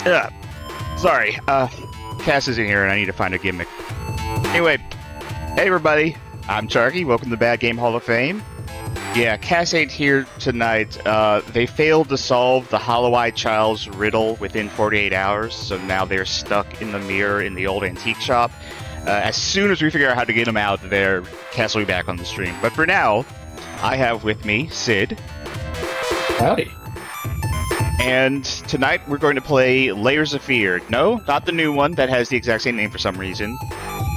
Sorry, Cass isn't here and I need to find a gimmick. Anyway, hey everybody, I'm Charkie, welcome to the Bad Game Hall of Fame. Yeah, Cass ain't here tonight. They failed to solve the Hollow-Eyed Child's riddle within 48 hours, so now they're stuck in the mirror in the old antique shop. As soon as we figure out how to get them out there, Cass will be back on the stream. But for now, I have with me Sid. Howdy. And tonight we're going to play Layers of Fear. No, not the new one that has the exact same name for some reason,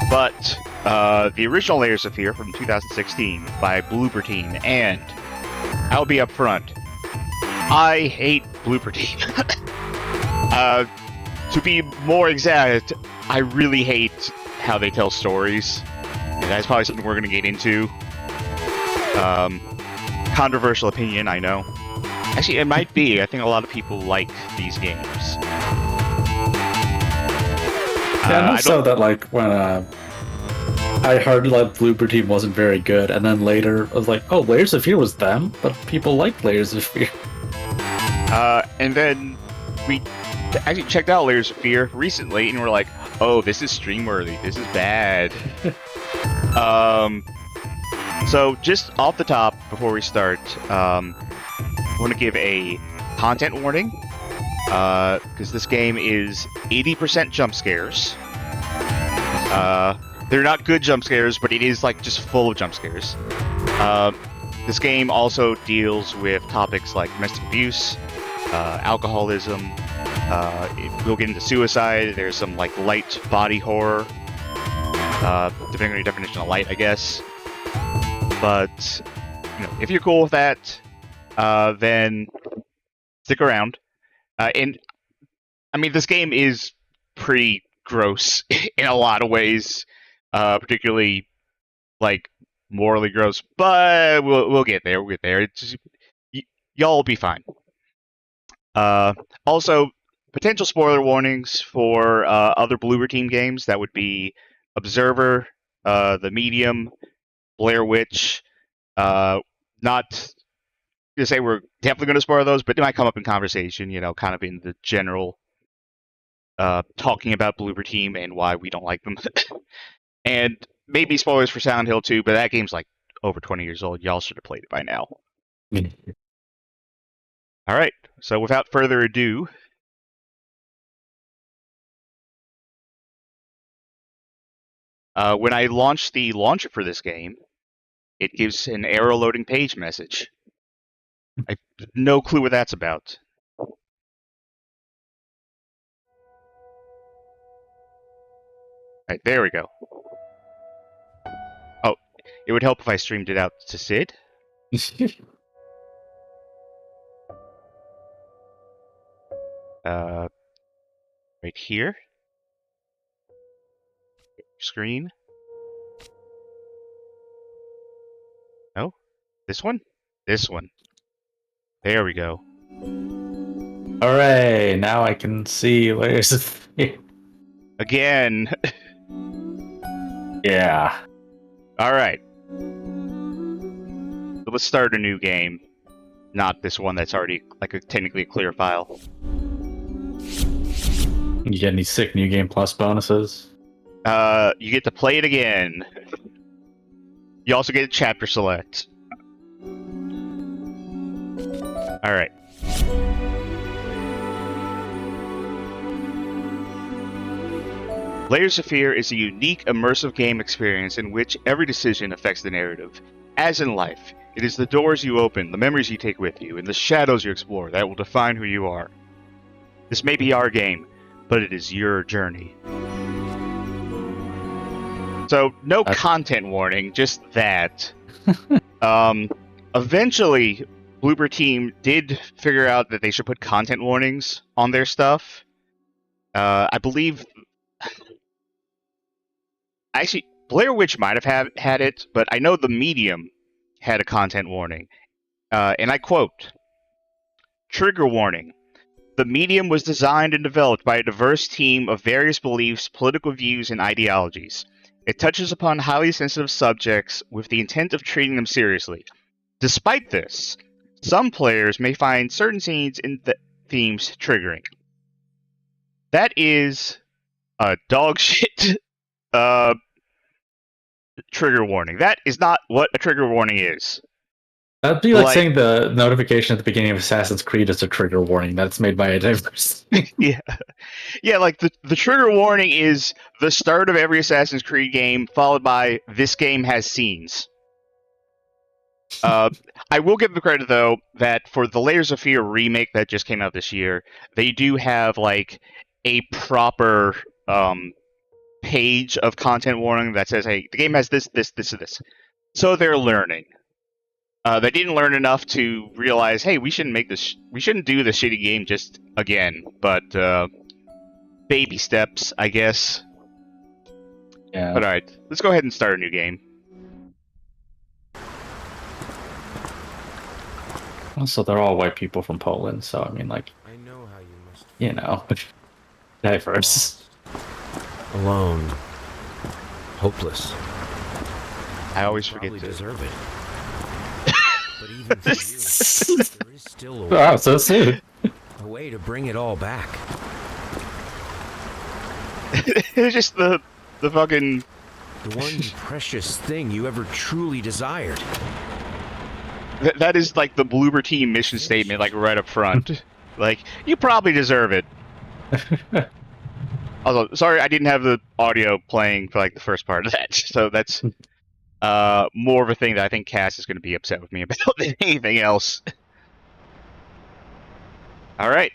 but the original Layers of Fear from 2016 by Bloober Team. And I'll be up front, I hate Bloober Team. To be more exact, I really hate how they tell stories. And that's probably something we're going to get into. Controversial opinion, I know. Actually, it might be. I think a lot of people like these games. Yeah, I know that like when I heard like Bloober Team wasn't very good, and then later I was like, oh, Layers of Fear was them, but people liked Layers of Fear. And then we actually checked out Layers of Fear recently, and we're like, oh, this is stream worthy. This is bad. So just off the top, before we start, I want to give a content warning, because this game is 80% jump scares. They're not good jump scares, but it is like just full of jump scares. This game also deals with topics like domestic abuse, alcoholism. We'll get into suicide. There's some like light body horror, depending on your definition of light, I guess. But if you're cool with that, then stick around. And I mean, this game is pretty gross in a lot of ways, particularly like morally gross. But we'll get there. We'll get there. It's just, y'all will be fine. Also, potential spoiler warnings for other Bloober Team games. That would be Observer, The Medium, Blair Witch. Not to say we're definitely going to spoil those, but they might come up in conversation, kind of in the general talking about Bloober Team and why we don't like them. And maybe spoilers for Silent Hill 2, but that game's like over 20 years old. Y'all should have played it by now. All right, so without further ado, when I launch the launcher for this game, it gives an error loading page message. I have no clue what that's about. Alright, there we go. Oh, it would help if I streamed it out to Sid. Right here. Screen. No? This one? This one. There we go. Hooray! Now I can see Layers of Fear. Again. Yeah. Alright. So let's start a new game. Not this one that's already technically a clear file. You get any sick New Game Plus bonuses? You get to play it again. You also get a chapter select. Alright. Layers of Fear is a unique, immersive game experience in which every decision affects the narrative. As in life, it is the doors you open, the memories you take with you, and the shadows you explore that will define who you are. This may be our game, but it is your journey. So, no content warning, just that. Eventually, Bloober Team did figure out that they should put content warnings on their stuff. I believe... Actually, Blair Witch might have had it, but I know The Medium had a content warning. And I quote, "Trigger warning. The Medium was designed and developed by a diverse team of various beliefs, political views, and ideologies. It touches upon highly sensitive subjects with the intent of treating them seriously. Despite this, some players may find certain scenes in the themes triggering." That is a dog shit trigger warning. That is not what a trigger warning is. That'd be like saying the notification at the beginning of Assassin's Creed is a trigger warning that's made by a diverse. Yeah. Yeah, like the trigger warning is the start of every Assassin's Creed game, followed by this game has scenes. I will give the credit though that for the Layers of Fear remake that just came out this year, they do have like a proper page of content warning that says, "Hey, the game has this, this, this, and this." So they're learning. They didn't learn enough to realize, "Hey, we shouldn't make this. We shouldn't do the shitty game just again." But baby steps, I guess. Yeah. But all right, let's go ahead and start a new game. Also, they're all white people from Poland, so I mean, like, I know how you must. you know, diverse. Alone. Hopeless. I always Probably forget to. deserve it. But even for you, there is still a way, Wow, so soon. a way to bring it all back. It's just the fucking. The one precious thing you ever truly desired. That is like the Bloober Team mission statement, like right up front. Like, you probably deserve it. Also, sorry I didn't have the audio playing for like the first part of that. So that's more of a thing that I think Cass is going to be upset with me about than anything else. All right.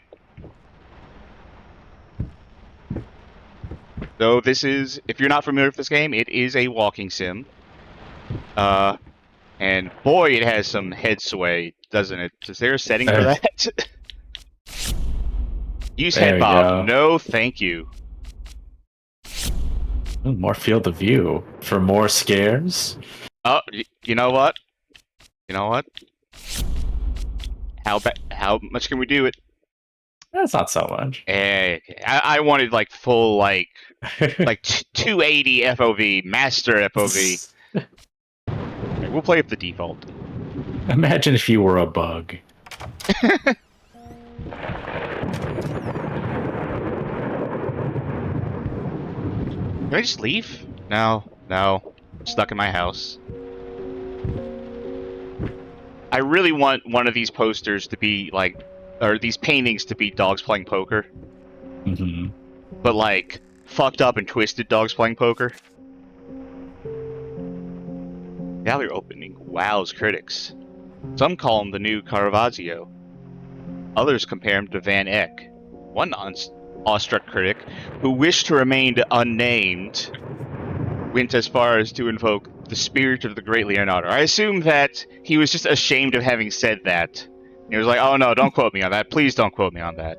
So this is, if you're not familiar with this game, it is a walking sim. And boy, it has some head sway, doesn't it? Is there a setting for that? Use There head we bob. go. No, thank you. Ooh, more field of view for more scares. Oh, you know what? You know what? How much can we do it? That's not so much. I wanted like full like 280 FOV, master FOV. Okay, we'll play up the default. Imagine if you were a bug. Can I just leave? No. I'm stuck in my house. I really want one of these posters to be like, or these paintings to be dogs playing poker. Mm-hmm. But like, fucked up and twisted dogs playing poker. Gallery opening wows critics. Some call him the new Caravaggio. Others compare him to Van Eyck. One awestruck critic, who wished to remain unnamed, went as far as to invoke the spirit of the great Leonardo. I assume that he was just ashamed of having said that. He was like, "Oh no, don't quote me on that. Please don't quote me on that."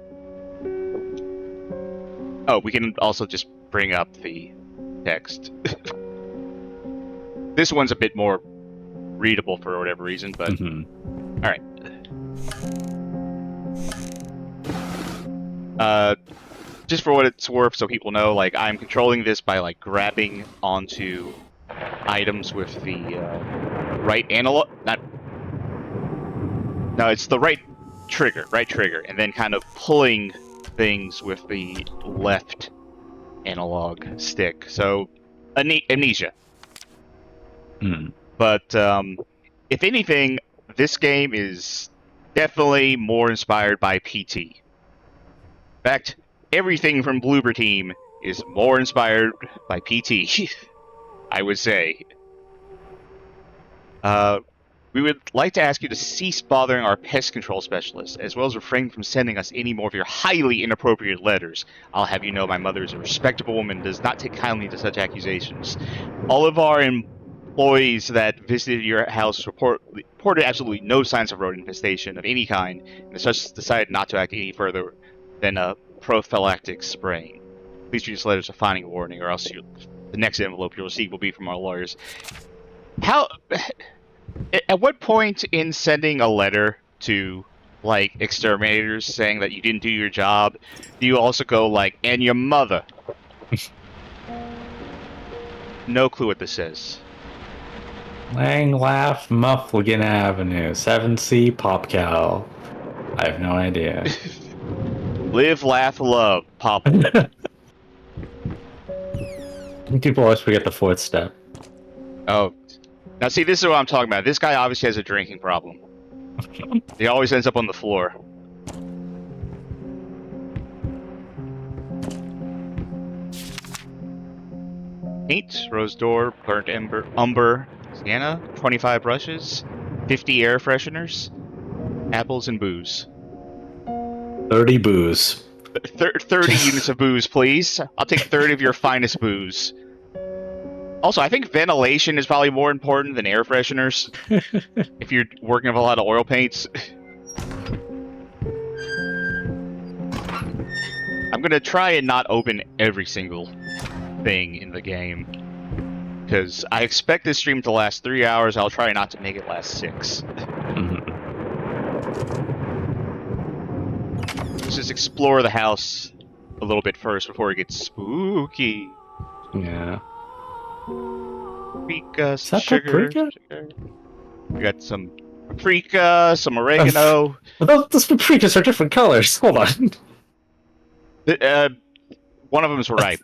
Oh, we can also just bring up the text. This one's a bit more readable for whatever reason, but all right. Just for what it's worth, so people know, like, I'm controlling this by like grabbing onto items with the right analog. No, it's the right trigger, and then kind of pulling things with the left analog stick. So, amnesia. But if anything, this game is definitely more inspired by PT. In fact, everything from Bloober Team is more inspired by PT, I would say. We would like to ask you to cease bothering our pest control specialist, as well as refrain from sending us any more of your highly inappropriate letters. I'll have you know my mother is a respectable woman and does not take kindly to such accusations. All of our employees that visited your house reported absolutely no signs of rodent infestation of any kind, and as such decided not to act any further than a prophylactic spraying. Please treat this letter as a finding warning, or else the next envelope you'll receive will be from our lawyers. At what point in sending a letter to, like, exterminators saying that you didn't do your job, do you also go, like, "and your mother"? No clue what this says. Lang Laugh, Muffligan Avenue, 7C, Popcal. I have no idea. Live, laugh, love. Pop. People always forget the fourth step. Oh. Now see, this is what I'm talking about. This guy obviously has a drinking problem. He always ends up on the floor. Paint, rose door, burnt umber, sienna, 25 brushes, 50 air fresheners, apples and booze. 30 booze. 30 units of booze, please. I'll take 30 of your finest booze. Also, I think ventilation is probably more important than air fresheners. If you're working with a lot of oil paints. I'm gonna try and not open every single thing in the game. Because I expect this stream to last 3 hours. I'll try not to make it last 6. Let's just explore the house a little bit first before it gets spooky. Yeah. Paprika, Is that sugar. paprika? We got some paprika, some oregano. Those paprikas are different colors. Hold on. One of them is ripe.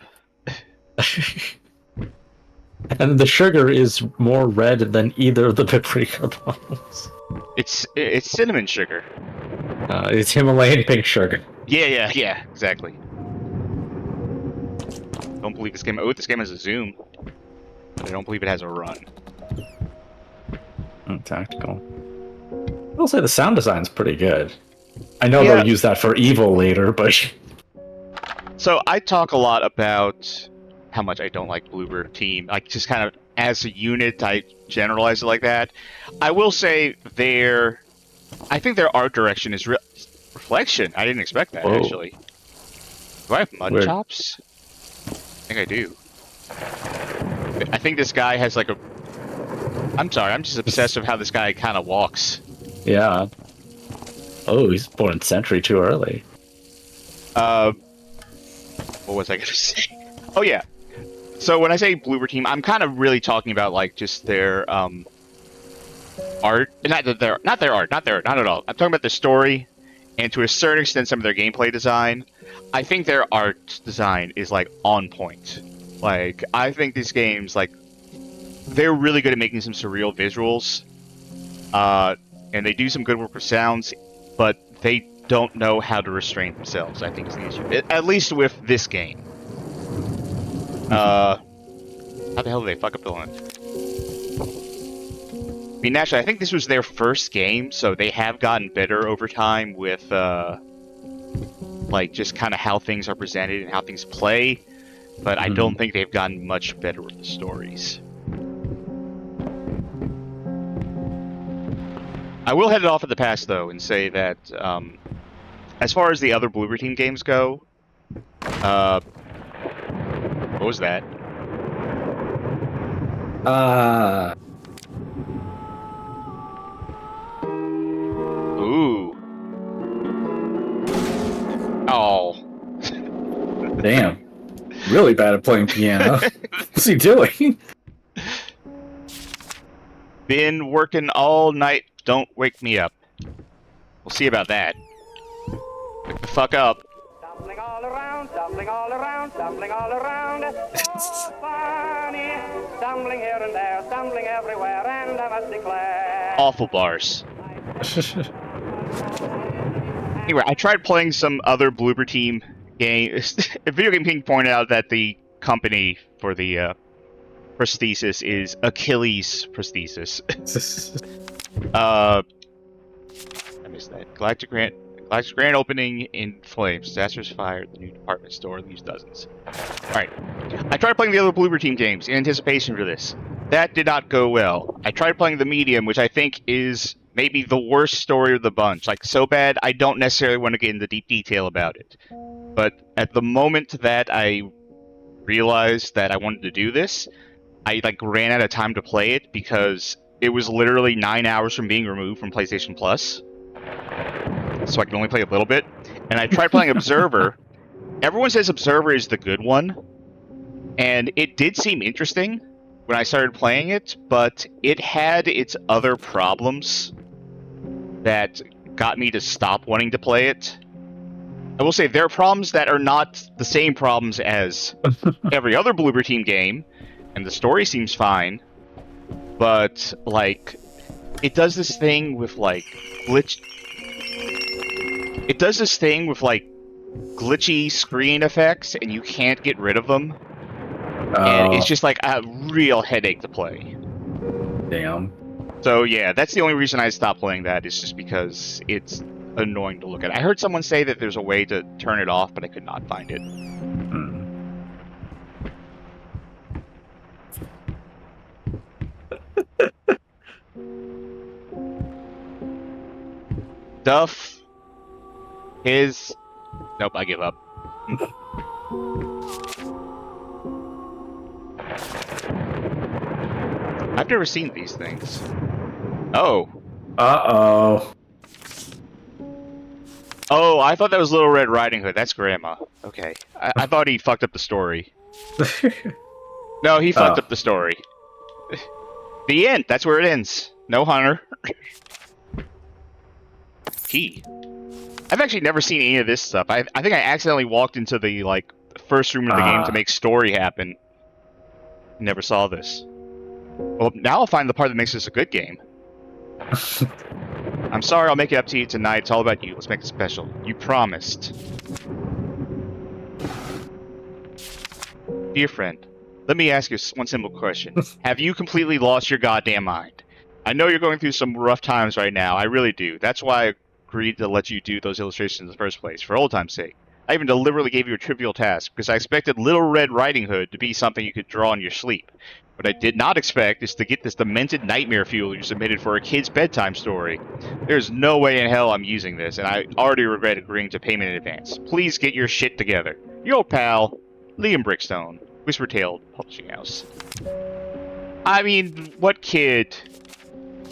And the sugar is more red than either of the paprika bottles. It's cinnamon sugar. It's Himalayan pink sugar. Yeah, exactly. Don't believe this game. Oh, this game has a zoom. But I don't believe it has a run. Tactical. I'll say the sound design's pretty good. I know Yeah. they'll use that for evil later, but... So I talk a lot about how much I don't like Bloober Team. Like, just kind of as a unit, I generalize it like that. I will say I think their art direction is reflection. I didn't expect that, Whoa. actually. Do I have mud Weird. chops? I think I do. I think this guy has like a... I'm sorry, I'm just obsessed with how this guy kind of walks. Yeah. Oh, he's born century too early. What was I gonna say? Oh yeah. So when I say Bloober Team, I'm kind of really talking about like just their art. Not their art, not at all. I'm talking about the story, and to a certain extent, some of their gameplay design. I think their art design is like on point. Like, I think these games, like, they're really good at making some surreal visuals, and they do some good work with sounds, but they don't know how to restrain themselves, I think is the issue. At least with this game. How the hell did they fuck up the line? I mean, naturally, I think this was their first game, so they have gotten better over time with, like, just kind of how things are presented and how things play. But I don't think they've gotten much better with the stories. I will head it off at the pass, though, and say that as far as the other Bloober Team games go, what was that? Ooh. Oh. Damn. Really bad at playing piano. What's he doing? Been working all night. Don't wake me up. We'll see about that. Wake the fuck up. Stumbling all around, stumbling all around, stumbling all around. Oh, funny. Stumbling here and there, stumbling everywhere, and I must declare. Awful bars. Anyway, I tried playing some other Bloober Team games. Video Game King pointed out that the company for the prosthesis is Achilles Prosthesis. I missed that. Galactic Grand opening in flames. Disastrous fire at the new department store. Leaves dozens. Alright. I tried playing the other Bloober Team games in anticipation for this. That did not go well. I tried playing the medium, which I think is maybe the worst story of the bunch. Like, so bad, I don't necessarily want to get into deep detail about it. But at the moment that I realized that I wanted to do this, I, like, ran out of time to play it because it was literally 9 hours from being removed from PlayStation Plus. So I can only play a little bit. And I tried playing Observer. Everyone says Observer is the good one. And it did seem interesting when I started playing it, but it had its other problems that got me to stop wanting to play it. I will say there are problems that are not the same problems as every other Bloober Team game, and the story seems fine, but like it does this thing with like glitchy screen effects, and you can't get rid of them. And it's just like a real headache to play. Damn. So yeah, that's the only reason I stopped playing that, is just because it's annoying to look at. I heard someone say that there's a way to turn it off, but I could not find it. Duff. Nope, I give up. I've never seen these things. Oh. Uh-oh. Oh, I thought that was Little Red Riding Hood. That's Grandma. Okay. I thought he fucked up the story. No, he fucked up the story. The end. That's where it ends. No Hunter. Key. I've actually never seen any of this stuff. I think I accidentally walked into the like first room of the game to make story happen. Never saw this. Well, now I'll find the part that makes this a good game. I'm sorry, I'll make it up to you tonight. It's all about you. Let's make it special. You promised. Dear friend, let me ask you one simple question. Have you completely lost your goddamn mind? I know you're going through some rough times right now. I really do. That's why I agreed to let you do those illustrations in the first place, for old time's sake. I even deliberately gave you a trivial task, because I expected Little Red Riding Hood to be something you could draw in your sleep. What I did not expect is to get this demented nightmare fuel you submitted for a kid's bedtime story. There's no way in hell I'm using this, and I already regret agreeing to payment in advance. Please get your shit together. Your old pal, Liam Brickstone, Whispertail Publishing House. I mean, what kid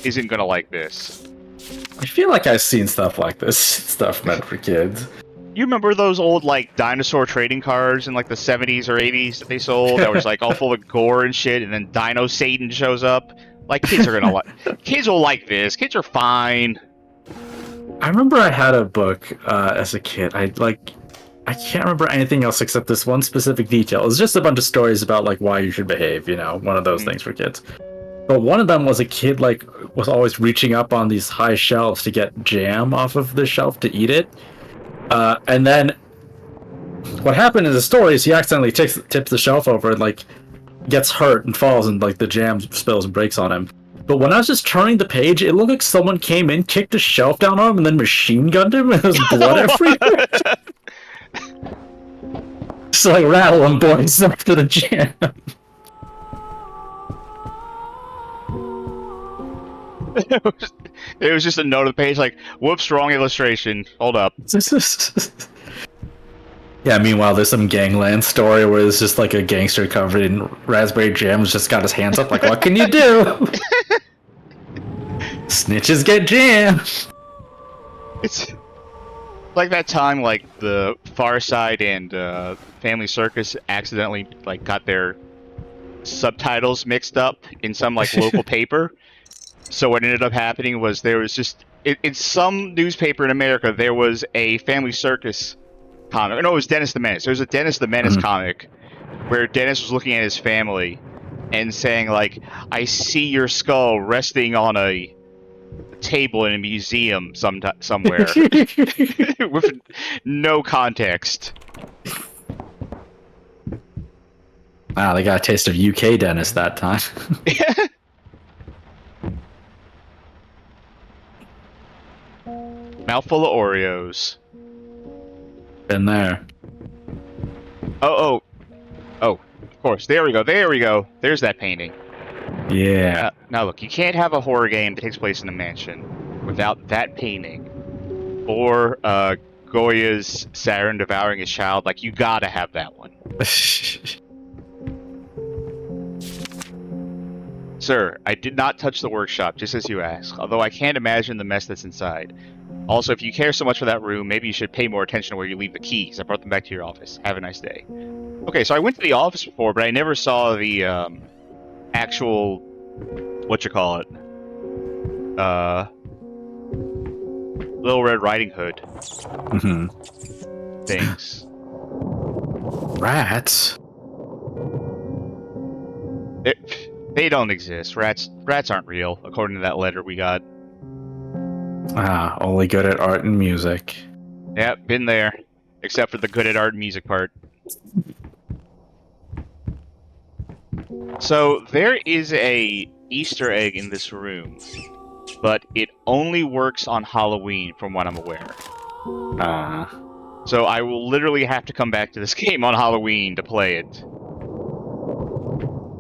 isn't gonna like this? I feel like I've seen stuff like this. Stuff meant for kids. You remember those old, like, dinosaur trading cards in, like, the 70s or 80s that they sold? That was, like, all full of gore and shit, and then Dino Satan shows up? Like, kids are gonna like... Kids will like this. Kids are fine. I remember I had a book as a kid. I can't remember anything else except this one specific detail. It was just a bunch of stories about, like, why you should behave, you know? One of those things for kids. But one of them was a kid, like, was always reaching up on these high shelves to get jam off of the shelf to eat it. And then what happened in the story is he accidentally tips the shelf over and like gets hurt and falls, and like the jam spills and breaks on him. But when I was just turning the page, it looked like someone came in, kicked the shelf down on him, and then machine gunned him, and there was blood everywhere. Just like rattling boys after the jam. It was just a note on the page like, whoops, wrong illustration. Hold up. Yeah, meanwhile, there's some gangland story where it's just like a gangster covered in raspberry jam who's just got his hands up like, what can you do? Snitches get jammed. It's like that time, like, the Far Side and Family Circus accidentally, like, got their subtitles mixed up in some, like, local paper. So what ended up happening was there was just... In some newspaper in America, there was a Family Circus comic. No, it was Dennis the Menace. There was a Dennis the Menace comic where Dennis was looking at his family and saying, like, I see your skull resting on a table in a museum somewhere. With no context. Wow, they got a taste of UK Dennis that time. Mouthful of Oreos. Been there. Oh, of course. There we go. There's that painting. Yeah. Now look, you can't have a horror game that takes place in a mansion without that painting. Or Goya's Saturn devouring his child. Like, you gotta have that one. Sir, I did not touch the workshop, just as you asked, although I can't imagine the mess that's inside. Also, if you care so much for that room, maybe you should pay more attention to where you leave the keys. I brought them back to your office. Have a nice day. Okay, so I went to the office before, but I never saw the actual... whatchamacallit? Little Red Riding Hood. things. Rats? They don't exist. Rats aren't real, according to that letter we got. Ah, only good at art and music. Yep, been there. Except for the good at art and music part. So, there is a Easter egg in this room, but it only works on Halloween, from what I'm aware. Ah. So I will literally have to come back to this game on Halloween to play it.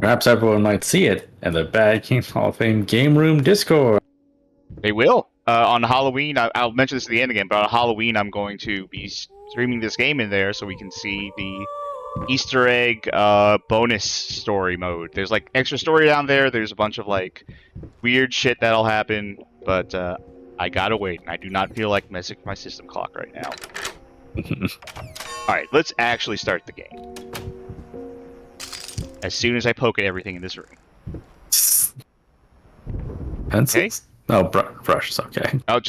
Perhaps everyone might see it in the Bad Game Hall of Fame Game Room Discord. They will. On Halloween, I'll mention this at the end again, but on Halloween I'm going to be streaming this game in there so we can see the Easter egg bonus story mode. There's like extra story down there, there's a bunch of like weird shit that'll happen, but I gotta wait. I do not feel like messing with my system clock right now. Alright, let's actually start the game. As soon as I poke at everything in this room. Pencils? Okay. Oh, brushes, okay. Oh,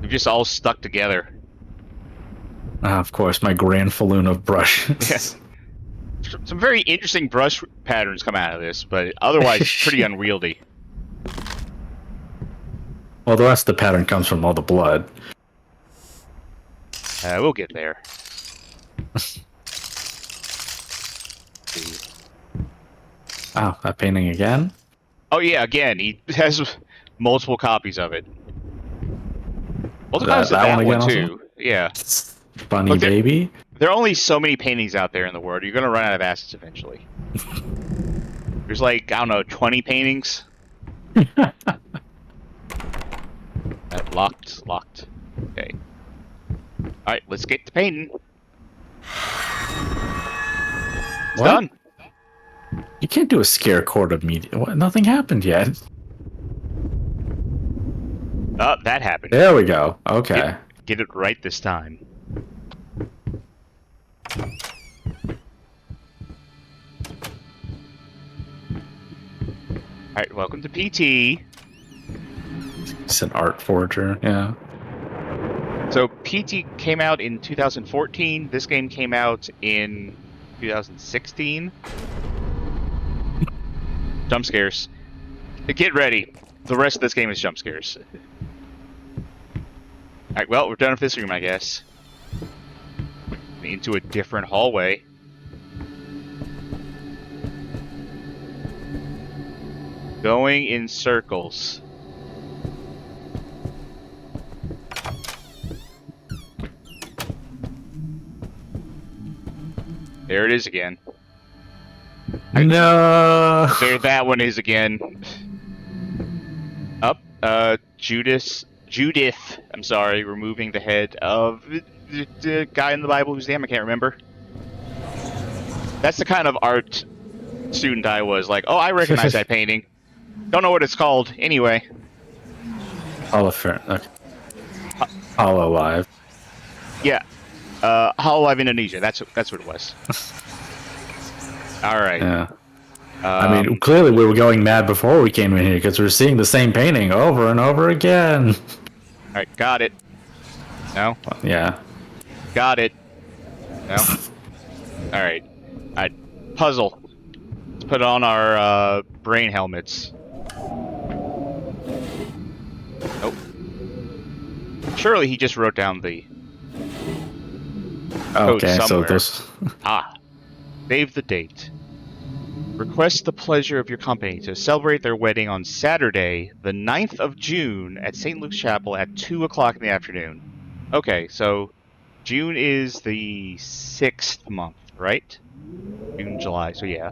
they're just all stuck together. Ah, of course, my grand falloon of brushes. Yes. Some very interesting brush patterns come out of this, but otherwise pretty unwieldy. Well, the rest of the pattern comes from all the blood. We'll get there. Oh, that painting again? Oh yeah, again, he has multiple copies of it. Multiple copies of that that one one again too. Yeah. Bunny Look, baby? There are only so many paintings out there in the world. You're gonna run out of assets eventually. There's like, I don't know, 20 paintings. Locked. Okay. Alright, let's get to painting. It's What? done. You can't do a scare cord immediately. What? Nothing happened yet. That happened. There we go. Okay. Get it right this time. Alright, welcome to PT. It's an art forger, yeah. So PT came out in 2014. This game came out in 2016. Jump scares. Get ready. The rest of this game is jump scares. Alright, well, we're done with this room, I guess. Into a different hallway. Going in circles. There it is again. No. There that one is again. Up, Judith, I'm sorry, removing the head of the guy in the Bible whose name I can't remember. That's the kind of art student I was, like, oh, I recognize that painting. Don't know what it's called, anyway. Okay. Hololive. Yeah. Hololive Indonesia, that's what it was. Alright. Yeah. I mean, clearly we were going mad before we came in here because we were seeing the same painting over and over again. Alright, got it. No? Yeah. Got it. No? Alright. Puzzle. Let's put on our brain helmets. Nope. Surely he just wrote down the code Okay, so somewhere. this. Save the date. Request the pleasure of your company to celebrate their wedding on Saturday, the 9th of June at St. Luke's Chapel at 2 o'clock in the afternoon. Okay, so June is the 6th month, right? June, July, so yeah.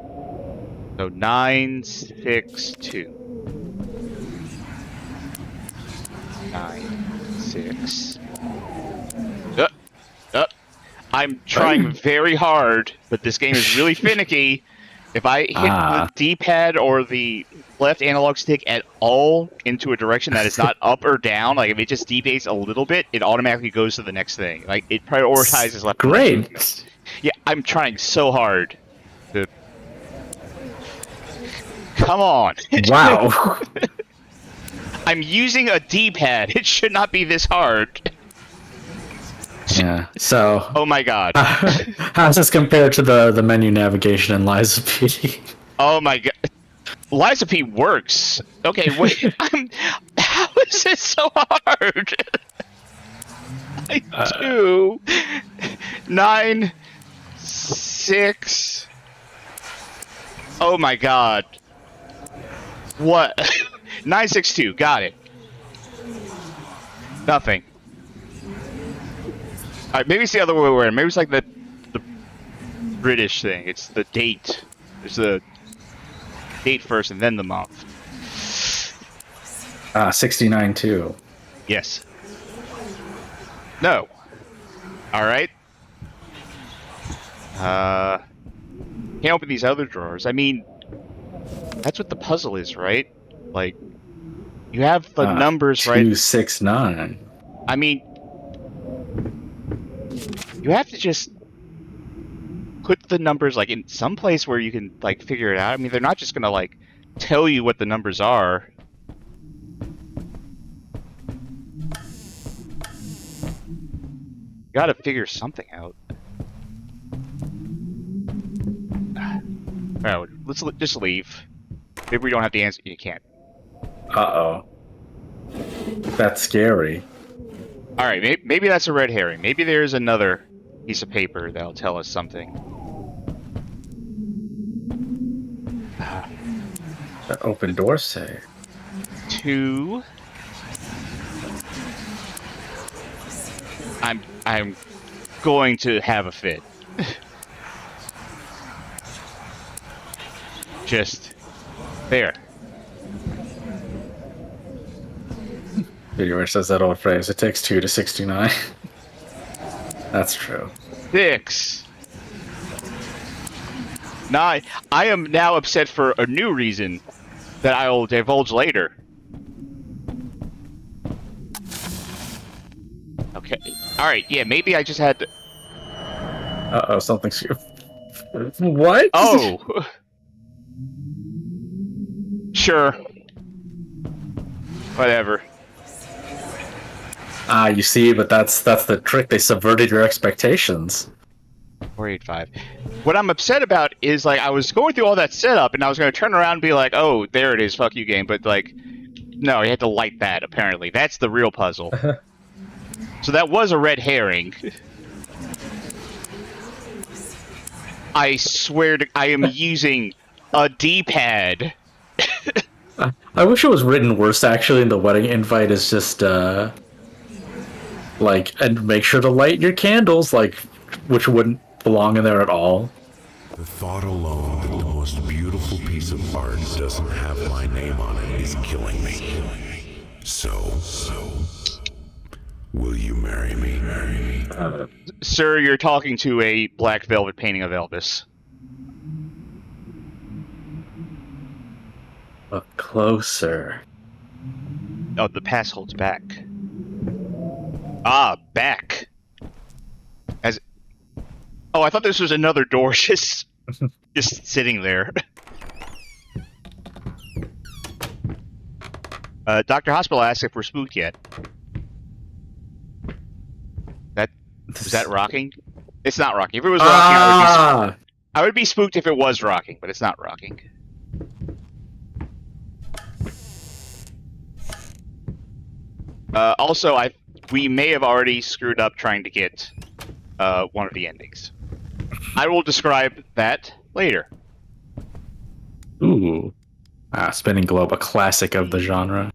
So 9/6/2. 9/6. I'm trying very hard, but this game is really finicky. If I hit the D-pad or the left analog stick at all into a direction that is not up or down, like if it just deviates a little bit, it automatically goes to the next thing. Like it prioritizes left. Great. Yeah, I'm trying so hard to. Come on. Wow. I'm using a D-pad. It should not be this hard. Yeah. So, Oh my god. how's this compared to the menu navigation in Liza P? Oh my god. Liza P works. Okay, wait. How is it so hard? I do. 9, 6. Oh my god. What? 962. Got it. Nothing. Alright, maybe it's the other way around. Maybe it's like the British thing. It's the date. There's the date first and then the month. 69 too. Yes. No. Alright. Can't open these other drawers. I mean, that's what the puzzle is, right? Like, you have the numbers, right? 269. I mean, you have to just put the numbers like in some place where you can like figure it out. I mean, they're not just gonna like tell you what the numbers are. You gotta figure something out. Alright, let's just leave. Maybe we don't have the answer. You can't. Uh-oh. That's scary. Alright, maybe that's a red herring. Maybe there's another piece of paper that'll tell us something. The open door say. 2. I'm going to have a fit. Just there. Video where it says that old phrase, it takes 2 to 69. That's true. 6. Now, I am now upset for a new reason that I will divulge later. Okay. Alright, yeah, maybe I just had to... Uh-oh, something's... What? Oh! Sure. Whatever. Ah, you see, but that's the trick. They subverted your expectations. 485. What I'm upset about is, like, I was going through all that setup, and I was going to turn around and be like, oh, there it is, fuck you, game. But, like, no, you had to light that, apparently. That's the real puzzle. So that was a red herring. I swear to... I am using a D-pad. I wish it was written worse, actually, and the wedding invite is just, like, and make sure to light your candles, like, which wouldn't belong in there at all. The thought alone that the most beautiful piece of art doesn't have my name on it is killing me. So, will you marry me? Sir, you're talking to a black velvet painting of Elvis. Look closer. Oh, the pass holds back. Ah, back. Oh, I thought this was another door just sitting there. Dr. Hospital asks if we're spooked yet. Is that rocking? It's not rocking. If it was rocking, I would be spooked if it was rocking, but it's not rocking. Also, we may have already screwed up trying to get one of the endings. I will describe that later. Ooh. Spinning Globe, a classic of the genre.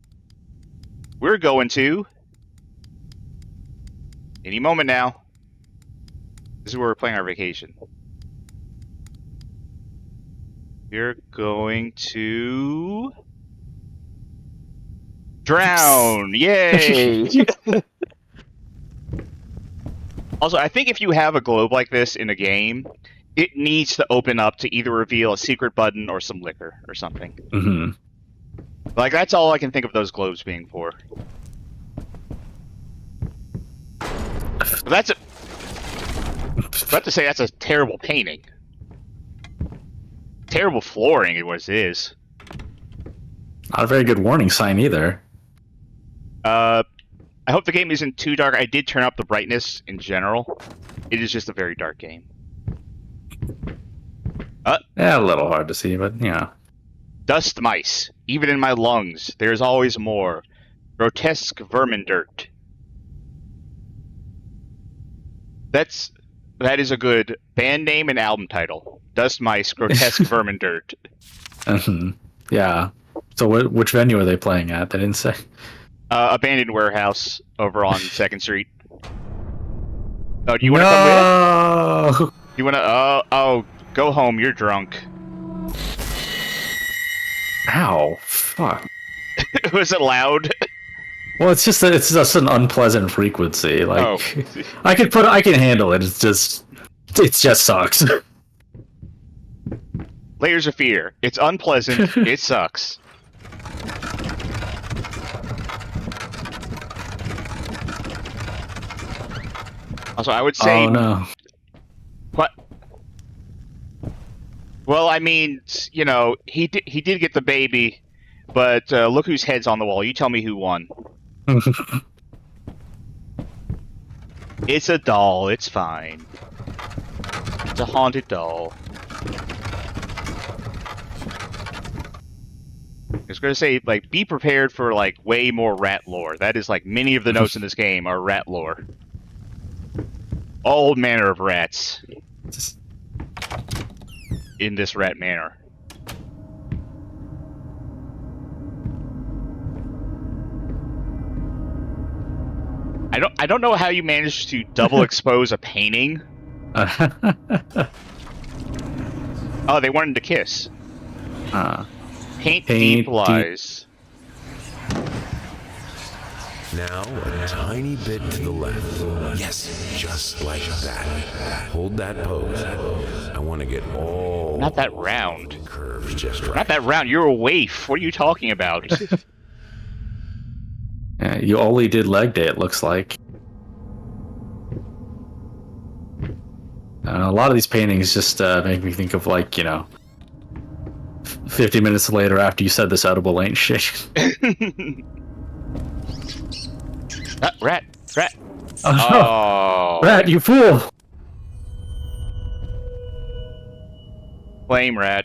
We're going to... Any moment now. This is where we're playing our vacation. We're going to... Drown! Yay! Also, I think if you have a globe like this in a game, it needs to open up to either reveal a secret button or some liquor or something. Mm-hmm. Like, that's all I can think of those globes being for. But that's a... I was about to say that's a terrible painting. Terrible flooring, it was is. Not a very good warning sign either. I hope the game isn't too dark. I did turn up the brightness in general. It is just a very dark game. Yeah, a little hard to see, but yeah. Dust mice. Even in my lungs, there's always more. Grotesque vermin dirt. That is a good band name and album title. Dust mice, grotesque vermin dirt. Yeah. So which venue are they playing at? They didn't say. Abandoned warehouse over on 2nd Street. Oh, do you want to come with? You want to? Oh, go home. You're drunk. Ow! Fuck. Was it loud? Well, it's just an unpleasant frequency. Like, Oh. I can handle it. It just sucks. Layers of fear. It's unpleasant. It sucks. Also, I would say. Oh no. What? Well, I mean, you know, he did get the baby, but look whose head's on the wall. You tell me who won. It's a doll. It's fine. It's a haunted doll. I was gonna say, like, be prepared for, like, way more rat lore. That is, like, many of the notes in this game are rat lore. All manner of rats. In this rat manor. I don't know how you managed to double expose a painting. Oh, they wanted to kiss. Paint deep lies. Now, a tiny bit to the left. Yes, just like that. Hold that pose. I want to get all Not that round. curves just right. Not that round. You're a waif. What are you talking about? Yeah, you only did leg day. It looks like. A lot of these paintings just make me think of, like, 50 minutes later after you said this edible ain't shit. Rat. Oh, Rat, you fool! Flame rat.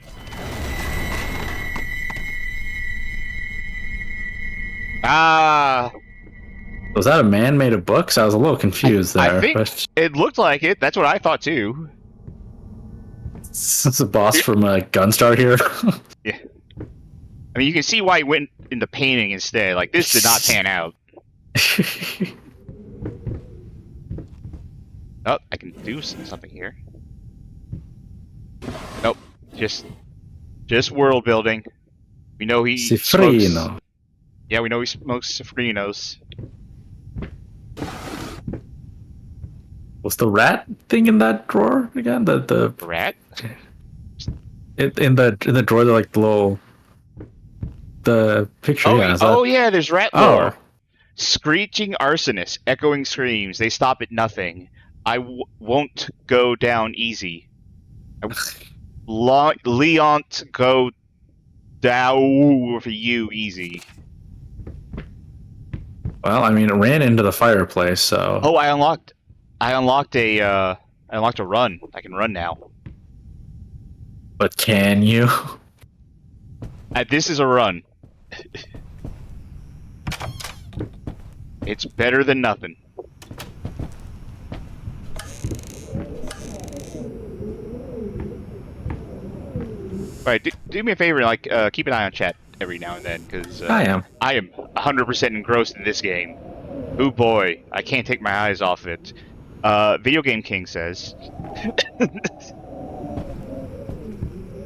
Ah. Was that a man made of books? I was a little confused there. I think but it looked like it. That's what I thought too. it's a boss from Gunstar here. Yeah. I mean, you can see why he went into painting instead. Like, this did not pan out. Oh, I can do something here. Nope. Just world building. We know he smokes. Cifrino. Yeah, we know he smokes Cifrinos. Was the rat thing in that drawer again? The Rat? in the drawer, like the picture. Oh, yeah, is that- yeah, there's rat Oh. lore. Screeching arsonists, echoing screams. They stop at nothing. I won't go down easy. Leont go down for you easy. Well, I mean, it ran into the fireplace, so. Oh, I unlocked a run. I can run now. But can you? This is a run. It's better than nothing. Alright, do me a favor, like, keep an eye on chat every now and then, because I am 100% engrossed in this game. Oh boy, I can't take my eyes off it. Video Game King says...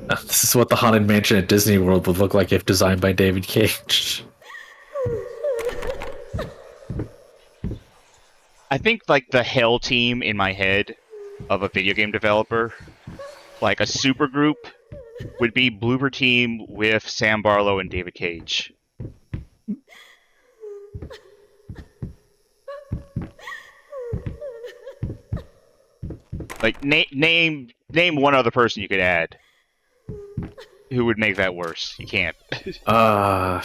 This is what the Haunted Mansion at Disney World would look like if designed by David Cage. I think, like, the Hell team in my head of a video game developer, like a super group, would be Bloober Team with Sam Barlow and David Cage. Like, name one other person you could add who would make that worse. You can't. All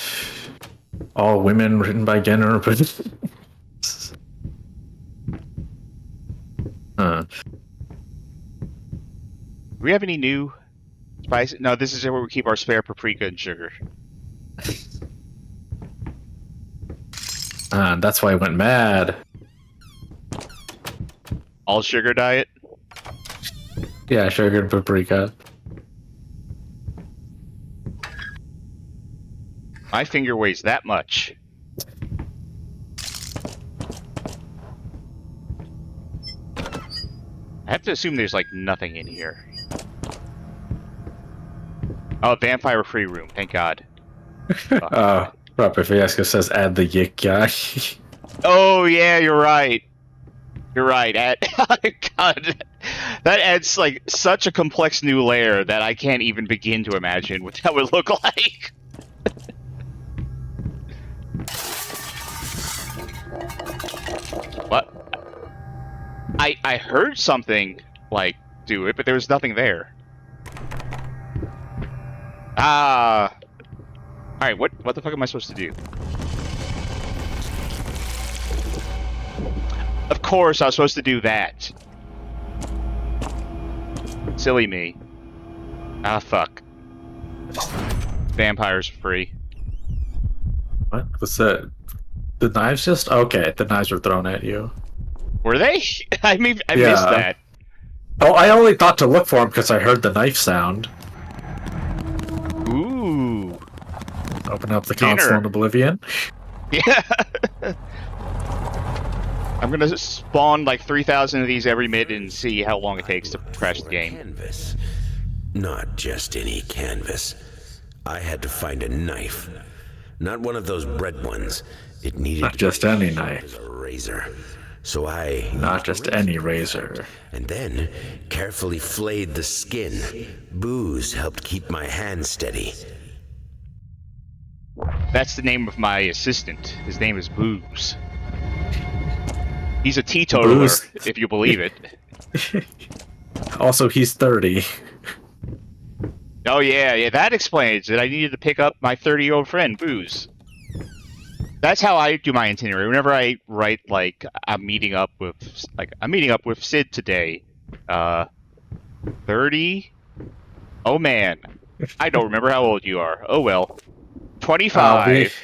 women written by Genner, but Huh. Do we have any new spices? No, this is where we keep our spare paprika and sugar. That's why I went mad. All sugar diet? Yeah, sugar and paprika. My finger weighs that much. I have to assume there's like nothing in here. Oh, vampire-free room, thank God. Robert Fiasco says add the yik guy. Oh yeah, you're right. You're right. God, that adds like such a complex new layer that I can't even begin to imagine what that would look like. What? I heard something like do it, but there was nothing there. Ah. All right. What the fuck am I supposed to do? Of course, I was supposed to do that. Silly me. Ah, fuck. Vampires free. What? What's that? The knives just? Okay, the knives were thrown at you. Were they? I missed that. Oh, I only thought to look for them because I heard the knife sound. Ooh. Open up the Dinner. console in Oblivion. Yeah. I'm gonna spawn like 3,000 of these every minute and see how long it takes to crash the game. Canvas. Not just any canvas. I had to find a knife. Not one of those bread ones. It needed Not to just be any sharp knife. as a razor. So I Not just any razor. and then carefully flayed the skin. Booze helped keep my hand steady. That's the name of my assistant. His name is Booze. He's a teetotaler, Booze. if you believe it. Also, he's 30. Oh yeah, that explains it. I needed to pick up my 30-year-old friend, Booze. That's how I do my itinerary. Whenever I write like I'm meeting up with Sid today. 30? Oh man. I don't remember how old you are. Oh well. 25.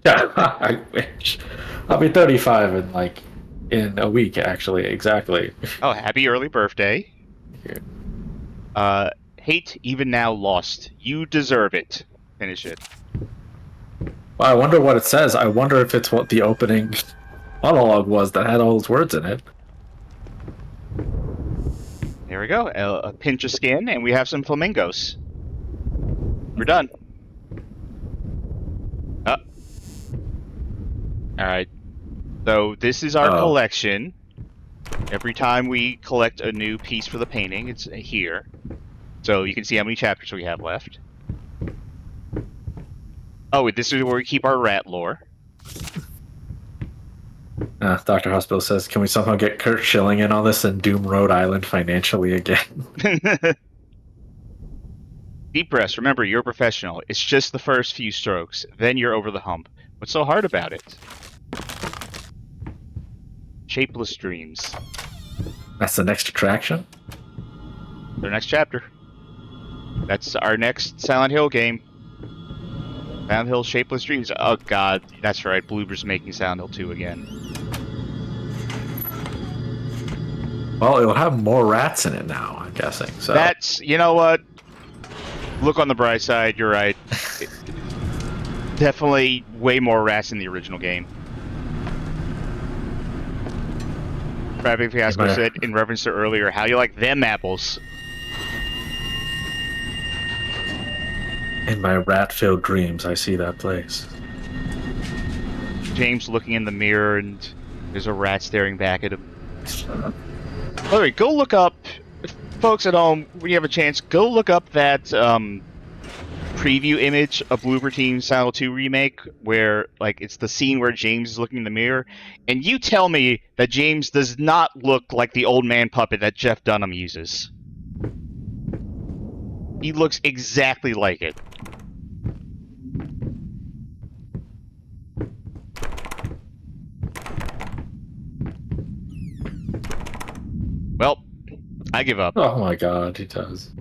Yeah, I wish. I'll be 35 in a week, actually, exactly. Oh, happy early birthday. Hate even now lost. You deserve it. Finish it. Well, I wonder what it says. I wonder if it's what the opening monologue was that had all those words in it. There we go. A pinch of skin, and we have some flamingos. We're done. Alright. So, this is our collection. Every time we collect a new piece for the painting, it's here. So, you can see how many chapters we have left. Oh, this is where we keep our rat lore. Dr. Hospital says, can we somehow get Kurt Schilling in on this and doom Rhode Island financially again? Deep breaths. Remember, you're a professional. It's just the first few strokes. Then you're over the hump. What's so hard about it? Shapeless dreams. That's the next attraction? Their next chapter. That's our next Silent Hill game. Silent Hill Shapeless Dreams. Oh god, that's right. Bloober's making Silent Hill 2 again. Well, it'll have more rats in it now, I'm guessing. So That's, you know what? Look on the bright side, you're right. Definitely way more rats in the original game. Rabbit Fiasco said, in reference to earlier, how you like them apples? in my rat-filled dreams, I see that place. James looking in the mirror and there's a rat staring back at him. By the way, go look up, folks at home, when you have a chance, go look up that preview image of Bloober Team Silent 2 remake, where like it's the scene where James is looking in the mirror, and you tell me that James does not look like the old man puppet that Jeff Dunham uses. He looks exactly like it. I give up. Oh my god, he does.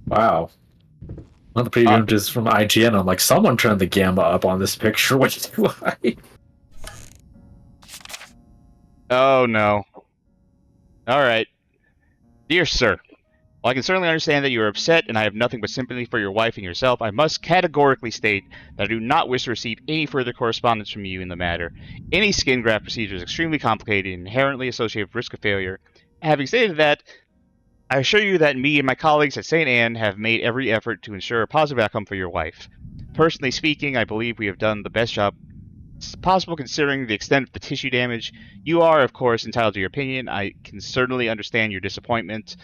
Wow. One of the preview images from IGN, I'm like, someone turned the gamma up on this picture. What do I? Oh no. Alright. Dear sir, while I can certainly understand that you are upset and I have nothing but sympathy for your wife and yourself, I must categorically state that I do not wish to receive any further correspondence from you in the matter. Any skin graft procedure is extremely complicated and inherently associated with risk of failure. Having stated that, I assure you that me and my colleagues at St. Anne have made every effort to ensure a positive outcome for your wife. Personally speaking, I believe we have done the best job possible considering the extent of the tissue damage. You are, of course, entitled to your opinion. I can certainly understand your disappointment.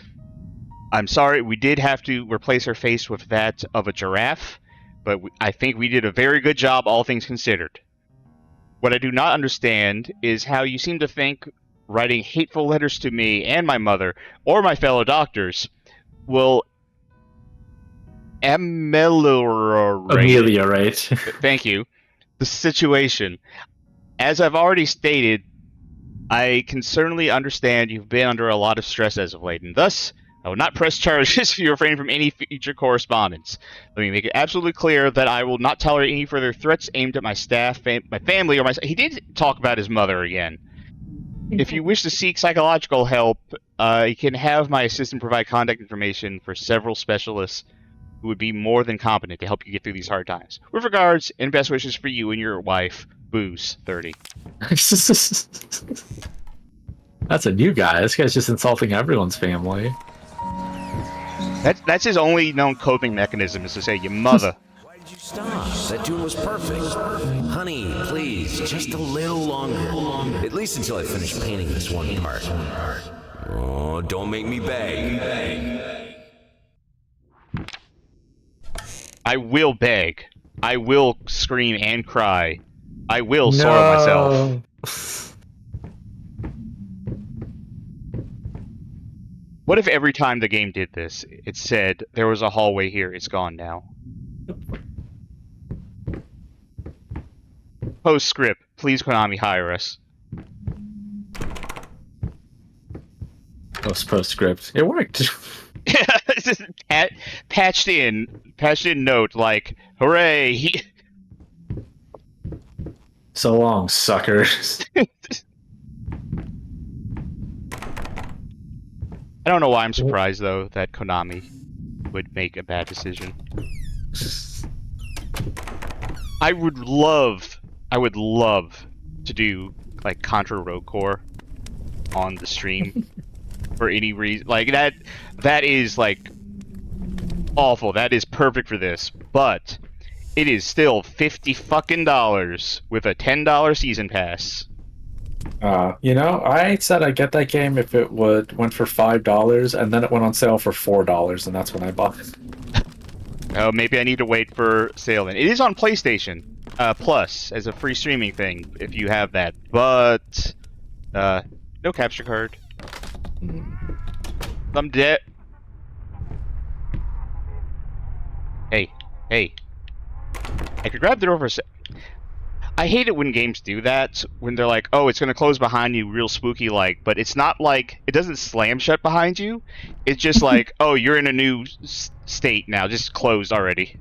I'm sorry, we did have to replace her face with that of a giraffe, but I think we did a very good job, all things considered. What I do not understand is how you seem to think writing hateful letters to me and my mother, or my fellow doctors, will ameliorate. Thank you. The situation. As I've already stated, I can certainly understand you've been under a lot of stress as of late, and thus, I will not press charges if you refrain from any future correspondence. Let me make it absolutely clear that I will not tolerate any further threats aimed at my staff, my family, or myself. He did talk about his mother again. If you wish to seek psychological help, you can have my assistant provide contact information for several specialists who would be more than competent to help you get through these hard times. With regards, and best wishes for you and your wife, Booze 30. That's a new guy. This guy's just insulting everyone's family. That's his only known coping mechanism, is to say, your mother. Why did you stop? That tune was perfect. Honey, please, just a little longer. At least until I finish painting this one part. Oh, don't make me beg. I will beg. I will scream and cry. I will soil myself. What if every time the game did this, it said, there was a hallway here, it's gone now? Postscript, please Konami hire us. Postscript. It worked. Patched in note like, hooray! So long, suckers. I don't know why I'm surprised though that Konami would make a bad decision. I would love to do like Contra Rogue Core on the stream for any reason. Like that is like awful. That is perfect for this, but it is still $50 fucking with a $10 season pass. I said I'd get that game if it went for $5, and then it went on sale for $4, and that's when I bought it. Oh, maybe I need to wait for sale then. It is on PlayStation Plus as a free streaming thing if you have that, but no capture card. I'm dead. Hey. I could grab the door for a sec. I hate it when games do that, when they're like, oh, it's going to close behind you real spooky-like, but it's not like, it doesn't slam shut behind you. It's just like, oh, you're in a new state now, just closed already.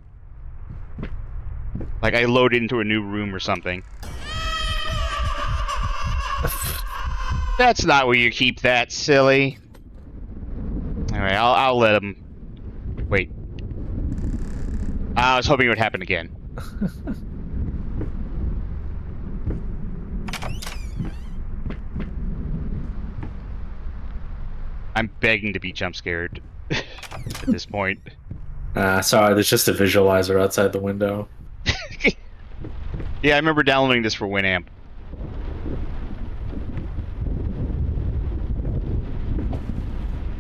Like I loaded into a new room or something. That's not where you keep that, silly. Alright, I'll let him... Wait. I was hoping it would happen again. I'm begging to be jump scared at this point. Sorry, there's just a visualizer outside the window. Yeah, I remember downloading this for Winamp.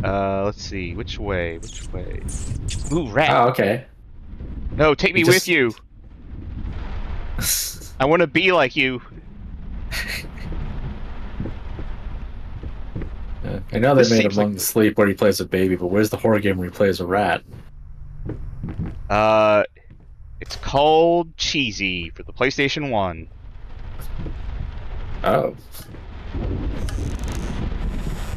Let's see, which way? Ooh, rat. Oh, okay. No, take me with you. I want to be like you. I know they made Among the Sleep where he plays a baby, but where's the horror game where he plays a rat? It's called Cheesy for the PlayStation 1. Oh.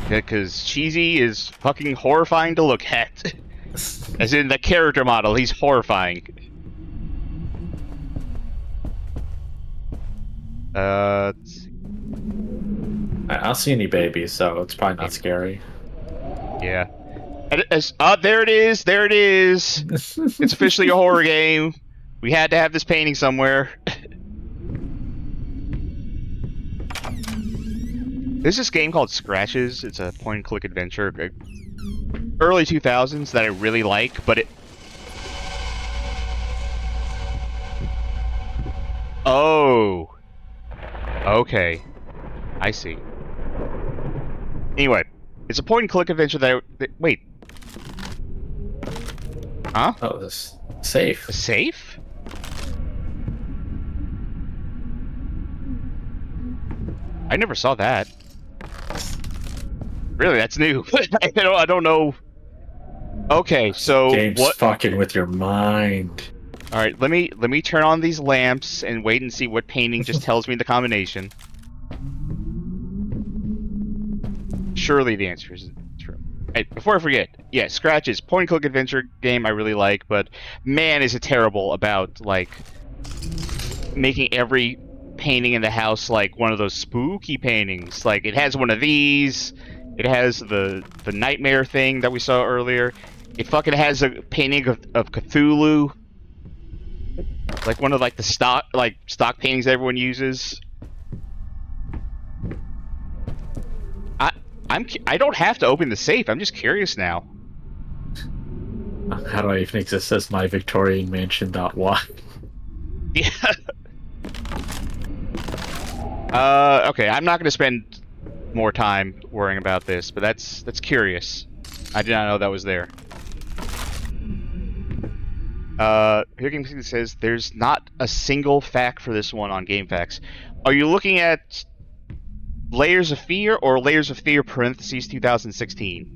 Because Cheesy is fucking horrifying to look at. As in the character model, he's horrifying. Let's see. I don't see any babies, so it's probably not scary. Yeah. There it is! There it is! It's officially a horror game. We had to have this painting somewhere. There's this game called Scratches. It's a point-and-click adventure. Early 2000s that I really like, but it... Oh. Okay. I see. Anyway, it's a point-and-click adventure wait. Huh? Oh, this safe. A safe? I never saw that. Really, that's new. I don't know. Okay, so Game's what? fucking with your mind. All right, let me turn on these lamps and wait and see what painting just tells me the combination. Surely the answer is true. Hey, before I forget, yeah, Scratches, point-and-click adventure game I really like, but man, is it terrible about like making every painting in the house like one of those spooky paintings. Like it has one of these. It has the nightmare thing that we saw earlier. It fucking has a painting of Cthulhu. Like one of like the stock paintings everyone uses. I don't have to open the safe. I'm just curious now. How do I even exist as my Victorian mansion.y? Yeah. Okay, I'm not going to spend more time worrying about this, but that's curious. I did not know that was there. Here Game says there's not a single fact for this one on GameFAQs. Are you looking at Layers of Fear or Layers of Fear parentheses 2016?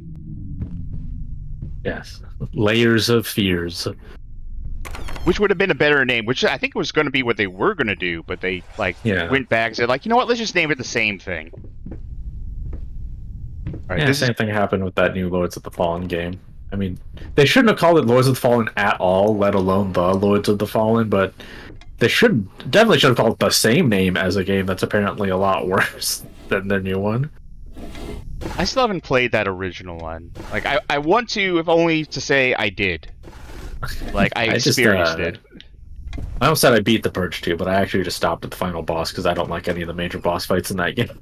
Yes. Layers of Fears. Which would have been a better name, which I think was going to be what they were going to do, but they went back and said, like, you know what, let's just name it the same thing. All right, Same thing happened with that new Lords of the Fallen game. I mean, they shouldn't have called it Lords of the Fallen at all, let alone the Lords of the Fallen, but they definitely should have called it the same name as a game that's apparently a lot worse than their new one. I still haven't played that original one. Like, I want to, if only to say I did. Like, I experienced it. I almost said I beat the Purge 2, but I actually just stopped at the final boss because I don't like any of the major boss fights in that game.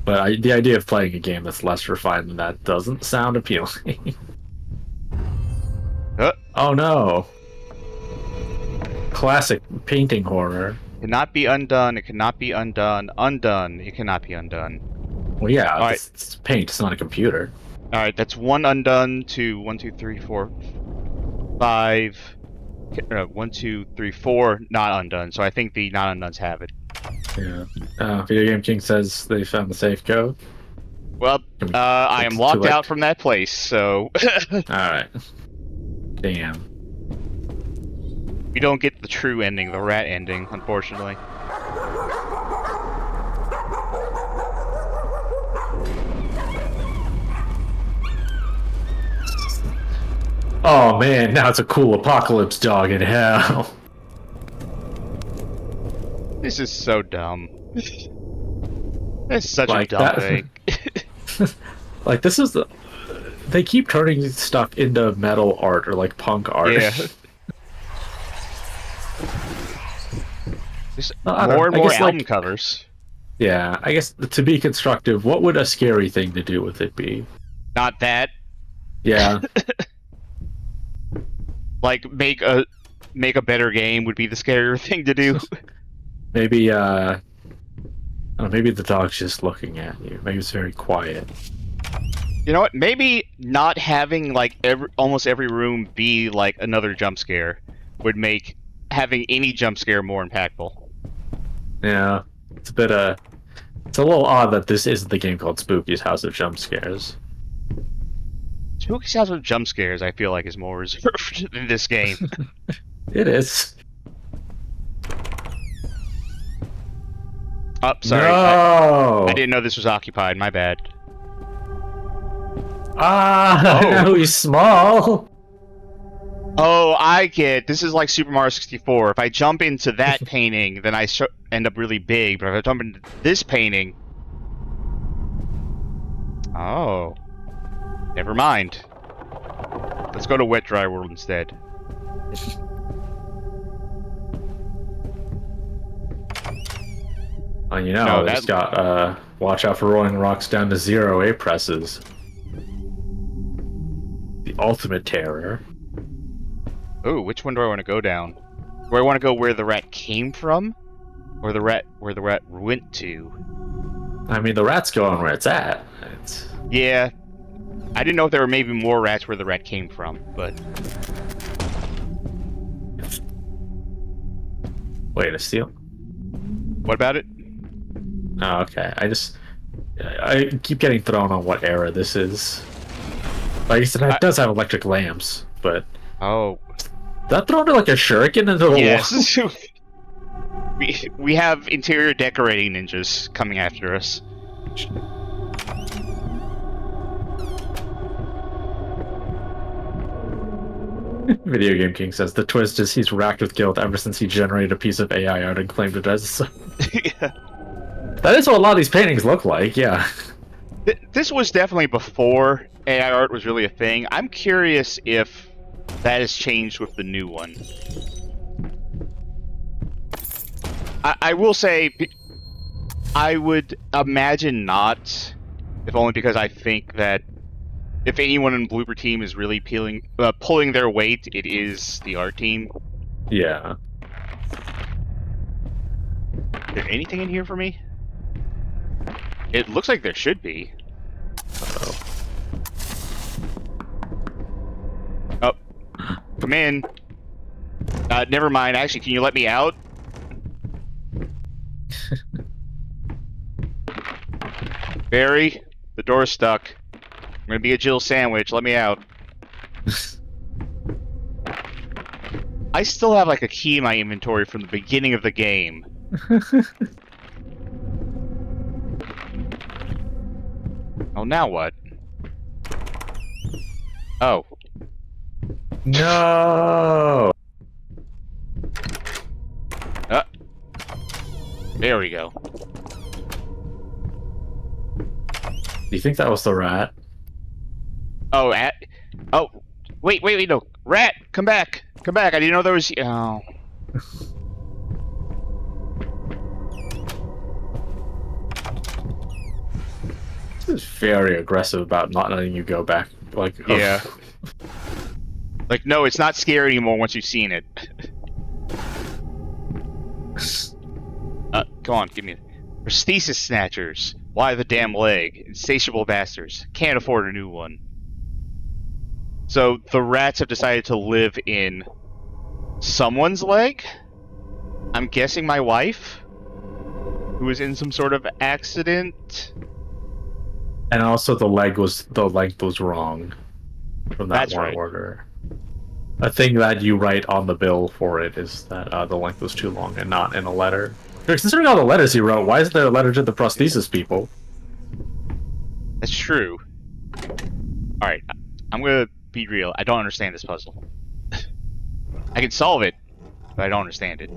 But the idea of playing a game that's less refined than that doesn't sound appealing. Oh no! Classic painting horror. Cannot be undone, it cannot be undone. Undone, it cannot be undone. Well, yeah, All it's paint, it's not a computer. Alright, that's 1 undone to 1, 2, 3, 4, 5. 1, 2, 3, 4 not undone, so I think the not undones have it. Yeah. Video Game King says they found the safe code. Well, I am locked out from that place, so... Alright. Damn. We don't get the true ending, the rat ending, unfortunately. Oh man, now it's a cool apocalypse dog in hell. This is so dumb. It's such a dumb thing. Like, this is the... They keep turning stuff into metal art or like punk art. Yeah. Just more and more album covers. Yeah, I guess to be constructive, what would a scary thing to do with it be? Not that. Yeah. Like, make a better game would be the scarier thing to do. Maybe, maybe the dog's just looking at you. Maybe it's very quiet. You know what? Maybe not having, like, almost every room be, like, another jump scare would make having any jump scare more impactful. Yeah. It's a little odd that this isn't the game called Spooky's House of Jump Scares. Spooky's House of Jump Scares, I feel like, is more reserved in this game. It is. Oh, sorry. No! I didn't know this was occupied. My bad. Ah, Oh. now he's small. Oh, I get. This is like Super Mario 64. If I jump into that painting, then I end up really big. But if I jump into this painting, oh, never mind. Let's go to Wet Dry World instead. You know, No, they just got watch out for rolling rocks down to 0 A presses. The ultimate terror. Ooh, which one do I want to go down? Do I want to go where the rat came from, or where the rat went to? I mean, the rat's going where it's at. Yeah, I didn't know if there were maybe more rats where the rat came from, but Wait, a steal? what about it? Oh, okay. I keep getting thrown on what era this is. Like I said, it does have electric lamps, but Oh, that thrown like a shuriken into the wall. yes. we have interior decorating ninjas coming after us. Video Game King says the twist is he's racked with guilt ever since he generated a piece of AI art and claimed it as. Yeah. That is what a lot of these paintings look like, yeah. This was definitely before AI art was really a thing. I'm curious if that has changed with the new one. I will say, I would imagine not, if only because I think that if anyone in Bloober Team is really pulling their weight, it is the art team. Yeah. Is there anything in here for me? It looks like there should be. Uh-oh. Oh, come in. Never mind. Actually, can you let me out? Barry, the door's stuck. I'm gonna be a Jill sandwich. Let me out. I still have like a key in my inventory from the beginning of the game. Oh, now what? Oh. No. There we go. Do you think that was the rat? Oh, oh, wait, no. Rat, come back. Come back. I didn't know there was... Oh. This is very aggressive about not letting you go back. Like, Yeah. Like, no, it's not scary anymore once you've seen it. Come on, give me it. Prosthesis snatchers. Why the damn leg? Insatiable bastards. Can't afford a new one. So, the rats have decided to live in someone's leg? I'm guessing my wife? Who was in some sort of accident? And also the length was wrong from that That's warrant right. order. A thing that you write on the bill for it is that the length was too long and not in a letter. Considering all the letters he wrote, why isn't there a letter to the prosthesis people? That's true. Alright, I'm gonna be real. I don't understand this puzzle. I can solve it, but I don't understand it.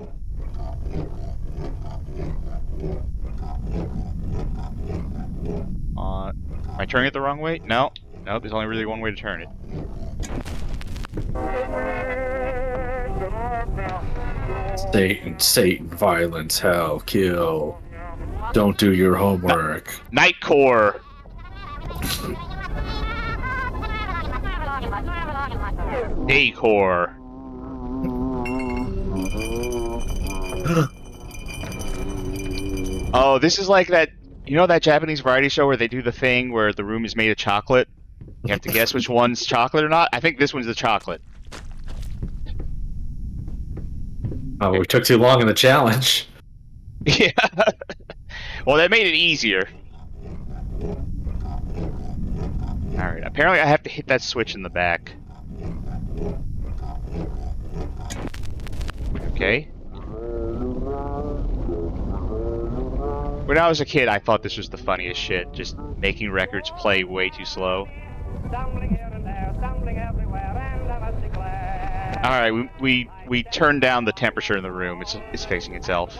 Am I turning it the wrong way? No. No, there's only really one way to turn it. Satan, violence, hell, kill. Don't do your homework. Night Core! Day Core! Oh, this is like that... You know that Japanese variety show where they do the thing where the room is made of chocolate? You have to guess which one's chocolate or not? I think this one's the chocolate. Oh, we took too long in the challenge. Yeah. Well, that made it easier. Alright, apparently I have to hit that switch in the back. Okay. When I was a kid, I thought this was the funniest shit. Just making records play way too slow. Stumbling here and there, stumbling everywhere, and I must declare. All right, we turned down the temperature in the room. It's fixing itself.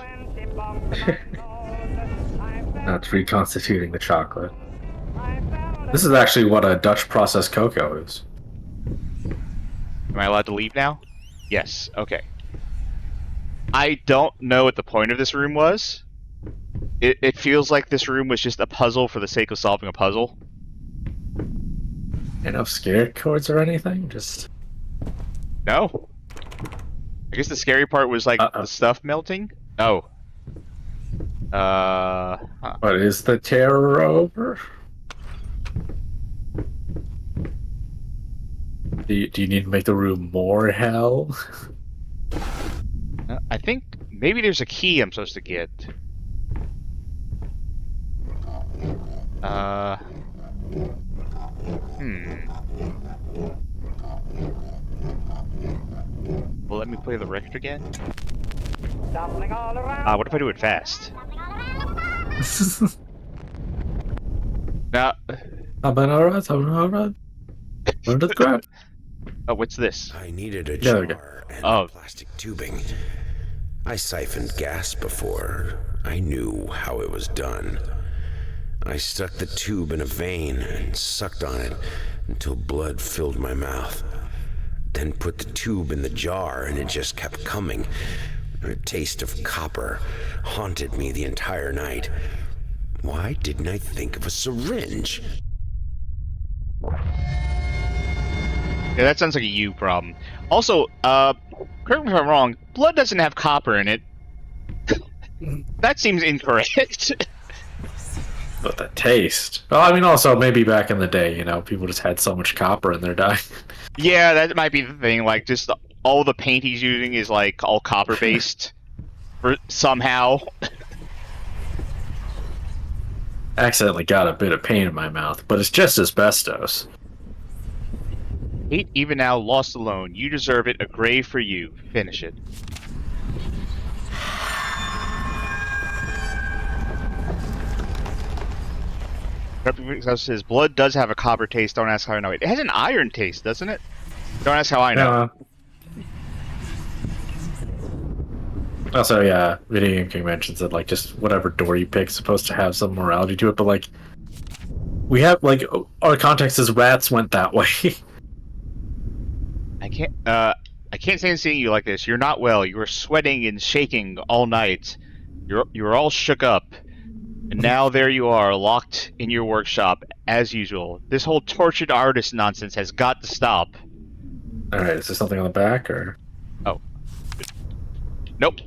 That's reconstituting the chocolate. This is actually what a Dutch processed cocoa is. Am I allowed to leave now? Yes. Okay. I don't know what the point of this room was. It feels like this room was just a puzzle for the sake of solving a puzzle. Enough scare codes or anything? Just No. I guess the scary part was like the stuff melting. Oh. What is the terror over? Do you need to make the room more hell? I think maybe there's a key I'm supposed to get. Well, let me play the record again. Stumbling all around. What if I do it fast? Now, I've been alright. Under the crap. oh, what's this? I needed a Yeah, there we go. jar and Oh. plastic tubing. I siphoned gas before. I knew how it was done. I stuck the tube in a vein and sucked on it until blood filled my mouth. Then put the tube in the jar and it just kept coming. A taste of copper haunted me the entire night. Why didn't I think of a syringe? Yeah, that sounds like a you problem. Also, correct me if I'm wrong, blood doesn't have copper in it. That seems incorrect. But the taste. Well, I mean, also maybe back in the day, you know, people just had so much copper in their diet. Yeah, that might be the thing. Like, just all the paint he's using is like all copper based, or somehow. Accidentally got a bit of paint in my mouth, but it's just asbestos. Hate even now, lost alone. You deserve it. A grave for you. Finish it. Says blood does have a copper taste. Don't ask how I know it. It has an iron taste, doesn't it? Don't ask how I know. Also, yeah, Video Game King mentions that, like, just whatever door you pick is supposed to have some morality to it, but, like, we have, like, our context is rats went that way. I can't stand seeing you like this. You're not well. You were sweating and shaking all night. You're all shook up. And now there you are, locked in your workshop, as usual. This whole tortured artist nonsense has got to stop. Alright, is there something on the back, or...? Oh. Nope.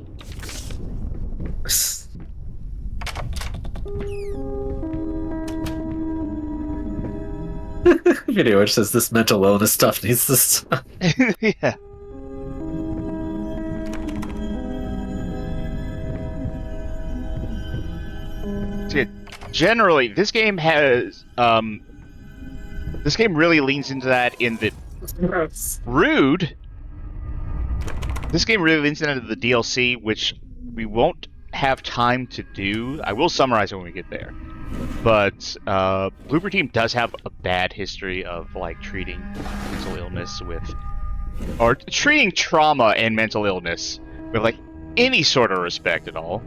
Video which says this mental illness stuff needs to stop. Yeah. See, generally, this game has, this game really leans into that in the... Rude! This game really leans into the DLC, which we won't have time to do. I will summarize it when we get there. But, Bloober Team does have a bad history of, like, treating mental illness with... Or treating trauma and mental illness with, like, any sort of respect at all.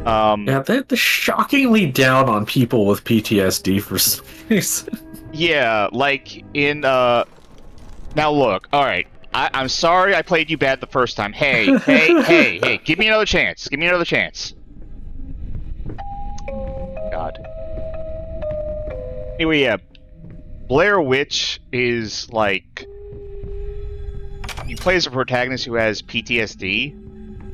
Yeah, they're shockingly down on people with PTSD for some reason. Yeah, like, in, Now look, alright. I'm sorry I played you bad the first time. Hey, hey, give me another chance. Give me another chance. God. Anyway, yeah. Blair Witch is, like... You play as a protagonist who has PTSD,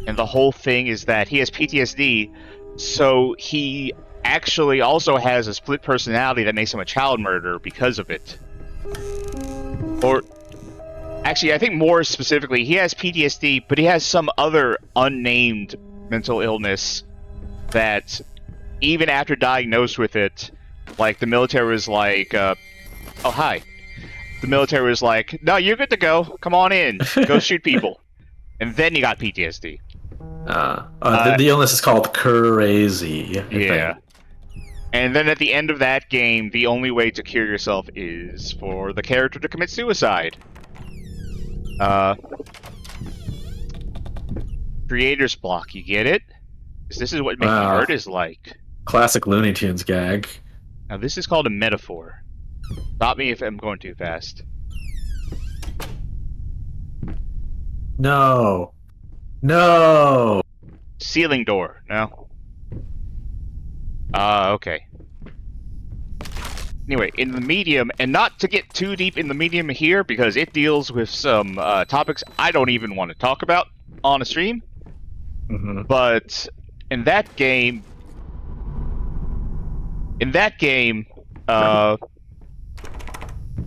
and the whole thing is that he has PTSD, so he actually also has a split personality that makes him a child murderer because of it. Or... Actually, I think more specifically, he has PTSD, but he has some other unnamed mental illness that, even after diagnosed with it, like, the military was like, oh, hi. The military was like, no, you're good to go. Come on in. Go shoot people. And then he got PTSD. The illness is called crazy. Yeah. And then at the end of that game, the only way to cure yourself is for the character to commit suicide. Creator's block, you get it? 'Cause this is what making art is like. Classic Looney Tunes gag. Now this is called a metaphor. Stop me if I'm going too fast. No. No. Ceiling door, no? Okay. Anyway, in the medium, and not to get too deep in the medium here, because it deals with some topics I don't even want to talk about on a stream. Mm-hmm. But in that game,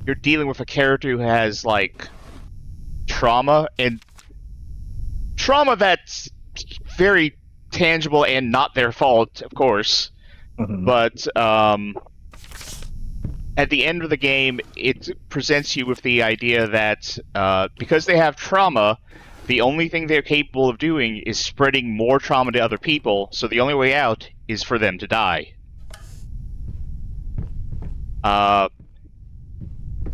you're dealing with a character who has like trauma, and trauma that's very tangible and not their fault, of course. Mm-hmm. But at the end of the game, it presents you with the idea that because they have trauma, the only thing they're capable of doing is spreading more trauma to other people, so the only way out is for them to die.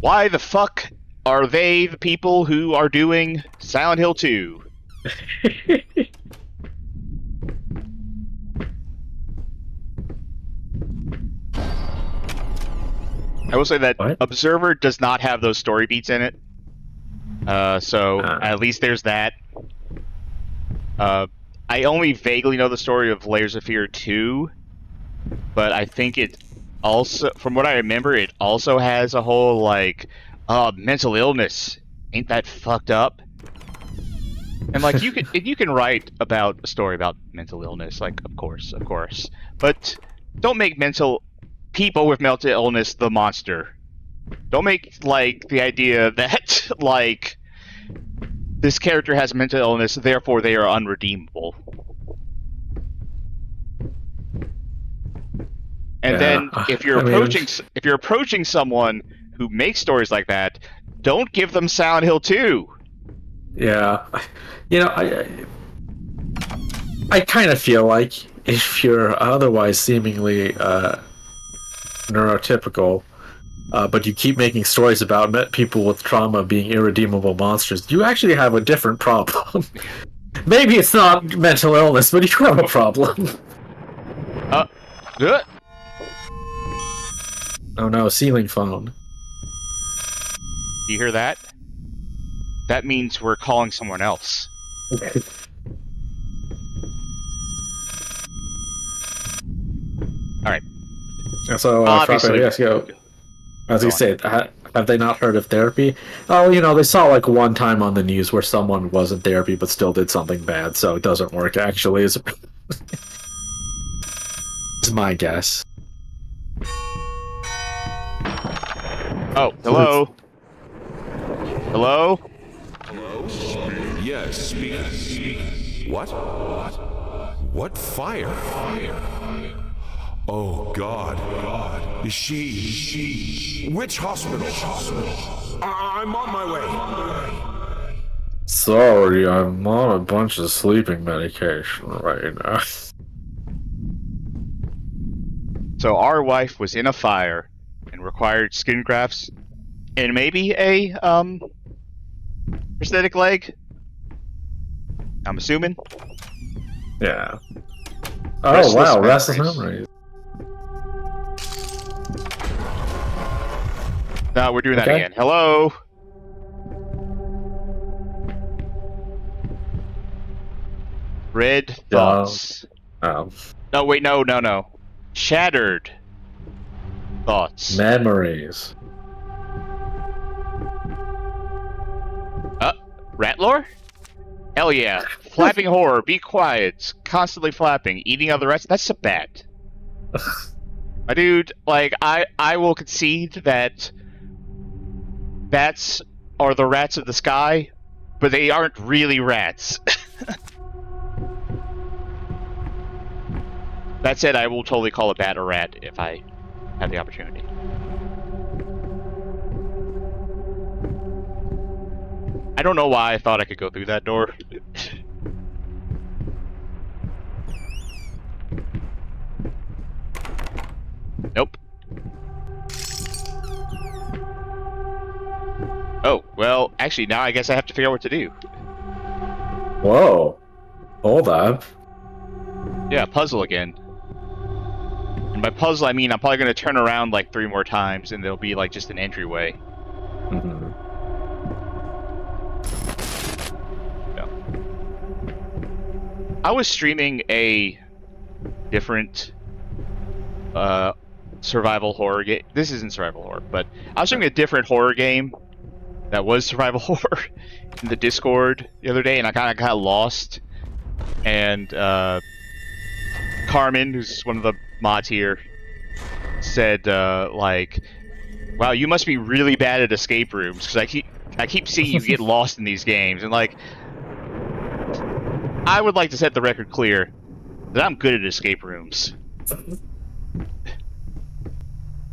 Why the fuck are they the people who are doing Silent Hill 2? I will say that What? Observer does not have those story beats in it. So at least there's that. I only vaguely know the story of Layers of Fear 2, but I think it also, from what I remember, it also has a whole, like, mental illness. Ain't that fucked up? And, like, you can write about a story about mental illness, like, of course. But don't make people with mental illness the monster. Don't make, like, the idea that, like, this character has mental illness, therefore they are unredeemable. And then, if you're approaching someone who makes stories like that, don't give them Silent Hill 2. Yeah, you know, I kind of feel like if you're otherwise seemingly neurotypical, but you keep making stories about people with trauma being irredeemable monsters, you actually have a different problem. Maybe it's not mental illness, but you have a problem. Oh no, ceiling phone. Do you hear that? That means we're calling someone else. Alright. So, Obviously. yes, go. As you say, have they not heard of therapy? Oh, you know, they saw like one time on the news where someone was in therapy but still did something bad, so it doesn't work actually. Is my guess. Oh, hello? Hello? Yes, speak. What? What fire? Oh, God. Is she... Which hospital? I'm on my way. Sorry, I'm on a bunch of sleeping medication right now. So our wife was in a fire and required skin grafts and maybe a prosthetic leg. I'm assuming. Yeah. Oh wow, restless memories. memories. No, we're doing that Okay. again. Hello? Red thoughts. Oh. No, wait, no. Shattered thoughts. Memories. Rat lore? Hell yeah. Flapping horror, be quiet. Constantly flapping. Eating other rats? That's a bat. My dude, like, I will concede that bats are the rats of the sky, but they aren't really rats. That said, I will totally call a bat a rat if I have the opportunity. I don't know why I thought I could go through that door. Oh, well, actually, now I guess I have to figure out what to do. Whoa. Hold up. Yeah, puzzle again. And by puzzle, I mean I'm probably going to turn around like 3 more times, and there'll be like just an entryway. Mm-hmm. No. I was streaming a different survival horror game. This isn't survival horror, but I was streaming a different horror game that was survival horror in the Discord the other day, and I kind of got lost. And Carmen, who's one of the mods here, said like, "Wow, you must be really bad at escape rooms, because I keep seeing you get lost in these games." And like, I would like to set the record clear that I'm good at escape rooms.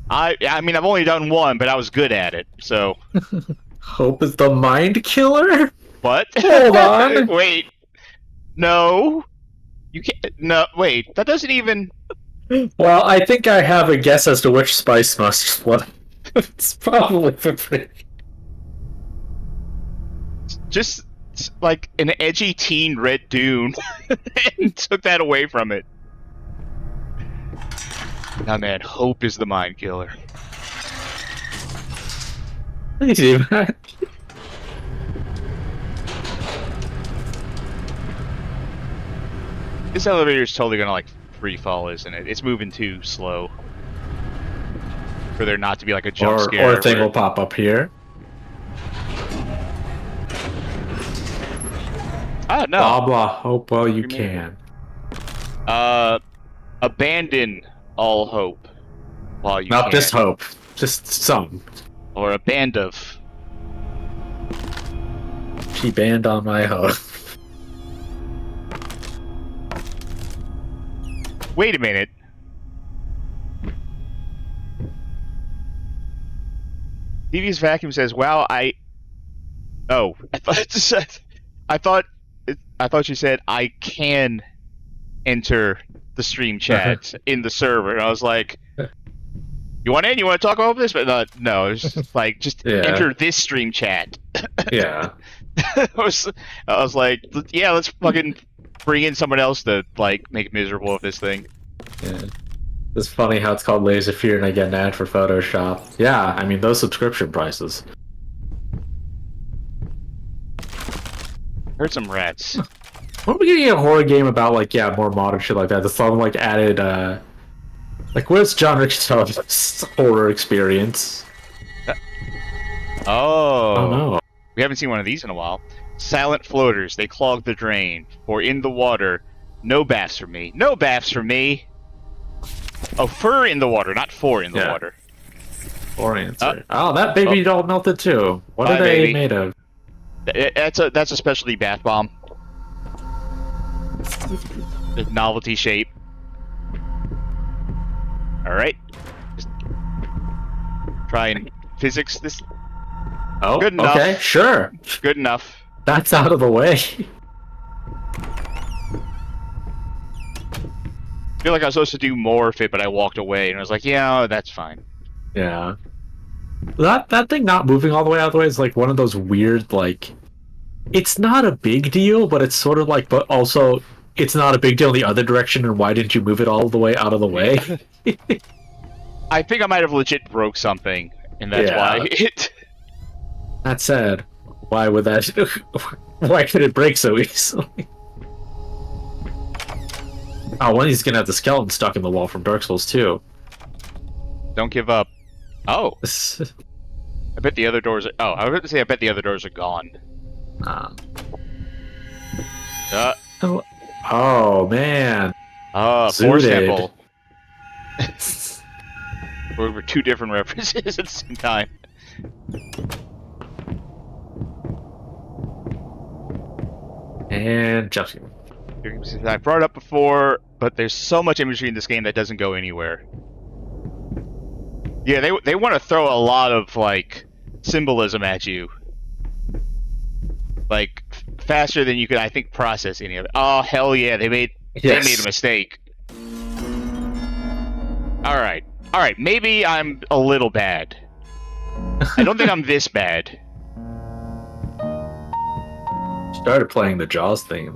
I mean, I've only done one, but I was good at it, so. Hope is the mind killer? What? Hold on. Wait. No. You can't. No, wait. That doesn't even. Well, I think I have a guess as to which spice must what. It's probably for Just like an edgy teen Red Dune and took that away from it. Now, man, hope is the mind killer. Easy, man. This elevator is totally gonna like free fall, isn't it? It's moving too slow for there not to be like a jump scare. Or a thing will pop up here. Oh no. Blah blah. Hope while you can. Abandon all hope while you Not can. just hope. Just some. Or a band of. She banned on my hope. Wait a minute. Devious Vacuum says, "Wow, Oh, I thought it said. I thought she said I can enter the stream chat in the server." And I was like, "You want in? You want to talk about this?" But no, it's just like just enter this stream chat. Yeah. I was like, yeah, let's fucking bring in someone else to like make it miserable of this thing. Yeah. It's funny how it's called Laser Fear and I get an ad for Photoshop. Yeah, I mean those subscription prices. Heard some rats. When are we getting a horror game about like more modern shit like that? That's all like added like where's John Riccito's horror experience? Oh no. We haven't seen one of these in a while. Silent floaters, they clog the drain. For in the water, no baths for me. No baths for me. Oh, fur in the water, not for in the water. Or answer. Oh, that baby doll melted too. What are they made of? That's a specialty bath bomb. The novelty shape. Alright. Just try and physics this. Oh, good enough. Okay, sure. Good enough. That's out of the way. I feel like I was supposed to do more of it, but I walked away, and I was like, yeah, that's fine. Yeah. That thing not moving all the way out of the way is like one of those weird, like... It's not a big deal, but it's sort of like... But also, it's not a big deal in the other direction, and why didn't you move it all the way out of the way? I think I might have legit broke something, and that's why it... That said, why would that... Why could it break so easily? Oh, one he's gonna have the skeleton stuck in the wall from Dark Souls 2. Don't give up. Oh. I bet the other doors are... Oh, I was about to say I bet the other doors are gone. Oh, man. Force Temple. We're two different references at the same time. And just... I brought it up before, but there's so much imagery in this game that doesn't go anywhere. Yeah, they want to throw a lot of like symbolism at you, like faster than you could, I think, process any of it. Oh hell yeah, they made a mistake. All right, maybe I'm a little bad. I don't think I'm this bad. Started playing the Jaws theme.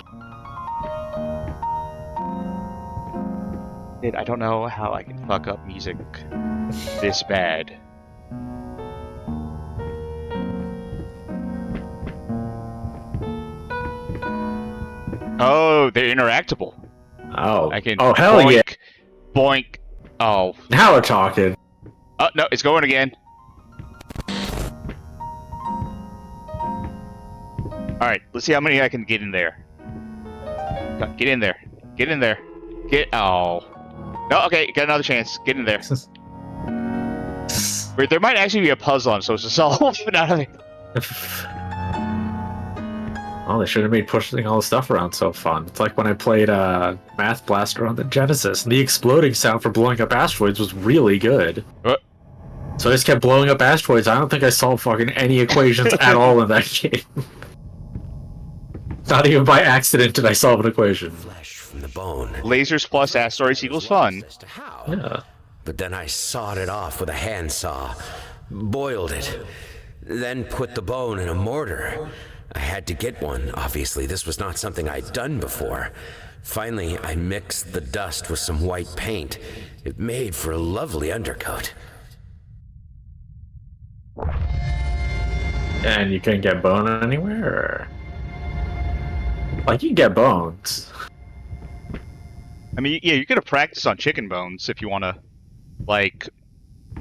I don't know how I can fuck up music this bad. Oh, they're interactable. Oh, I can. oh hell boink, yeah! Boink. Oh. Now we're talking. Oh no, it's going again. All right, let's see how many I can get in there. Get in there. Get in there. Get. Oh. No. Okay, got another chance. Get in there. Wait, there might actually be a puzzle I'm supposed to solve. Oh, they should have made pushing all the stuff around so fun. It's like when I played Math Blaster on the Genesis, and the exploding sound for blowing up asteroids was really good. What? So I just kept blowing up asteroids. I don't think I solved fucking any equations at all in that game. Not even by accident did I solve an equation. Flesh from the bone. Lasers plus asteroids equals fun. As to how. Yeah. But then I sawed it off with a handsaw, boiled it, then put the bone in a mortar. I had to get one, obviously. This was not something I'd done before. Finally, I mixed the dust with some white paint. It made for a lovely undercoat. And you couldn't get bone anywhere? Or... Like, you can get bones. I mean, yeah, you could have practiced on chicken bones if you want to, like,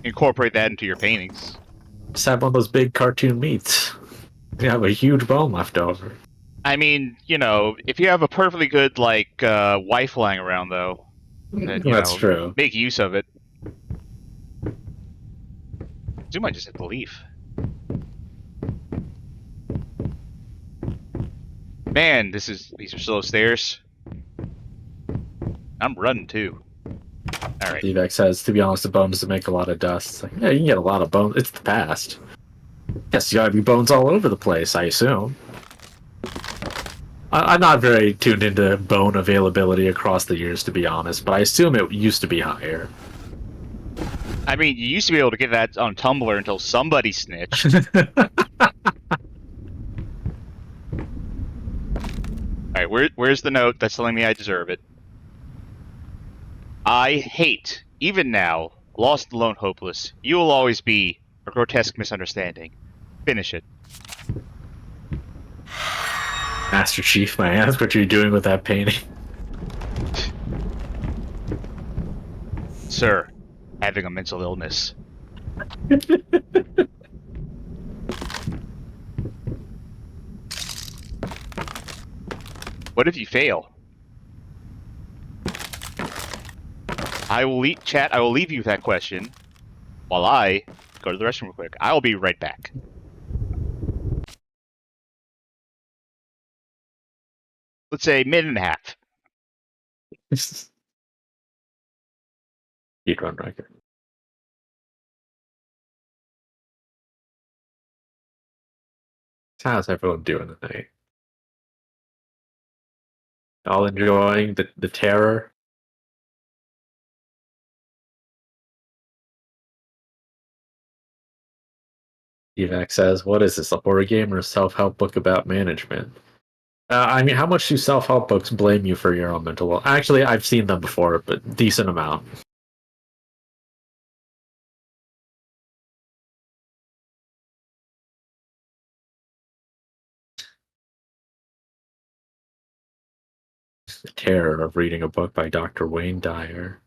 incorporate that into your paintings. Just have one of those big cartoon meats. You have a huge bone left over. I mean, you know, if you have a perfectly good, like, wife lying around, though, then, you That's know, true. make use of it. Zoom, I just hit the leaf. Man, these are slow stairs. I'm running too. Alright. Devac says, to be honest, the bones make a lot of dust. It's like, yeah, you can get a lot of bones. It's the past. Yes, you gotta be bones all over the place, I assume. I'm not very tuned into bone availability across the years, to be honest, but I assume it used to be higher. I mean, you used to be able to get that on Tumblr until somebody snitched. Alright, where's the note that's telling me I deserve it? I hate, even now, lost, alone, hopeless. You will always be a grotesque misunderstanding. Finish it. Master Chief, may I ask what you're doing with that painting? Sir, having a mental illness. What if you fail? I will chat. I will leave you with that question while I go to the restroom real quick. I will be right back. Let's say minute and a half. Speedrun record. How's everyone doing tonight? All enjoying the terror? Evac says, what is this, a horror game or a self-help book about management? I mean, how much do self-help books blame you for your own mental health? Actually, I've seen them before, but decent amount. The terror of reading a book by Dr. Wayne Dyer.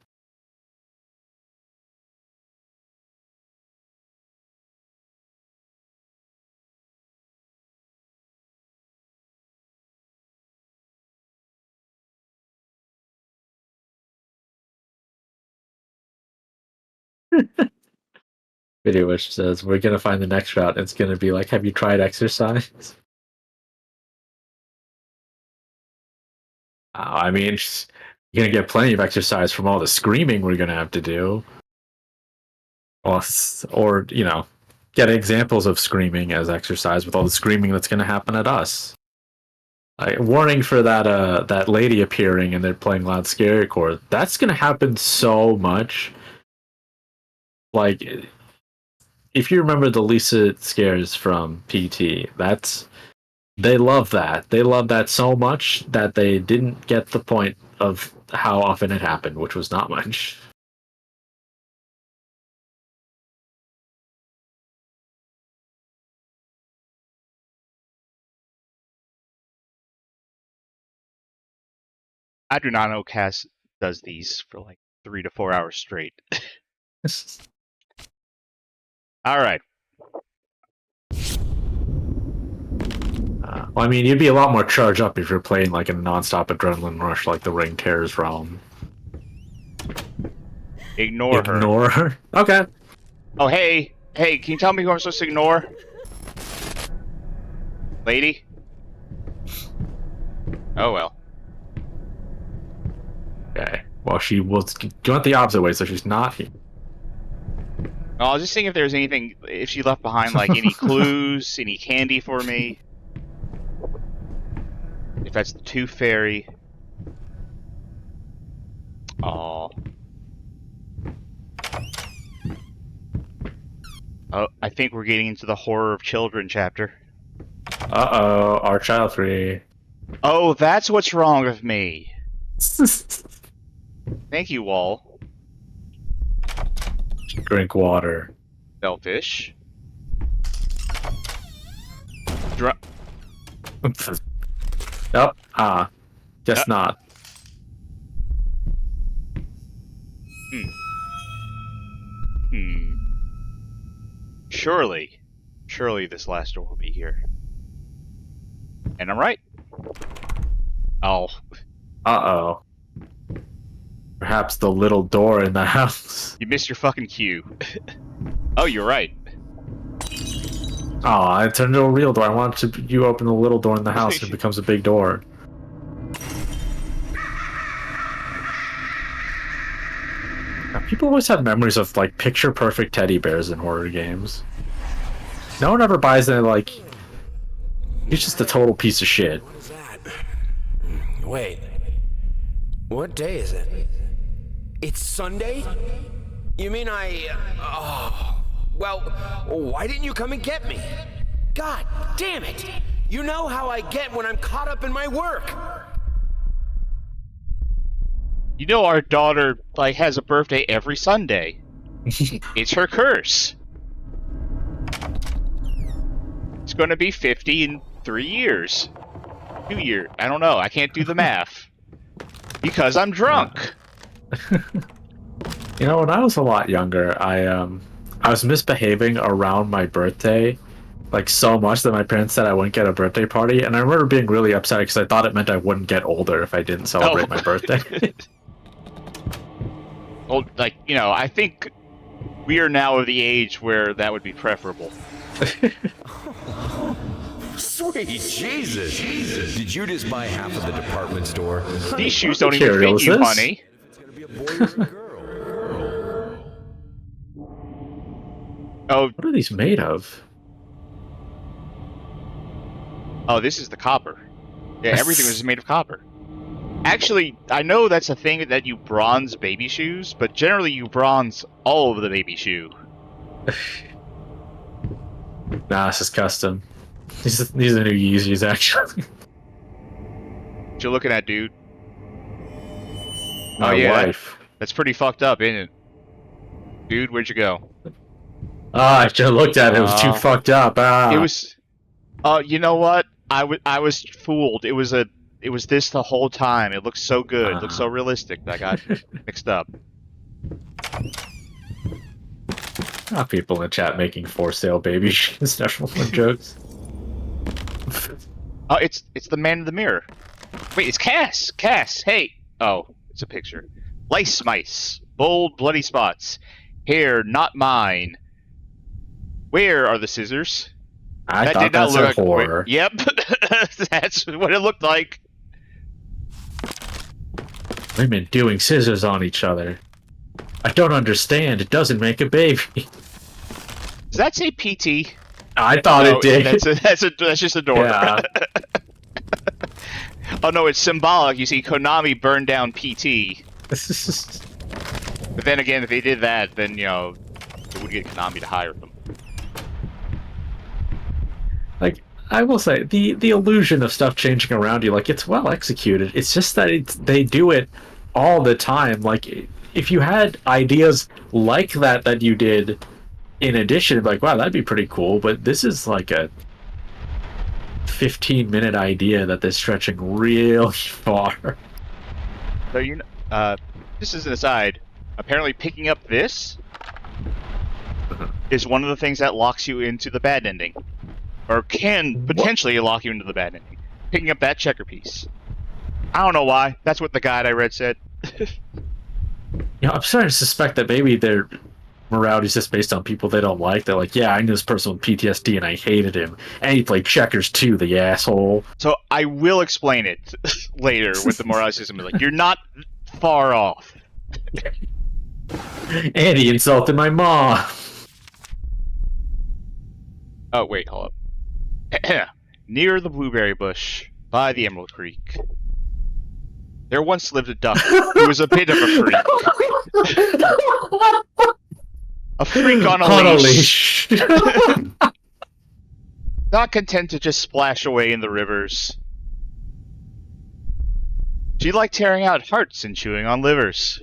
Video which says, we're gonna find the next route. It's gonna be like, have you tried exercise? I mean, you're gonna get plenty of exercise from all the screaming we're gonna have to do. Or you know, get examples of screaming as exercise with all the screaming that's gonna happen at us. Warning for that lady appearing and they're playing loud scary chord. That's gonna happen so much. Like, if you remember the Lisa scares from PT, that's They love that. They love that so much that they didn't get the point of how often it happened, which was not much. I do not know Cass does these for like 3 to 4 hours straight. All right. Well, I mean, you'd be a lot more charged up if you're playing like a non-stop adrenaline rush like the Ring Tears realm. Ignore her. Ignore her? Okay. Oh, hey. Hey, can you tell me who I'm supposed to ignore? Lady? Oh, well. Okay. Well, she was went the opposite way, so she's not here. I was just seeing if there's anything, if she left behind, like, any clues, any candy for me. If that's the Tooth Fairy. Oh. Oh, I think we're getting into the horror of children chapter. Uh-oh, our child free. Oh, that's what's wrong with me. Thank you, Wall. Drink water. Selfish. Yep. Guess not. Surely this last door will be here. And I'm right. Oh. Uh-oh. Perhaps the little door in the house. You missed your fucking cue. Oh, you're right. Oh, I turned into a real door. I want you open the little door in the house and it becomes a big door. Now, people always have memories of like picture-perfect teddy bears in horror games. No one ever buys it. Like, he's just a total piece of shit. What is that? Wait. What day is it? It's Sunday? You mean well, why didn't you come and get me? God damn it! You know how I get when I'm caught up in my work! You know our daughter, like, has a birthday every Sunday. It's her curse. It's gonna be 50 in 3 years. 2 years. I don't know. I can't do the math. Because I'm drunk. You know, when I was a lot younger, I was misbehaving around my birthday, like so much that my parents said I wouldn't get a birthday party, and I remember being really upset because I thought it meant I wouldn't get older if I didn't celebrate my birthday. Well, like, you know, I think we are now of the age where that would be preferable. Sweet Jesus! Did you just buy half of the department store? These shoes don't even fit you, honey. It's gonna be a boy or a girl. Oh, What are these made of? oh, this is the copper. Yeah, everything was made of copper. Actually, I know that's a thing that you bronze baby shoes, but generally you bronze all of the baby shoe. Nah, this is custom. These are new Yeezys, actually. What you looking at, dude? My wife. That's pretty fucked up, isn't it? Dude, where'd you go? Ah, I just looked at it. It was too fucked up. Ah. It was... you know what? I was fooled. It was this the whole time. It looked so good. It looked so realistic that I got mixed up. People in the chat making for sale baby shoes. Never more jokes. Oh, it's the man in the mirror. Wait, it's Cass! Cass, hey! Oh, it's a picture. Lice mice. Bold, bloody spots. Hair not mine. Where are the scissors? I thought that's a horror. Yep, that's what it looked like. Women doing scissors on each other. I don't understand. It doesn't make a baby. Does that say PT? I thought it did. That's just a door. Yeah. Oh no, it's symbolic. You see, Konami burned down PT. But then again, if they did that, then, you know, it would get Konami to hire them. Like, I will say the illusion of stuff changing around you, like it's well executed. It's just that they do it all the time. Like if you had ideas like that you did in addition, like wow, that'd be pretty cool. But this is like a 15-minute idea that they're stretching real far. So this is an aside. Apparently, picking up this is one of the things that locks you into the bad ending, or can potentially lock you into the bad ending. Picking up that checker piece. I don't know why. That's what the guide I read said. I'm starting to suspect that maybe their morality is just based on people they don't like. They're like, yeah, I knew this person with PTSD and I hated him, and he played checkers too, the asshole. So I will explain it later with the morality system. Like, you're not far off. And he insulted my mom. Oh, wait, hold up. Near the blueberry bush, by the Emerald Creek, there once lived a duck who was a bit of a freak. A freak on a leash. Not content to just splash away in the rivers. She liked tearing out hearts and chewing on livers.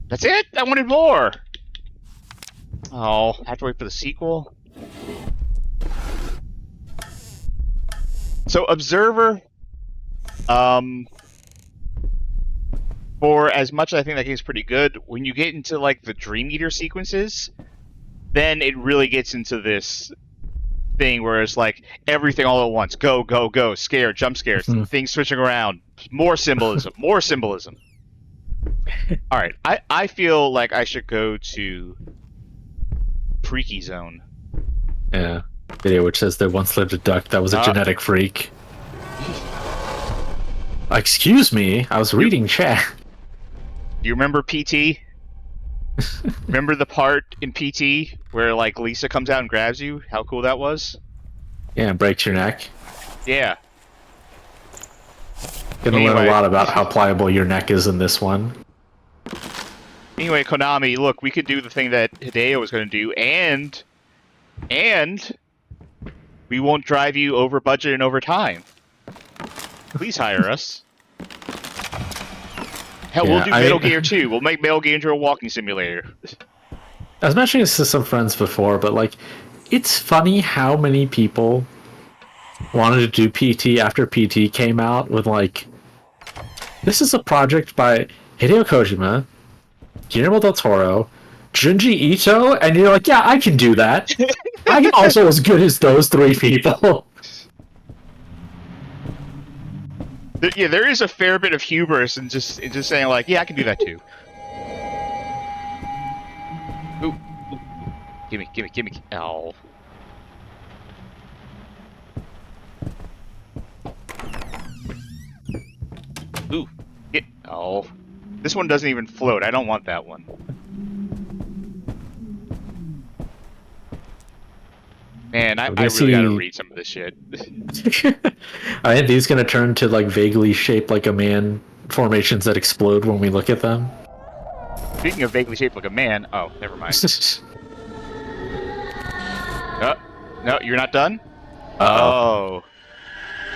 That's it? I wanted more! Oh, I have to wait for the sequel? So, Observer, for as much as I think that game's pretty good, when you get into, like, the Dream Eater sequences, then it really gets into this thing where it's like, everything all at once. Go, go, go. Scare, jump scares, things switching around. More symbolism, more symbolism. Alright, I feel like I should go to Freaky Zone. Yeah. Video which says there once lived a duck that was a genetic freak. Excuse me, I was reading chat. Do you remember PT? Remember the part in PT where, like, Lisa comes out and grabs you? How cool that was? Yeah, and breaks your neck. Yeah. Gonna learn a lot about how pliable your neck is in this one. Anyway, Konami, look, we could do the thing that Hideo was going to do, and we won't drive you over budget and over time. Please hire us. Hell, we'll do Metal Gear 2. We'll make Metal Gear into a walking simulator. I was mentioning this to some friends before, but like, it's funny how many people wanted to do PT after PT came out with like, this is a project by Hideo Kojima, Guillermo del Toro, Junji Ito, and you're like, yeah, I can do that. I'm also as good as those three people. Yeah, there is a fair bit of hubris in just saying like, yeah, I can do that too. Ooh, ooh. Gimme. Ow. Ooh, oh. This one doesn't even float. I don't want that one. Man, I really gotta read some of this shit. I think these gonna turn to like vaguely shaped like a man formations that explode when we look at them. Speaking of vaguely shaped like a man, oh, never mind. No, you're not done? Oh.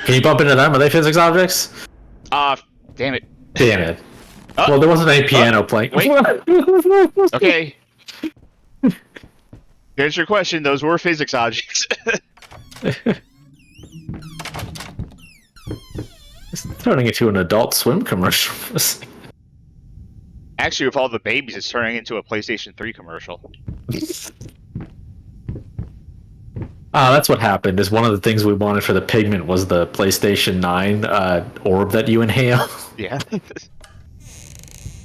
Can you bump into them? Are they physics objects? Damn it. Damn it. Well, there wasn't any piano playing. Wait. Okay. To answer your question, those were physics objects. It's turning into an Adult Swim commercial. Actually, with all the babies, it's turning into a PlayStation 3 commercial. That's what happened. Is one of the things we wanted for the pigment was the PlayStation 9 orb that you inhale. Yeah.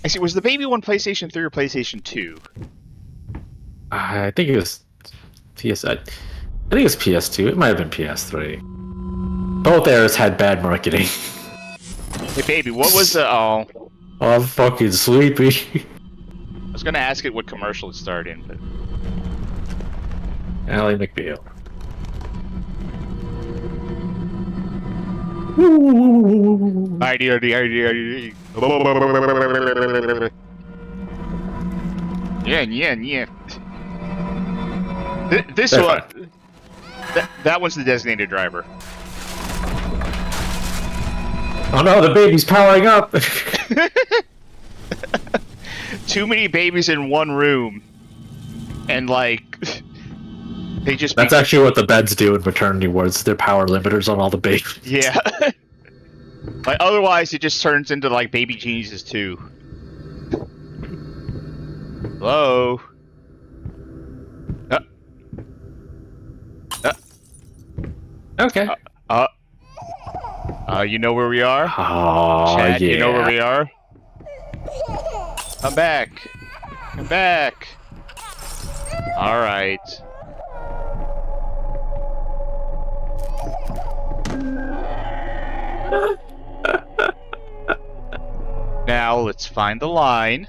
Actually, was the baby one PlayStation 3 or PlayStation 2? I think it was PS. I think it was PS2. It might have been PS3. Both eras had bad marketing. Hey, baby, what was the... Oh. I'm fucking sleepy. I was gonna ask it what commercial it starred in, but... Ally McBeal. Yeah. This one... That one's the designated driver. Oh no, the baby's powering up! Too many babies in one room. And, like... They just... That's actually what the beds do in maternity wards. They're power limiters on all the babies. Yeah. Like, otherwise, it just turns into, like, baby geniuses, too. Hello? Okay. You know where we are? Oh, Chad, yeah. you know where we are? Come back. Come back. Alright. Now, let's find the line.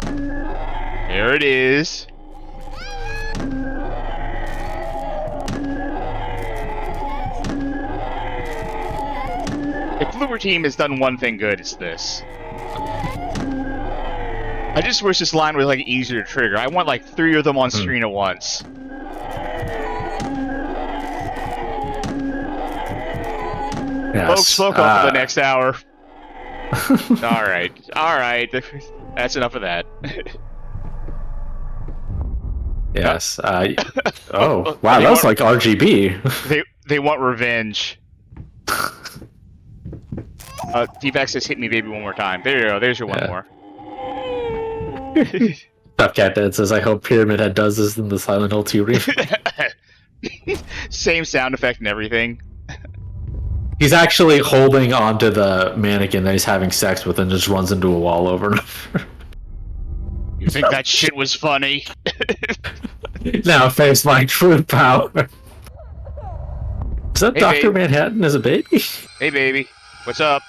There it is. If Bloober Team has done one thing good, it's this. I just wish this line was like easier to trigger. I want like 3 of them on screen at once. Yes. Folks, smoke up for the next hour. Alright. That's enough of that. Yes. Oh, wow, that was like RGB. They want revenge. Defect says hit me baby one more time. There you go, there's your one more. Top Cat Dad says, I hope Pyramid Head does this in the Silent Hill 2 remake. Same sound effect and everything. He's actually holding onto the mannequin that he's having sex with and just runs into a wall over and over. You think that shit was funny? Now face my true power. Is that Hey, Dr. babe. Manhattan as a baby? Hey baby, what's up?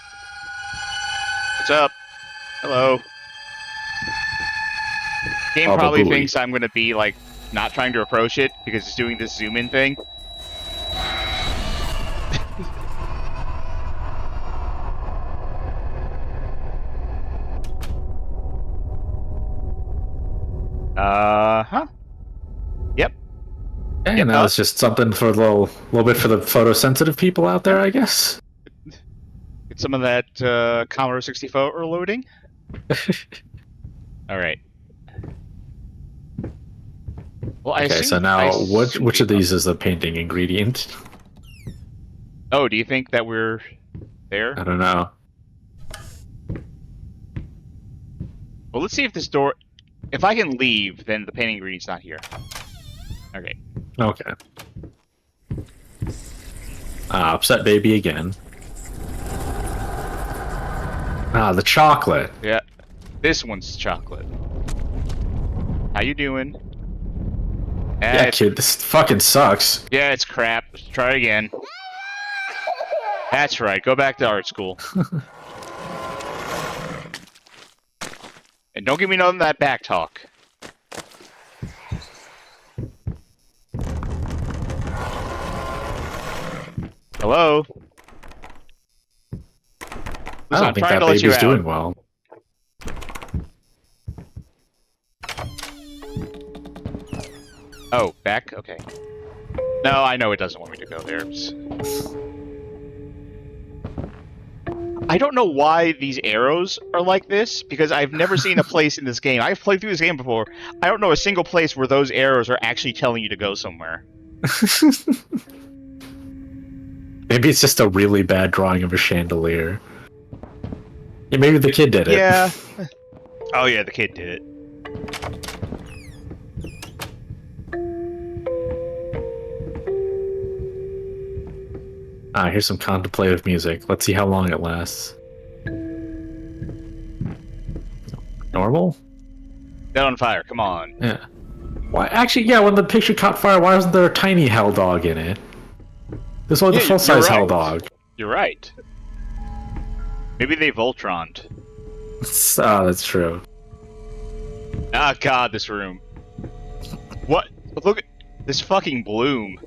What's up? Hello. Game Oh, probably babooey. thinks I'm gonna be like not trying to approach it because it's doing this zoom in thing. Huh? Yep. And that was just something for a little bit for the photosensitive people out there, I guess. Get some of that Commodore 64 loading. All right. Well, I Okay, assume, so now which of these is the painting ingredient? Oh, do you think that we're there? I don't know. Well, let's see if this door... If I can leave, then the painting ingredient's not here. Okay. Okay. Upset baby again. The chocolate. Yeah. This one's chocolate. How you doing? Yeah, kid, this fucking sucks. Yeah, it's crap. Let's try again. That's right. Go back to art school. And don't give me none of that back talk. Hello? I don't think that baby's doing well. Oh, back? Okay. No, I know it doesn't want me to go there. I don't know why these arrows are like this, because I've never seen a place in this game. I've played through this game before. I don't know a single place where those arrows are actually telling you to go somewhere. Maybe it's just a really bad drawing of a chandelier. Yeah, maybe the kid did it. Yeah. Oh yeah, the kid did it. Here's some contemplative music. Let's see how long it lasts. Normal? Dead on fire, come on. Yeah. Why? Actually, yeah, when the picture caught fire, why wasn't there a tiny hell dog in it? This was the Yeah, full-size you're right. hell dog. You're right. Maybe they Voltroned. Oh, that's true. Ah, God, this room. What? Look at this fucking bloom.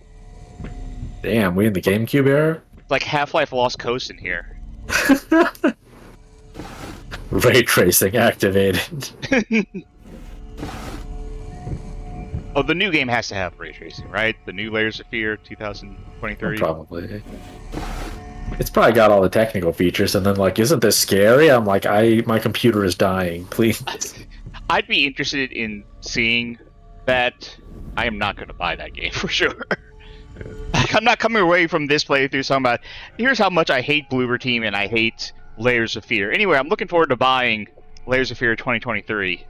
Damn, we in the GameCube era? It's like Half-Life Lost Coast in here. Ray tracing activated. Oh, the new game has to have ray tracing, right? The new Layers of Fear 2023. Probably. It's probably got all the technical features, and then like, isn't this scary? I'm like, my computer is dying. Please. I'd be interested in seeing that. I am not going to buy that game for sure. Like, I'm not coming away from this playthrough talking about, here's how much I hate Bloober Team and I hate Layers of Fear. Anyway, I'm looking forward to buying Layers of Fear 2023.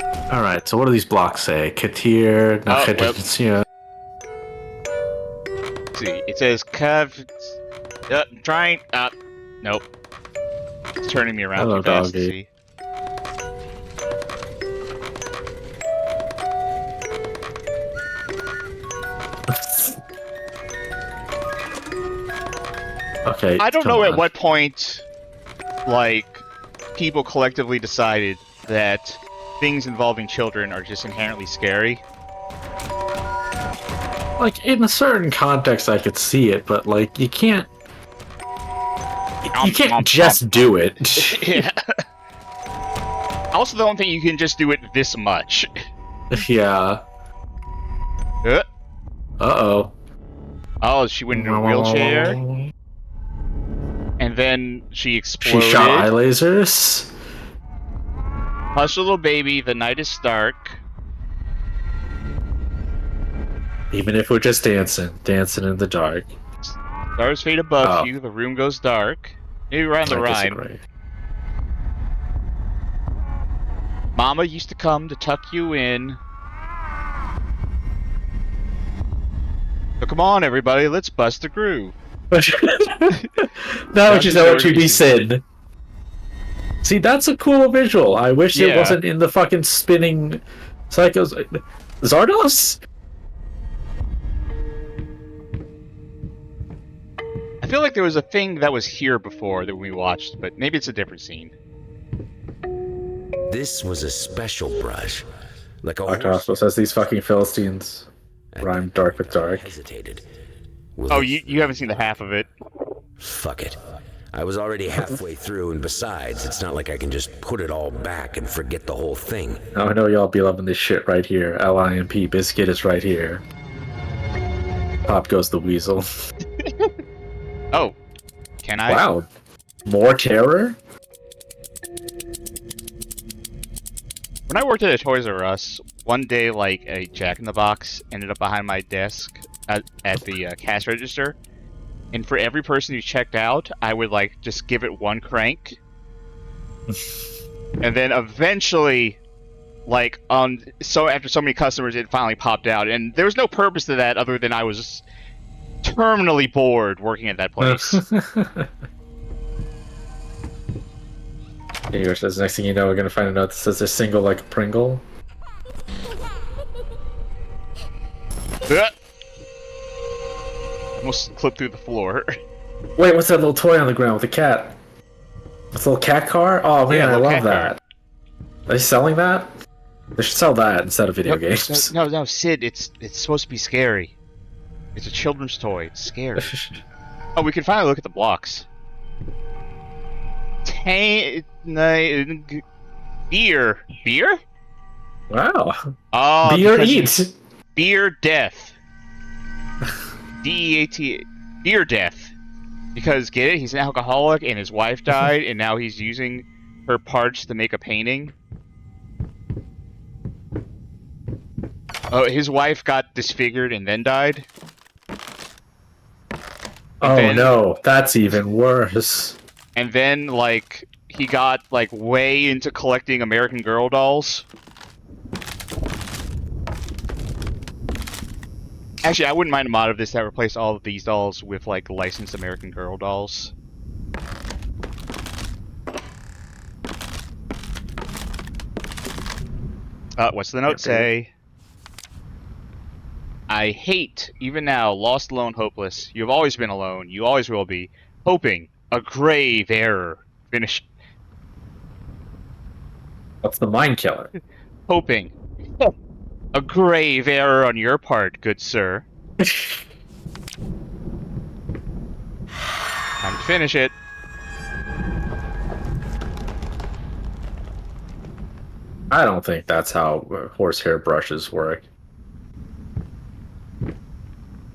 All right. So what do these blocks say? Katir, Nakhetia. Let's see, it says curved. Trying. Nope. It's turning me around Hello, too fast to doggy. see. Okay. I don't come know on. at what point, like, people collectively decided that things involving children are just inherently scary. Like, in a certain context, I could see it, but like, you can't. You can't just do it. Yeah. I also don't think you can just do it this much. Yeah. Uh Uh-oh. Oh, she went in a wheelchair, and then she exploded. She shot eye lasers. Hush, little baby, the night is dark. Even if we're just dancing in the dark. Stars fade above Oh. you, the room goes dark. Maybe around the I rhyme. disagree. Mama used to come to tuck you in. So come on, everybody, let's bust the groove. Now that you know what you be Sid. See, that's a cool visual. I wish it Yeah. wasn't in the fucking spinning psychos. Zardos? I feel like there was a thing that was here before that we watched, but maybe it's a different scene. This was a special brush. Like a Dr. horse. Hospital says these fucking Philistines rhyme dark with dark. Hesitated. Oh, you haven't seen the half of it. Fuck it. I was already halfway through, and besides, it's not like I can just put it all back and forget the whole thing. Now I know y'all be loving this shit right here. LIMP, Biscuit is right here. Pop goes the weasel. Oh, can I? Wow. More terror? When I worked at a Toys R Us, one day, like, a Jack-in-the-Box ended up behind my desk at the cash register. And for every person who checked out, I would, like, just give it one crank. And then eventually, like, after so many customers, it finally popped out. And there was no purpose to that other than I was terminally bored working at that place. Here says, next thing you know, we're gonna find a note that says they're single like a Pringle. Almost clipped through the floor. Wait, what's that little toy on the ground with the cat? It's a little cat car? Oh man, Yeah, I little love cat car. that. Are they selling that? They should sell that instead of video games. No, Sid, it's supposed to be scary. It's a children's toy. It's scary. Oh, we can finally look at the blocks. Beer. Beer? Wow. Oh, Beer because eats. it's Beer death. DEAT. Beer death. Because, get it? He's an alcoholic and his wife died, and now he's using her parts to make a painting. Oh, his wife got disfigured and then died? Oh then- no, that's even worse. And then, like, he got, like, way into collecting American Girl dolls. Actually, I wouldn't mind a mod of this that replaced all of these dolls with, like, licensed American Girl dolls. What's the note say? I hate, even now, lost, alone, hopeless. You have always been alone. You always will be. Hoping. A grave error. Finish. What's the mind killer? Hoping. A grave error on your part, good sir. Time to finish it. I don't think that's how horsehair brushes work.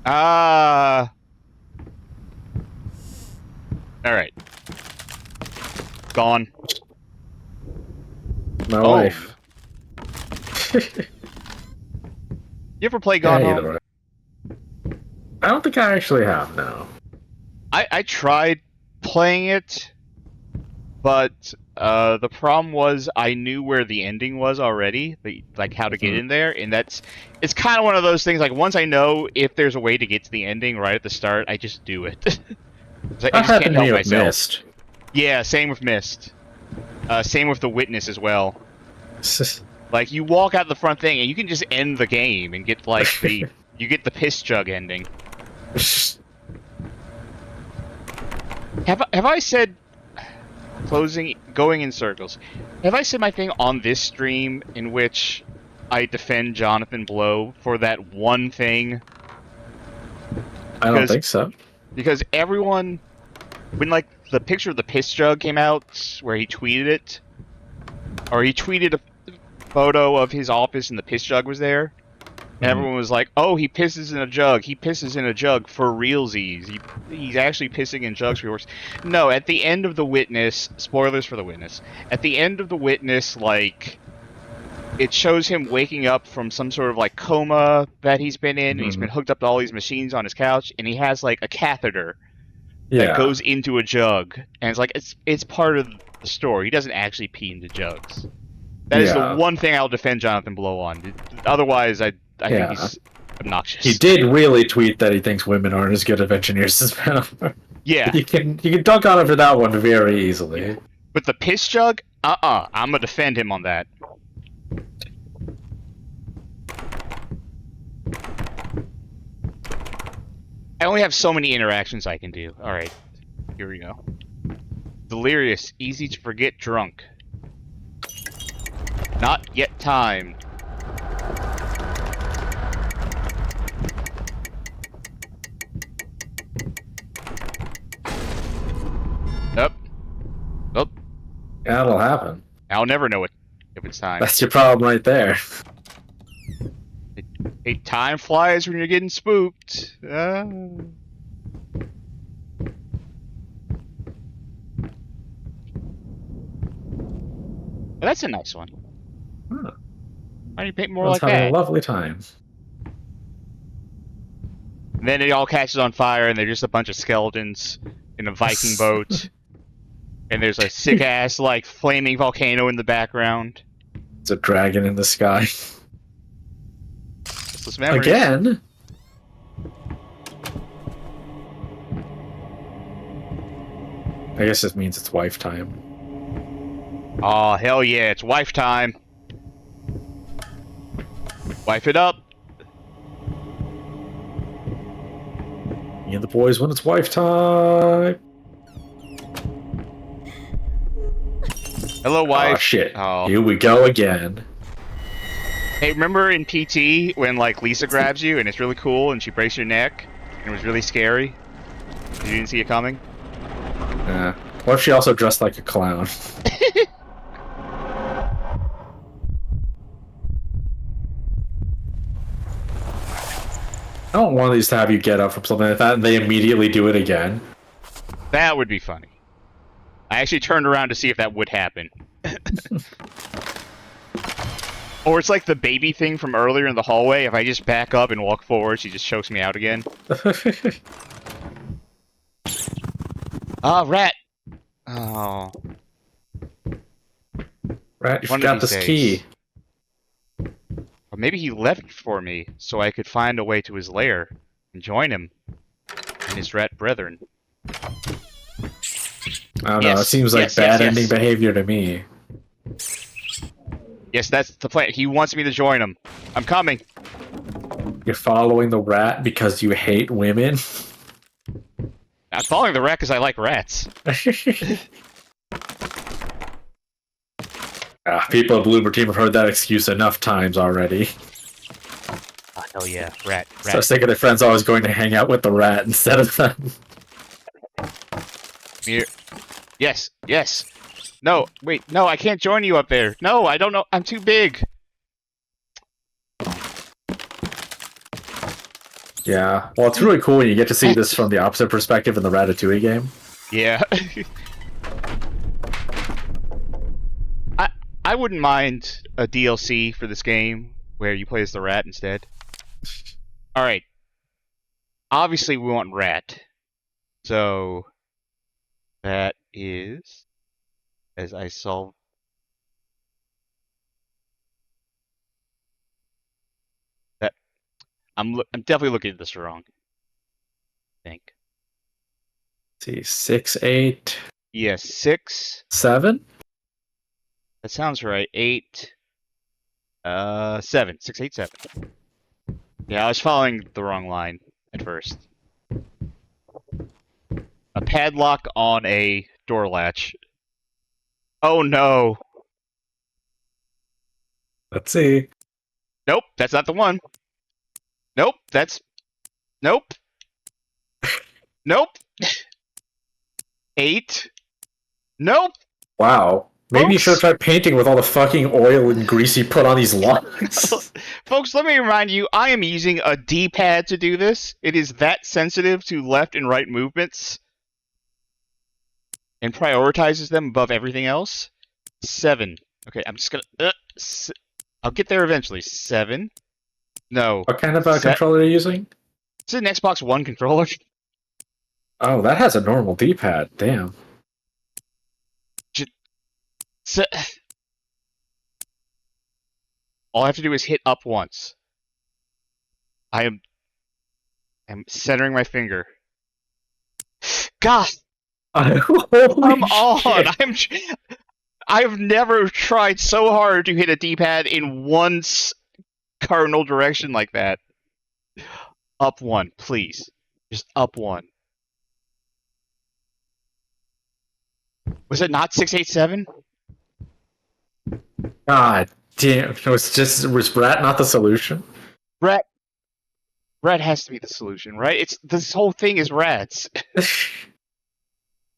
All right. Gone. My Oh. wife. You ever play Gone Yeah, Home? either way. I don't think I actually have, no. I tried playing it, but the problem was I knew where the ending was already, like how to get in there, and it's kind of one of those things. Like once I know if there's a way to get to the ending right at the start, I just do it. I That just happened can't to help me with myself. Mist. Yeah, same with Mist. Same with The Witness as well. Like you walk out the front thing and you can just end the game and get like you get the piss jug ending. Have I said going in circles? Have I said my thing on this stream in which I defend Jonathan Blow for that one thing? I don't think so. Because everyone, when like the picture of the piss jug came out, where he tweeted it, or he tweeted a photo of his office and the piss jug was there, and everyone was like, "Oh, he pisses in a jug. He pisses in a jug for realsies. He's actually pissing in jugs for yours." No, at the end of The Witness, spoilers for The Witness. At the end of The Witness, like, it shows him waking up from some sort of like coma that he's been in, and he's been hooked up to all these machines on his couch, and he has like a catheter that goes into a jug, and it's like it's part of the story. He doesn't actually pee into jugs. That is the one thing I'll defend Jonathan Blow on. Otherwise, I think he's obnoxious. He did really tweet that he thinks women aren't as good of engineers as men are. Yeah. You can dunk on him for that one very easily. Yeah. But the piss jug, I'm gonna defend him on that. I only have so many interactions I can do. Alright, here we go. Delirious, easy to forget drunk. Not yet time. Nope. Nope. That'll happen. I'll never know it if it's time. That's your problem right there. Hey, time flies when you're getting spooked. Well, that's a nice one. Huh. Why don't you paint more I was like having that? a lovely time. And then it all catches on fire, and they're just a bunch of skeletons in a Viking boat. And there's a sick-ass, like, flaming volcano in the background. It's a dragon in the sky. Restless memories. Again? I guess this means it's wife time. Oh, hell yeah, it's wife time. Wife it up. Me and the boys when it's wife time. Hello, wife. Oh shit. Oh. Here we go again. Hey, remember in PT when, like, Lisa grabs you and it's really cool and she breaks your neck and it was really scary? You didn't see it coming? Yeah. What if she also dressed like a clown? I don't want these to have you get up from something like that and they immediately do it again. That would be funny. I actually turned around to see if that would happen. Or it's like the baby thing from earlier in the hallway. If I just back up and walk forward, she just chokes me out again. Ah, rat! Oh. Rat, you One of forgot these this days. key. Or maybe he left for me so I could find a way to his lair and join him and his rat brethren. I don't know, it seems like bad ending behavior to me. Yes, that's the plan. He wants me to join him. I'm coming. You're following the rat because you hate women? I'm following the rat because I like rats. People at Bloober Team have heard that excuse enough times already. Oh, hell yeah. Rat. So I was thinking their friend's always going to hang out with the rat instead of them. Here. Yes, yes. No, wait, no, I can't join you up there. No, I don't know. I'm too big. Yeah. Well, it's really cool when you get to see this from the opposite perspective in the Ratatouille game. Yeah. I wouldn't mind a DLC for this game where you play as the rat instead. Alright. Obviously we want rat. So that is, as I solve, that I'm definitely looking at this wrong. I think. Let's see, 6, 8, Yes, 6. 7. That sounds right. 8. 7. 6, 8, 7. Yeah, I was following the wrong line at first. A padlock on a door latch. Oh no. Let's see. Nope, that's not the one. Nope, that's... Nope. Nope. 8. Nope. Wow. Maybe you should Folks? try painting with all the fucking oil and grease you put on these logs. Folks, let me remind you, I am using a D-pad to do this. It is that sensitive to left and right movements. And prioritizes them above everything else. 7. Okay, I'm just gonna... I'll get there eventually. 7. No. What kind of controller are you using? It's an Xbox One controller. Oh, that has a normal D-pad. Damn. All I have to do is hit up once. I'm centering my finger. God! Come on! I've never tried so hard to hit a D-pad in one cardinal direction like that. Up 1, please. Just up 1. Was it not 6, 8, 7? God damn. Was rat not the solution? Rat has to be the solution, right? This whole thing is rats.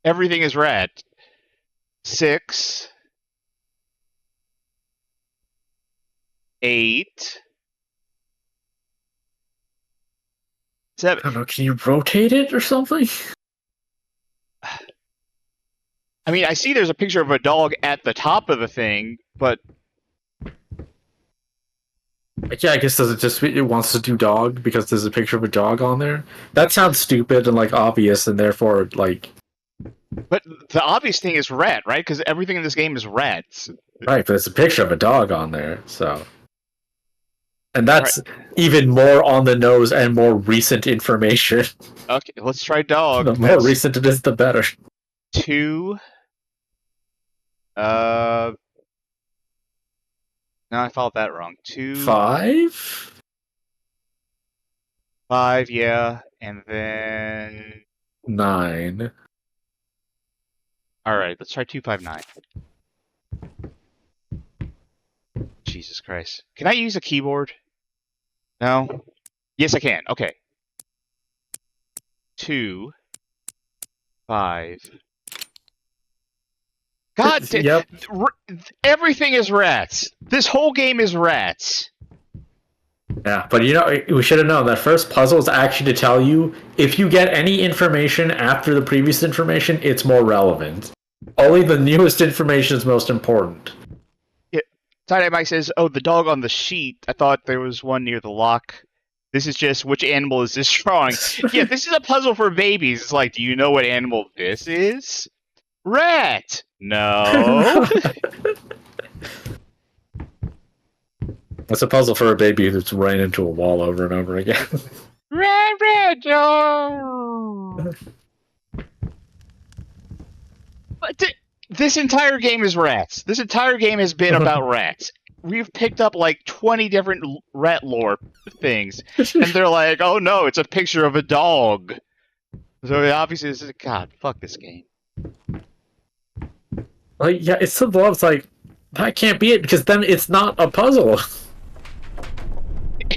Everything is rat. 6. 8. 7. I don't know, can you rotate it or something? I mean, I see there's a picture of a dog at the top of the thing, but... Yeah, I guess it wants to do dog because there's a picture of a dog on there? That sounds stupid and, like, obvious, and therefore, like... But the obvious thing is rat, right? Because everything in this game is rats. Right, but there's a picture of a dog on there, so... And that's even more on the nose and more recent information. Okay, let's try dog. The more recent it is, the better. 2. No, I followed that wrong. 2. 5? 5, yeah. And then... 9. Alright, let's try 259. Jesus Christ. Can I use a keyboard? No? Yes, I can. Okay. 2. 5. God damn. Yep. Everything is rats. This whole game is rats. Yeah, but you know, we should have known that first puzzle is actually to tell you if you get any information after the previous information, it's more relevant. Only the newest information is most important. Yeah. Tie-Dye Mike says, oh, the dog on the sheet. I thought there was one near the lock. This is just, which animal is this drawing? Yeah, this is a puzzle for babies. It's like, do you know what animal this is? Rat! No. It's a puzzle for a baby that's ran into a wall over and over again. Rat, no! But this entire game is rats. This entire game has been about rats. We've picked up like 20 different rat lore things, and they're like, oh no, it's a picture of a dog. So obviously this is, God, fuck this game. Like, yeah, it's the love. It's like, that can't be it, because then it's not a puzzle.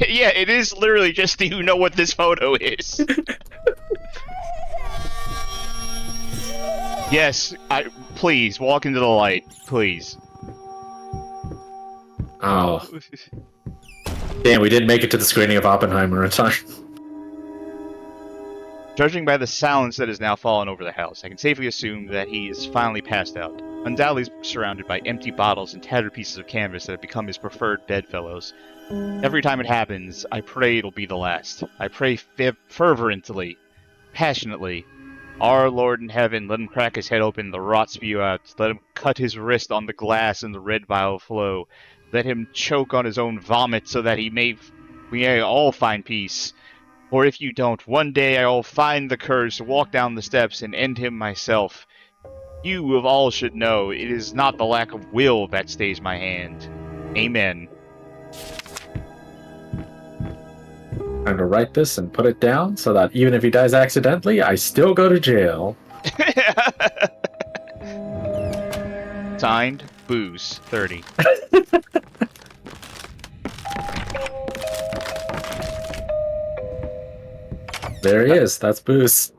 Yeah, it is literally just, do you know what this photo is? Yes, please, walk into the light. Please. Oh. Damn, we didn't make it to the screening of Oppenheimer in time. Judging by the silence that has now fallen over the house, I can safely assume that he is finally passed out. Undoubtedly surrounded by empty bottles and tattered pieces of canvas that have become his preferred bedfellows. Every time it happens, I pray it'll be the last. I pray fervently, passionately. Our Lord in heaven, let him crack his head open, the rot spew out. Let him cut his wrist on the glass and the red vial flow. Let him choke on his own vomit so that we may all find peace. For if you don't, one day I'll find the courage to walk down the steps and end him myself. You of all should know, it is not the lack of will that stays my hand. Amen. I'm gonna write this and put it down so that even if he dies accidentally, I still go to jail. Signed, Booze, 30. There he is. That's Booze.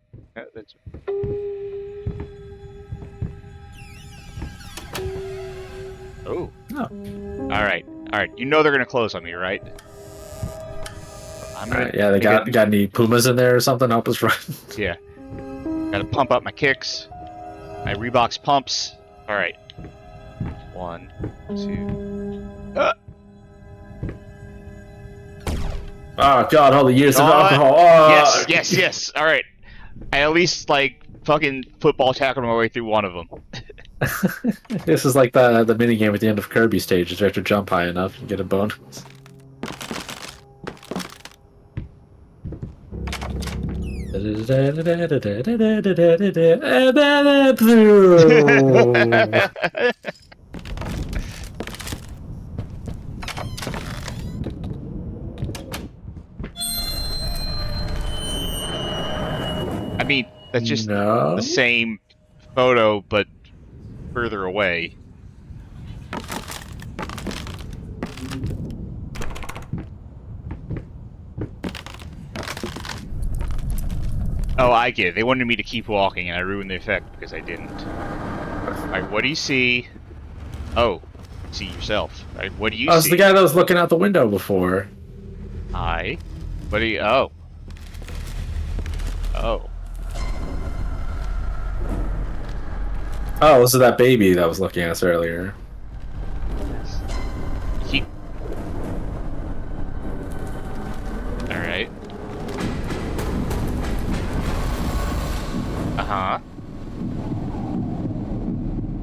Oh. Oh. Alright. Alright. You know they're gonna close on me, right? I'm gonna, Yeah, they got any Pumas in there or something? Help us run. Yeah. Gotta pump up my kicks. My Reebok's pumps. Alright. 1, 2. Oh god, all the years of God. alcohol. Oh. Yes. Alright. I at least, like, fucking football tackled my way through one of them. This is like the minigame at the end of Kirby stages. You have to jump high enough and get a bonus. I mean, that's just No. the same photo, but further away. Oh, I get it. They wanted me to keep walking, and I ruined the effect because I didn't. Alright, what do you see? Oh, see yourself. Alright, what do you Oh, it's see? the guy that was looking out the window before. What do you... Oh. Oh. Oh, this is that baby that was looking at us earlier. Keep... Alright. Uh-huh.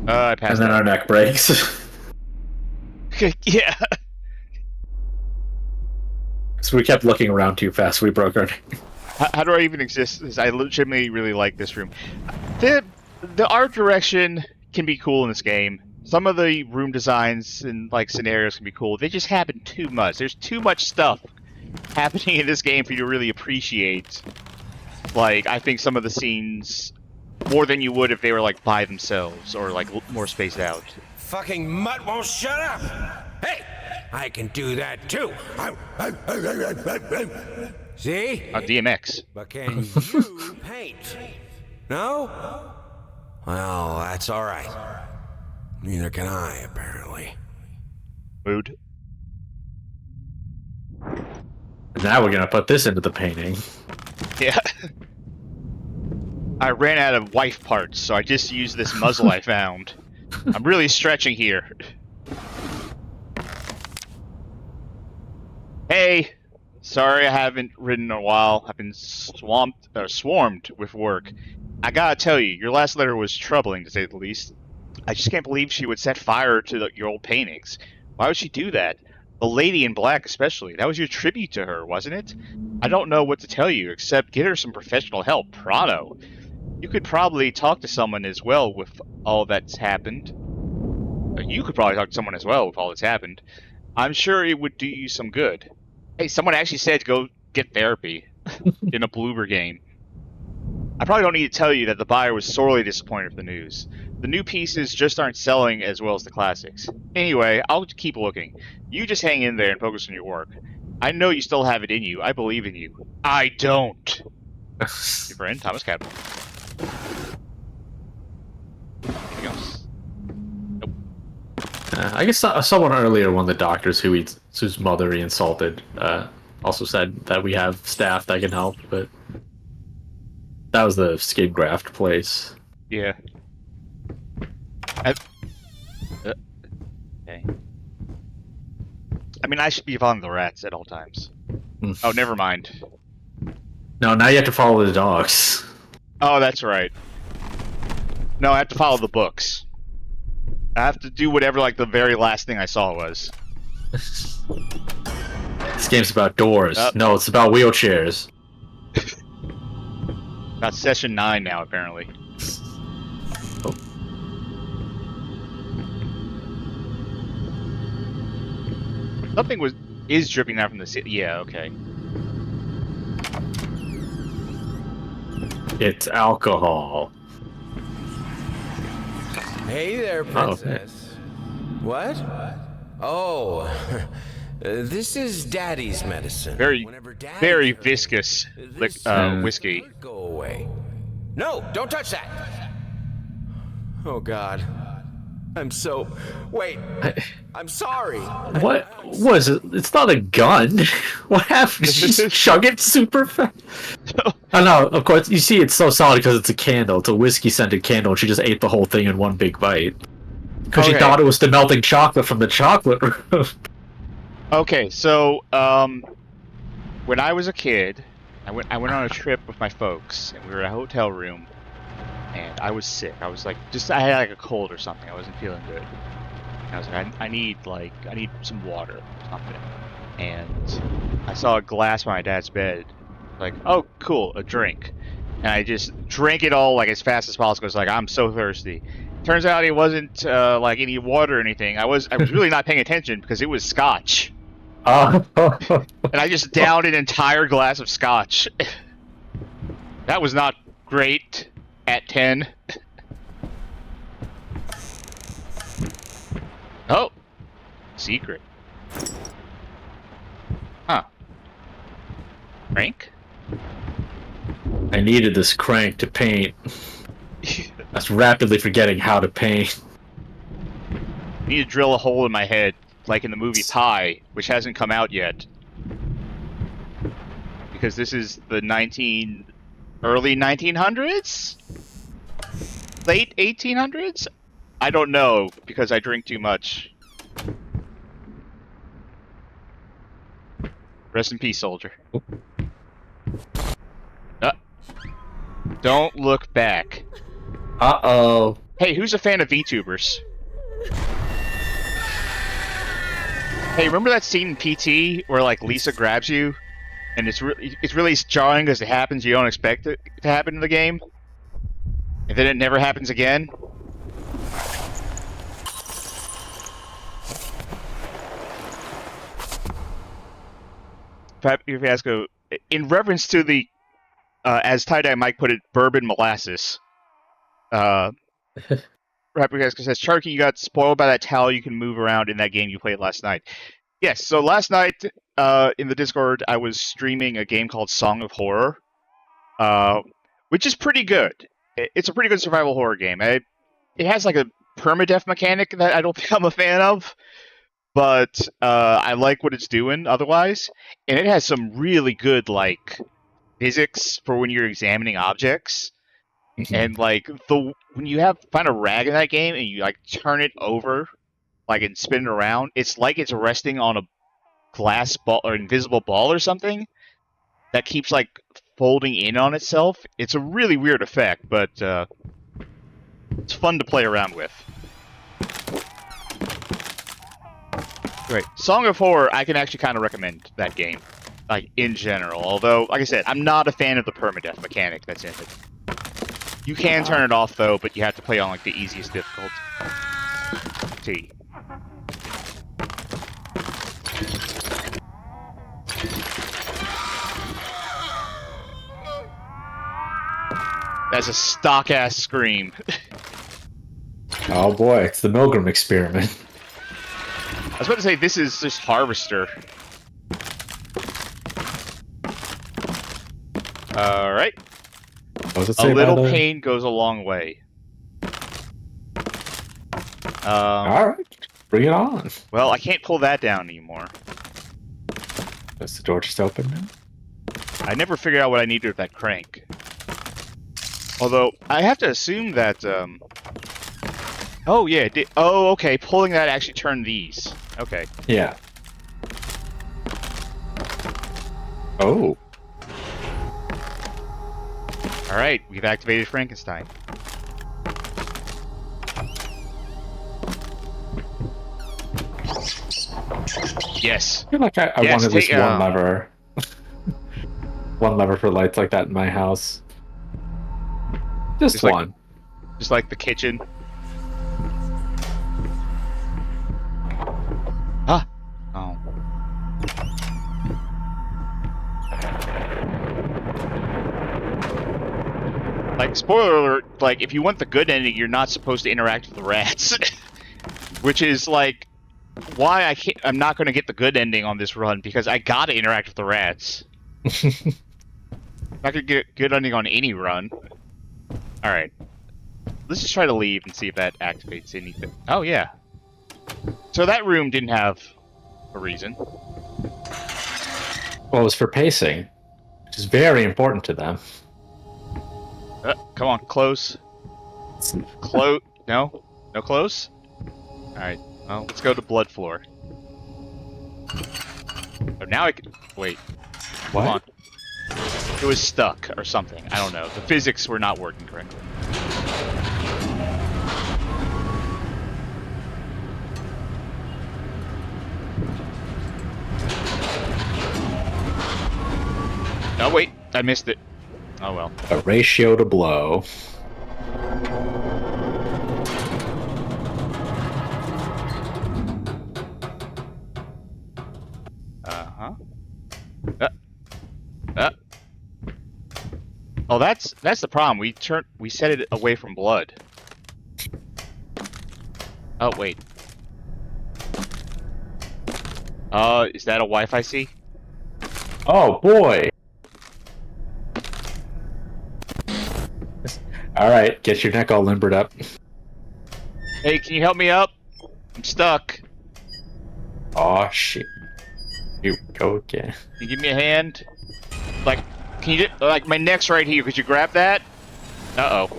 I passed And then our neck breaks. Yeah. So we kept looking around too fast, we broke our neck. How do I even exist? I legitimately really like this room. The art direction can be cool in this game. Some of the room designs and like scenarios can be cool. They just happen too much. There's too much stuff happening in this game for you to really appreciate. Like, I think some of the scenes more than you would if they were like by themselves or like more spaced out. Fucking mutt won't shut up! Hey! I can do that too! See? DMX. But can you paint? No? Well, that's alright. Neither can I, apparently. Mood. Now we're gonna put this into the painting. Yeah. I ran out of wife parts, so I just used this muzzle I found. I'm really stretching here. Hey! Sorry I haven't ridden in a while. I've been swarmed with work. I gotta tell you, your last letter was troubling, to say the least. I just can't believe she would set fire to your old paintings. Why would she do that? The lady in black especially. That was your tribute to her, wasn't it? I don't know what to tell you, except get her some professional help, pronto. You could probably talk to someone as well with all that's happened. You could probably talk to someone as well with all that's happened. I'm sure it would do you some good. Hey, someone actually said go get therapy in a Bloober game. I probably don't need to tell you that the buyer was sorely disappointed with the news. The new pieces just aren't selling as well as the classics. Anyway, I'll keep looking. You just hang in there and focus on your work. I know you still have it in you. I believe in you. I don't. Your friend, Thomas Captain. I guess someone earlier, one of the doctors whose mother he insulted, also said that we have staff that can help, but that was the skin graft place. Yeah. Okay. I mean, I should be following the rats at all times. Oh, never mind. No, now you have to follow the dogs. Oh, that's right. No, I have to follow the books. I have to do whatever, like, the very last thing I saw was. This game's about doors. No, it's about wheelchairs. That's session 9 now, apparently. Oh. Something is dripping down from the ceiling. Yeah, okay. It's alcohol. Hey there, princess. What? Oh, this is Daddy's medicine. Very viscous whiskey. Go away. No, don't touch that. Oh God, Wait, I'm sorry. What was it? It's not a gun. What happened? Did you just chug it super fast? I know, of course, you see it's so solid because it's a candle. It's a whiskey-scented candle, and she just ate the whole thing in one big bite. Because she thought it was the melting chocolate from the chocolate room. Okay, so, when I was a kid, I went on a trip with my folks, and we were in a hotel room, and I was sick. I was like, I had like a cold or something. I wasn't feeling good. And I was like, I need some water or something. And I saw a glass by my dad's bed. Like, oh, cool, a drink. And I just drank it all like as fast as possible. It's like, I'm so thirsty. Turns out it wasn't like any water or anything. I was really not paying attention because it was scotch. And I just downed an entire glass of scotch. That was not great at 10. Oh, secret. Huh. Crank? I needed this crank to paint. I was rapidly forgetting how to paint. I need to drill a hole in my head, like in the movie Pi, which hasn't come out yet. Because this is the early 1900s? Late 1800s? I don't know, because I drink too much. Rest in peace, soldier. Don't look back. Uh-oh. Hey, who's a fan of VTubers? Hey, remember that scene in PT where like Lisa grabs you, and it's really jarring because it happens you don't expect it to happen in the game, and then it never happens again. Fiasco, in reference to the, as Tie-Dye Mike put it, bourbon molasses. Rapper Fiasco says, Charky, you got spoiled by that towel you can move around in that game you played last night. Yes, so last night in the Discord, I was streaming a game called Song of Horror, which is pretty good. It's a pretty good survival horror game. It has like a permadeath mechanic that I don't think I'm a fan of, but I like what it's doing otherwise. And it has some really good like physics for when you're examining objects. And like when you find a rag in that game and you like turn it over, like and spin it around, it's like it's resting on a glass ball or invisible ball or something that keeps like folding in on itself. It's a really weird effect, but it's fun to play around with. Right, Song of Horror, I can actually kind of recommend that game, like in general. Although, like I said, I'm not a fan of the permadeath mechanic that's in it. You can turn it off though, but you have to play on like the easiest difficulty. That's a stock ass scream. Oh boy, it's the Milgram experiment. I was about to say this is just Harvester. Alright. A little pain goes a long way. Alright. Bring it on. Well, I can't pull that down anymore. Is the door just open now? I never figured out what I needed with that crank. Although, I have to assume that, oh, yeah, it did. Oh, okay, pulling that actually turned these. Okay. Yeah. Oh. Alright, we've activated Frankenstein. Yes. I feel like I Yes, wanted this take- one lever. One lever for lights like that in my house. Just like- one. Just like the kitchen. Ah! Oh. Like, spoiler alert, like, if you want the good ending, you're not supposed to interact with the rats. Which is, like, why I'm not going to get the good ending on this run, because I gotta interact with the rats. I could get good ending on any run. Alright. Let's just try to leave and see if that activates anything. Oh, yeah. So that room didn't have a reason. Well, it was for pacing, which is very important to them. Come on, close. Close. No? No close? Alright. Well, let's go to blood floor. Oh, now I can... Wait. What? Come on. It was stuck or something. I don't know. The physics were not working correctly. Oh, wait. I missed it. Oh, well. A ratio to blow. Uh-huh. Oh, that's the problem. We set it away from blood. Oh, wait. Is that a Wi-Fi C? Oh boy! Alright, get your neck all limbered up. Hey, can you help me up? I'm stuck. Aw, shit. Here we go again. Can you give me a hand? Like, can you like, my neck's right here. Could you grab that? Uh-oh.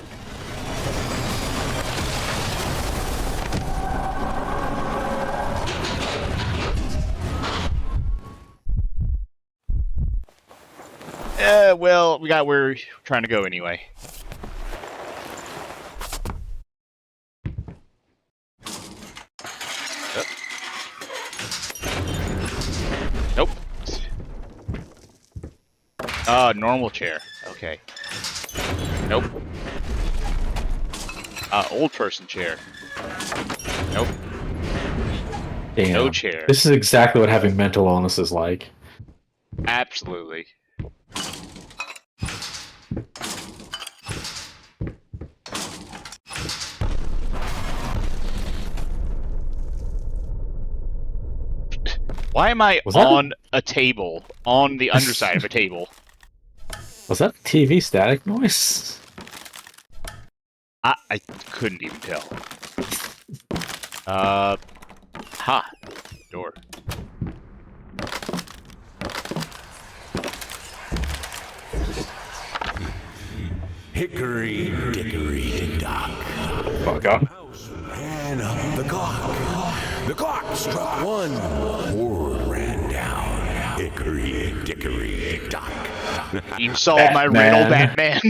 Well, we got where we're trying to go anyway. Nope. Normal chair. Okay. Nope. Old person chair. Nope. Damn. No chair. This is exactly what having mental illness is like. Absolutely. Why am I on a table, on the underside of a table? Was that TV static noise? I couldn't even tell. Ha. Door. Hickory dickory dock. Fuck off. And the clock. The clock struck one. Word ran down. Hickory dickory dock. You solved my riddle, Batman.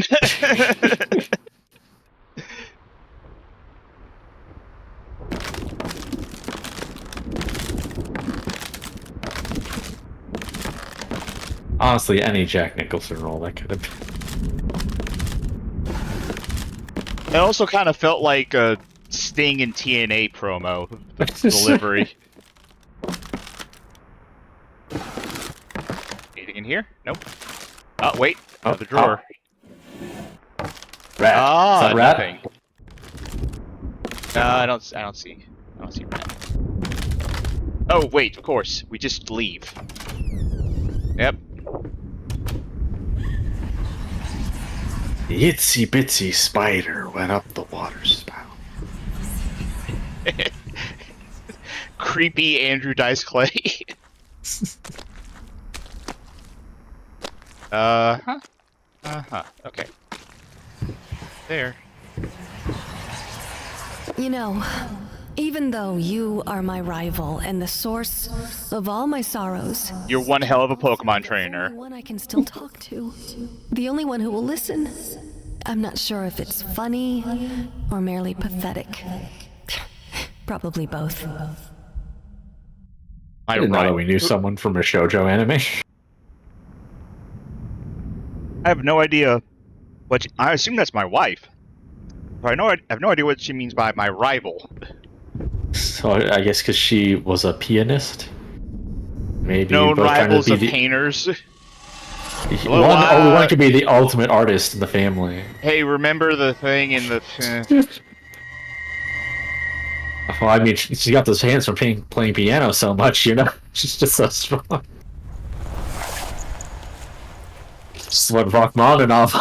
Honestly, any Jack Nicholson role that could have been. It also kind of felt like a Sting and TNA promo delivery. Anything in here? Nope. Oh, wait. Another drawer. Rat. Ah, Is that rat? nothing. I don't see rat. Oh, wait, of course. We just leave. Yep. The itsy bitsy spider went up the water spout. creepy Andrew Dice Clay. Okay. There. You know, even though you are my rival and the source of all my sorrows, You're one hell of a Pokemon the trainer. only one I can still talk to, the only one who will listen. I'm not sure if it's funny or merely pathetic. Probably both. I didn't know that we knew someone from a shoujo anime. I have no idea what. I assume that's my wife. But I have no idea what she means by my rival. So I guess because she was a pianist. Maybe Known both trying to rivals be of the- painters. one could be the ultimate artist in the family. Hey, remember the thing in the? Well, I mean, she's got those hands from playing piano so much, you know? She's just so strong. Just what Rachmaninoff.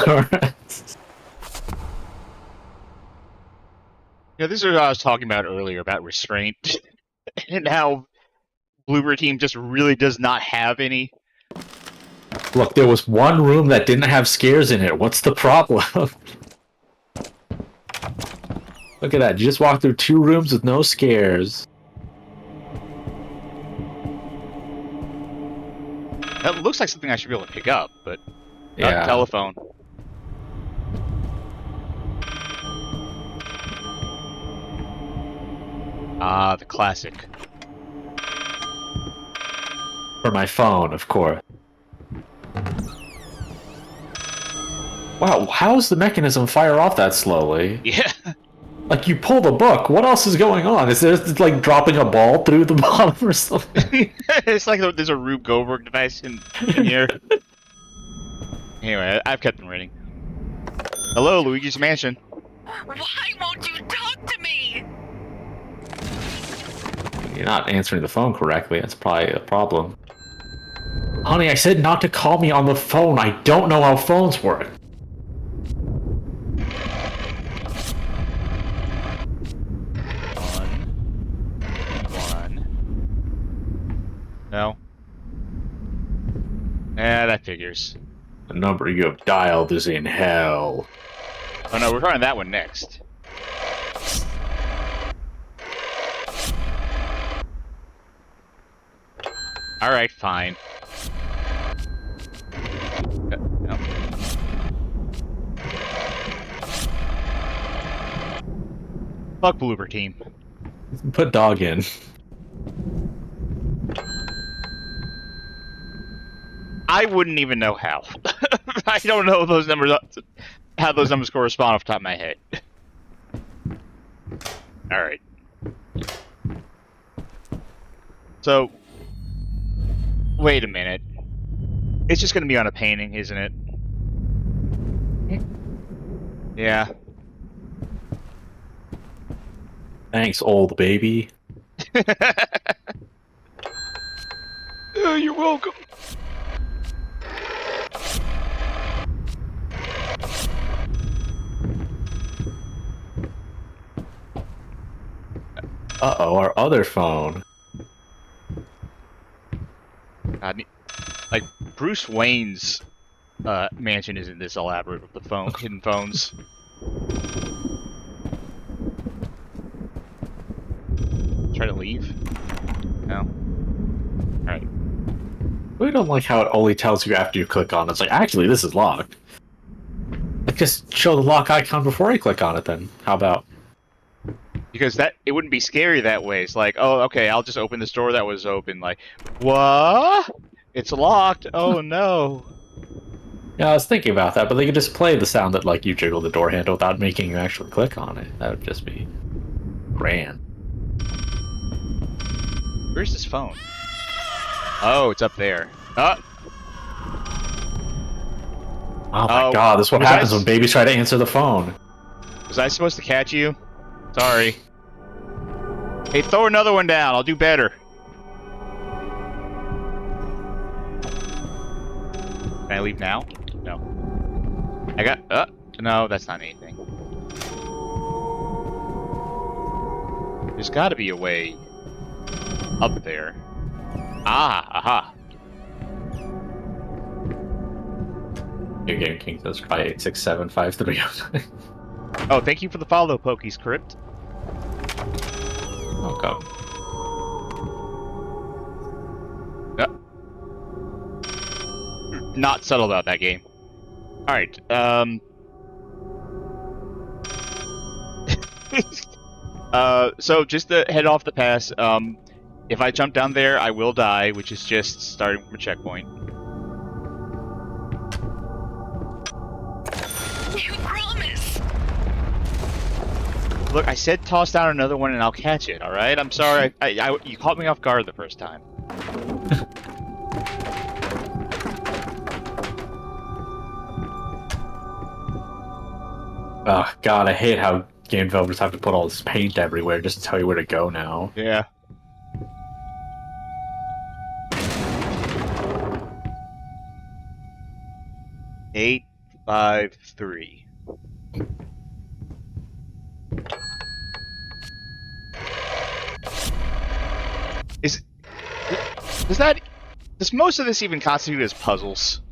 Yeah, this is what I was talking about earlier about restraint, and how Bloober Team just really does not have any. Look, there was one room that didn't have scares in it. What's the problem? Look at that. You just walked through 2 rooms with no scares. That looks like something I should be able to pick up, but not Yeah. the telephone. Ah, the classic. For my phone, of course. Wow, how's the mechanism fire off that slowly? Yeah. Like, you pull the book, what else is going on? Is there, like, dropping a ball through the bottom or something? It's like there's a Rube Goldberg device in here. Anyway, I've kept them reading. Hello, Luigi's Mansion. Why won't you talk to me? You're not answering the phone correctly, that's probably a problem. Honey, I said not to call me on the phone. I don't know how phones work. One. No. Yeah, that figures. The number you have dialed is in hell. Oh no, we're trying that one next. Alright, fine. No. Fuck Bloober Team. Put dog in. I wouldn't even know how. I don't know those numbers, how those numbers correspond off the top of my head. Alright. So, wait a minute. It's just gonna be on a painting, isn't it? Yeah. Thanks, old baby. Oh, you're welcome. Uh-oh, our other phone. Like, Bruce Wayne's mansion isn't this elaborate with the phone, hidden phones. Try to leave? No? Alright. We don't like how it only tells you after you click on it. It's like, actually, this is locked. Like, just show the lock icon before you click on it then. How about? Because it wouldn't be scary that way. It's like, oh, okay, I'll just open this door that was open. Like, what? It's locked. Oh, no. Yeah, I was thinking about that, but they could just play the sound that, like, you jiggle the door handle without making you actually click on it. That would just be grand. Where's this phone? Oh, it's up there. Oh my Oh, god, this is what was happens I- when babies try to answer the phone. Was I supposed to catch you? Sorry. Hey, throw another one down. I'll do better. Can I leave now? No. I got... no, that's not anything. There's gotta be a way. up there. Ah, aha. New Game King says try 86753. Oh, thank you for the follow, Pokey's Crypt. Welcome. Not subtle about that game. Alright, so just to head off the pass, if I jump down there, I will die, which is just starting from a checkpoint. You promise. Look, I said toss down another one and I'll catch it, alright? I'm sorry, you caught me off guard the first time. Oh god, I hate how game developers have to put all this paint everywhere just to tell you where to go now. Yeah. Eight, 5, 3. Does most of this even constitute as puzzles?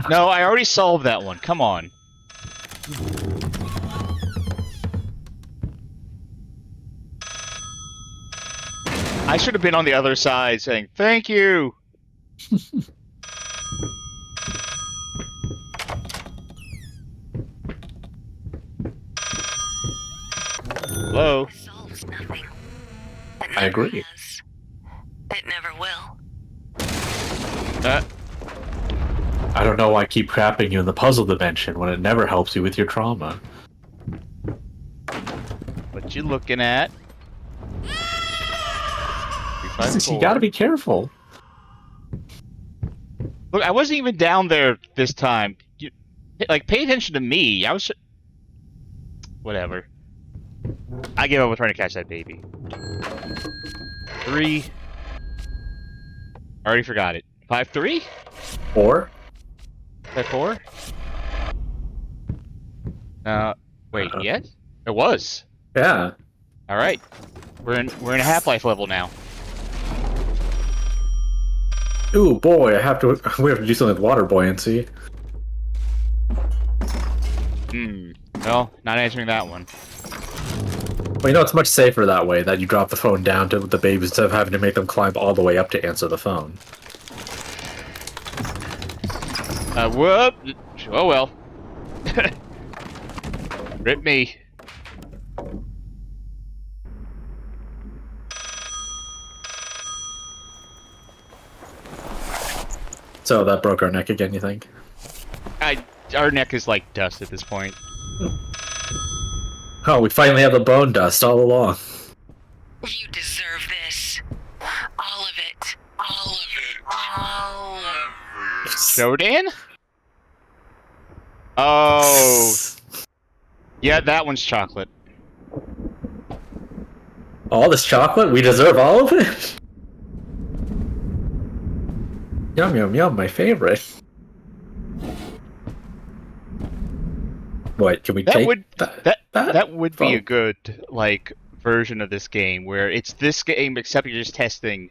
No, I already solved that one. Come on. I should have been on the other side saying, thank you! Hello? Solves nothing. I agree. It never will. I don't know why I keep trapping you in the puzzle dimension when it never helps you with your trauma. What you looking at? You gotta be careful. Look, I wasn't even down there this time. Like, pay attention to me. I was... Whatever. I gave up with trying to catch that baby. 3. Already forgot it. 5, 3? 4? 5, 4? Wait, yet? It was. Yeah. Alright. We're in a Half-Life level now. Ooh, boy, we have to do something with water buoyancy. Well, not answering that one. Well, you know, it's much safer that way, that you drop the phone down to the babies instead of having to make them climb all the way up to answer the phone. Whoop! Oh well. Rip me. So that broke our neck again, you think? Our neck is like dust at this point. Oh, we finally have the bone dust all along. You deserve this. All of it. All of it. All of it. Shodan? Oh. Yeah, that one's chocolate. All this chocolate? We deserve all of it? Yum, yum, yum, my favorite. What, can we take that would be phone? a good, like, version of this game, where it's this game except you're just testing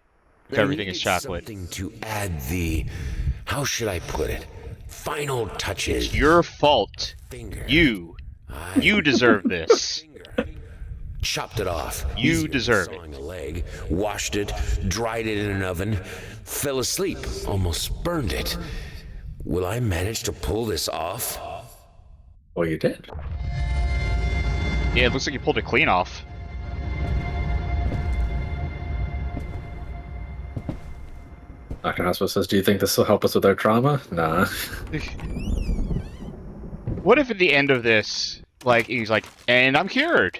if everything is chocolate. Something to add the, how should I put it, final touches. It's your fault. Finger. You deserve this. Finger. Chopped it off. You Easier than deserve it. sawing a leg, washed it, dried it in an oven, fell asleep, almost burned it. Will I manage to pull this off? Well, you did. Yeah, it looks like you pulled it clean off. Dr. Hospital says, do you think this will help us with our trauma? Nah. What if at the end of this, like, he's like, and I'm cured?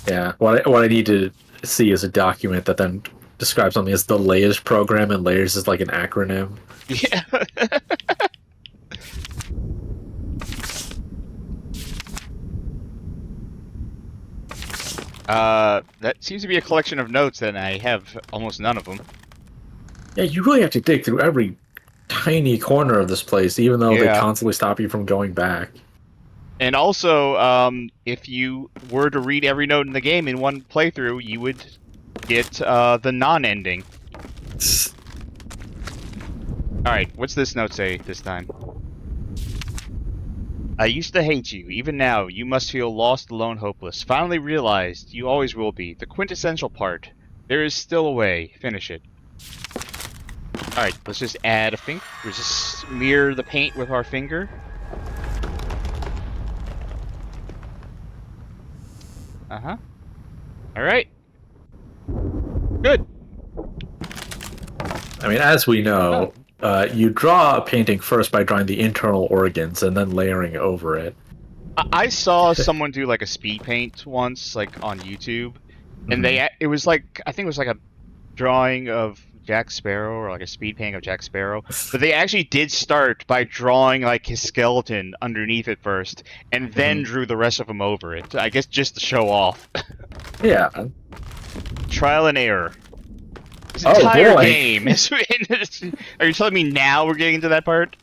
Yeah, what I need to see is a document that then describes something as the layers program, and layers is like an acronym. Yeah. That seems to be a collection of notes, and I have almost none of them. Yeah, you really have to dig through every tiny corner of this place, even though they Yeah. constantly stop you from going back. And also, if you were to read every note in the game in one playthrough, you would get the non-ending. Alright, what's this note say this time? I used to hate you. Even now, you must feel lost, alone, hopeless. Finally realized you always will be. The quintessential part. There is still a way. Finish it. Alright, let's just add a finger. Let's just smear the paint with our finger. Uh-huh. Alright. Good. I mean, as we know, you draw a painting first by drawing the internal organs and then layering over it. I saw someone do like a speed paint once, like on YouTube, and it was like, I think it was like a drawing of Jack Sparrow or like a speed painting of Jack Sparrow, but they actually did start by drawing like his skeleton underneath it first, and then drew the rest of him over it. I guess just to show off. Yeah. Trial and error. This Oh, entire boy. game is. Are you telling me now we're getting to that part?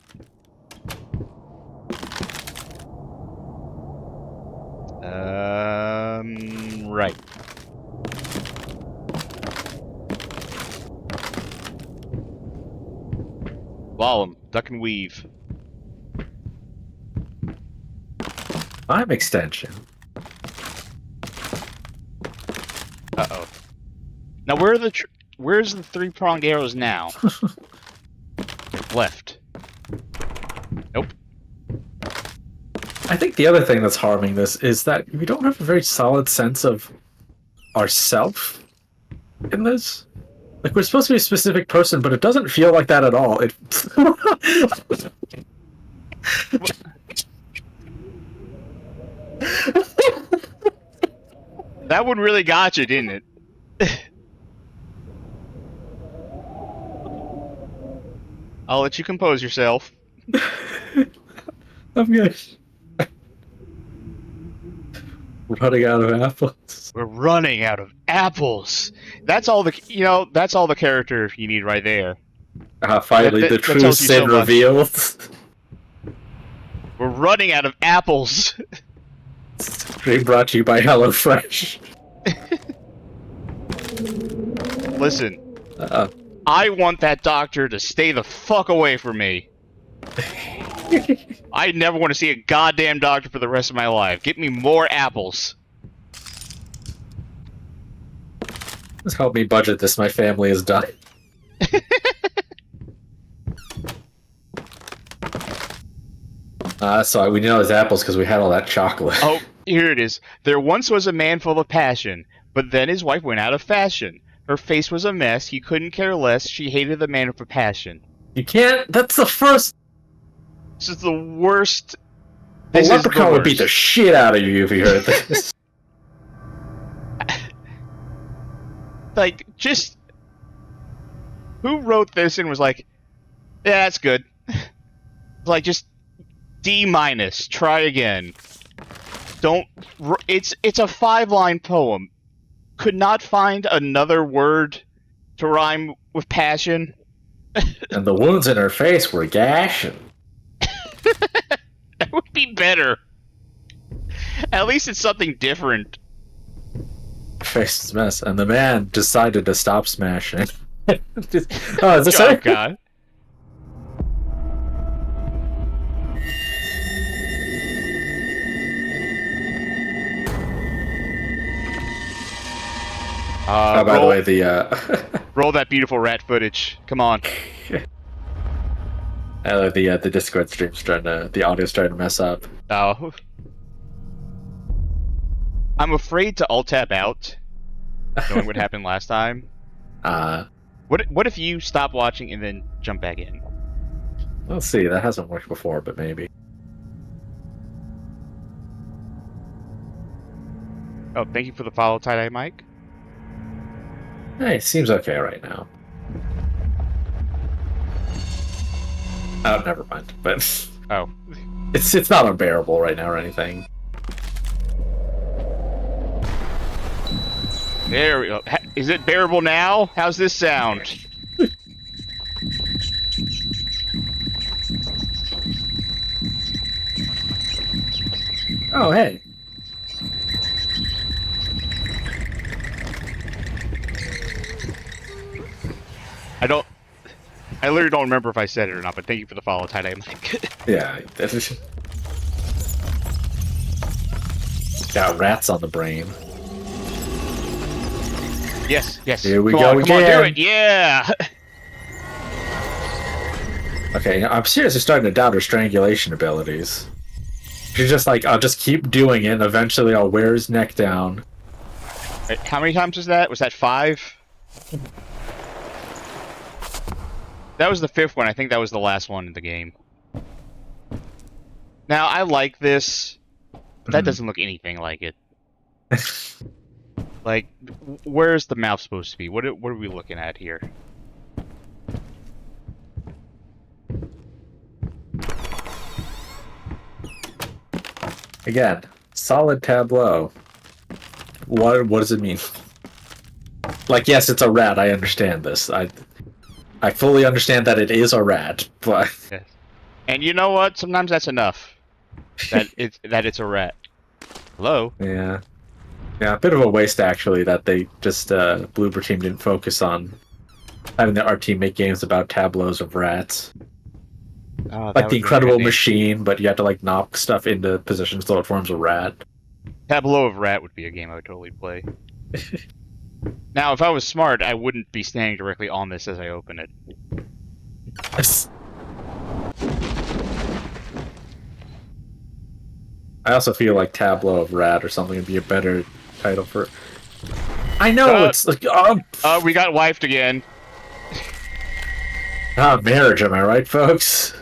Right. Wow, duck and weave. Time extension. Uh-oh. Now where's the three-pronged arrows now? Left. Nope. I think the other thing that's harming this is that we don't have a very solid sense of ourself in this. Like, we're supposed to be a specific person, but it doesn't feel like that at all. It. That one really got you, didn't it? I'll let you compose yourself. I'm good. Running out of apples. We're running out of apples. That's all the that's all the character you need right there. Finally, That the true tells you so sin much. revealed. We're running out of apples. Stream brought to you by HelloFresh. Listen, Uh-oh. I want that doctor to stay the fuck away from me. I never want to see a goddamn doctor for the rest of my life. Get me more apples. Just help me budget this. My family is done. So we know it's apples because we had all that chocolate. Oh, here it is. There once was a man full of passion, but then his wife went out of fashion. Her face was a mess. He couldn't care less. She hated the man with a passion. You can't. That's the first. This is the worst. The This is the leprechaun would beat the worst. shit out of you if he heard this. Like, just who wrote this and was like, yeah, that's good. Like, just D minus. Try again. Don't. It's a 5-line poem. Could not find another word to rhyme with passion. And the wounds in her face were gashing. That would be better. At least it's something different. Face is a mess, and the man decided to stop smashing. Oh, is this Oh it? god. Oh, by the way, the Roll that beautiful rat footage. Come on. the Discord stream's the audio's starting to mess up. Oh. I'm afraid to alt-tab out, knowing what happened last time. What if you stop watching and then jump back in? Let's see. That hasn't worked before, but maybe. Oh, thank you for the follow, tie-dye Mike. Hey, it seems okay right now. Oh, never mind. But Oh. it's not unbearable right now or anything. There we go. Is it bearable now? How's this sound? Oh, hey. I literally don't remember if I said it or not, but thank you for the follow, tie-dye Mike. Yeah, got rats on the brain. Yes. Here we come go on, Come on, again. do it. Yeah. Okay, I'm seriously starting to doubt her strangulation abilities. She's just like, I'll just keep doing it, and eventually I'll wear his neck down. Wait, how many times was that? Was that 5? That was the 5th one. I think that was the last one in the game. Now, I like this, but that doesn't look anything like it. Like, where's the mouth supposed to be? What are we looking at here? Again, solid tableau. What does it mean? Like, yes, it's a rat. I understand this. I fully understand that it is a rat, but Yes. And you know what? Sometimes that's enough. That it's a rat. Hello? yeah, a bit of a waste actually that they just Bloober Team didn't focus on having our team make games about tableaus of rats. Oh, Like the Incredible Machine, but you have to like knock stuff into positions so it forms a rat. Tableau of Rat would be a game I would totally play. Now, if I was smart, I wouldn't be standing directly on this as I open it. I also feel like Tableau of Rat or something would be a better title for. I know it's like we got wifed again. Marriage. Am I right, folks?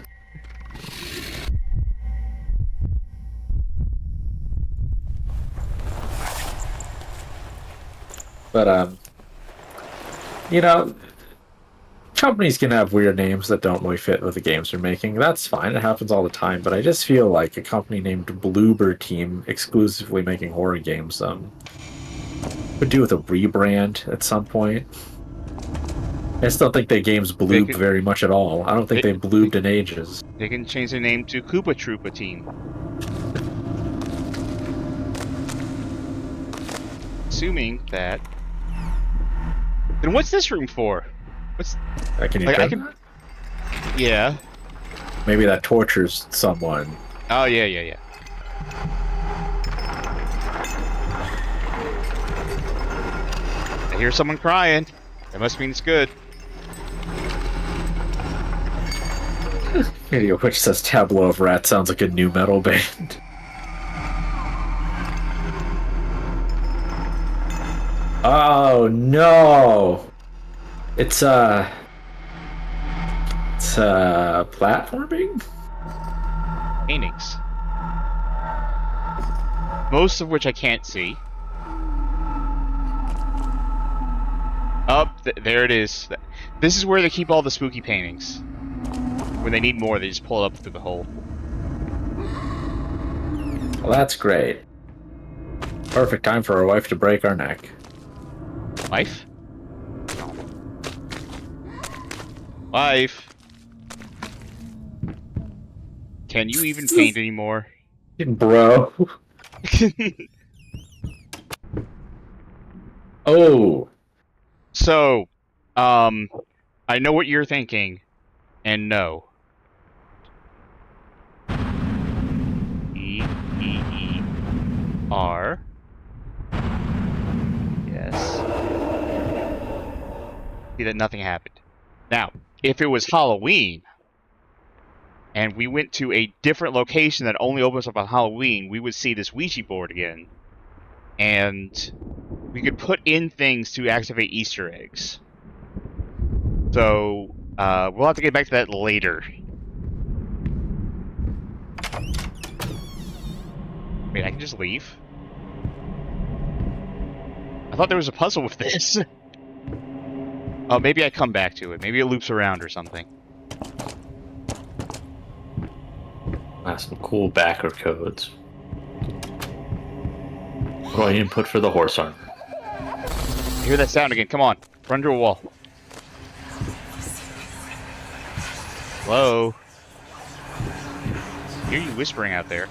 But you know, companies can have weird names that don't really fit with the games they're making. That's fine. It happens all the time. But I just feel like a company named Bloober Team, exclusively making horror games, could do with a rebrand at some point. I just don't think their games blooped very much at all. I don't think they've blooped in ages. They can change the name to Koopa Troopa Team. Assuming that. Then what's this room for? Can you Yeah. Maybe that tortures someone. Oh, yeah. I hear someone crying. That must mean it's good. Video which says Tableau of Rat sounds like a new metal band. Oh no! It's platforming? Paintings. Most of which I can't see. There it is. This is where they keep all the spooky paintings. When they need more, they just pull it up through the hole. Well, that's great. Perfect time for our wife to break our neck. Wife? Wife? Can you even paint anymore? Bro. Oh. So, I know what you're thinking, and no. E-E-E-R. Yes. See that nothing happened. Now, if it was Halloween, and we went to a different location that only opens up on Halloween, we would see this Ouija board again. And we could put in things to activate Easter eggs. So, we'll have to get back to that later. Wait, I can just leave? I thought there was a puzzle with this. Oh, maybe I come back to it. Maybe it loops around or something. That's some cool backer codes. What input for the horse armor? I hear that sound again. Come on. Run to a wall. Hello? I hear you whispering out there.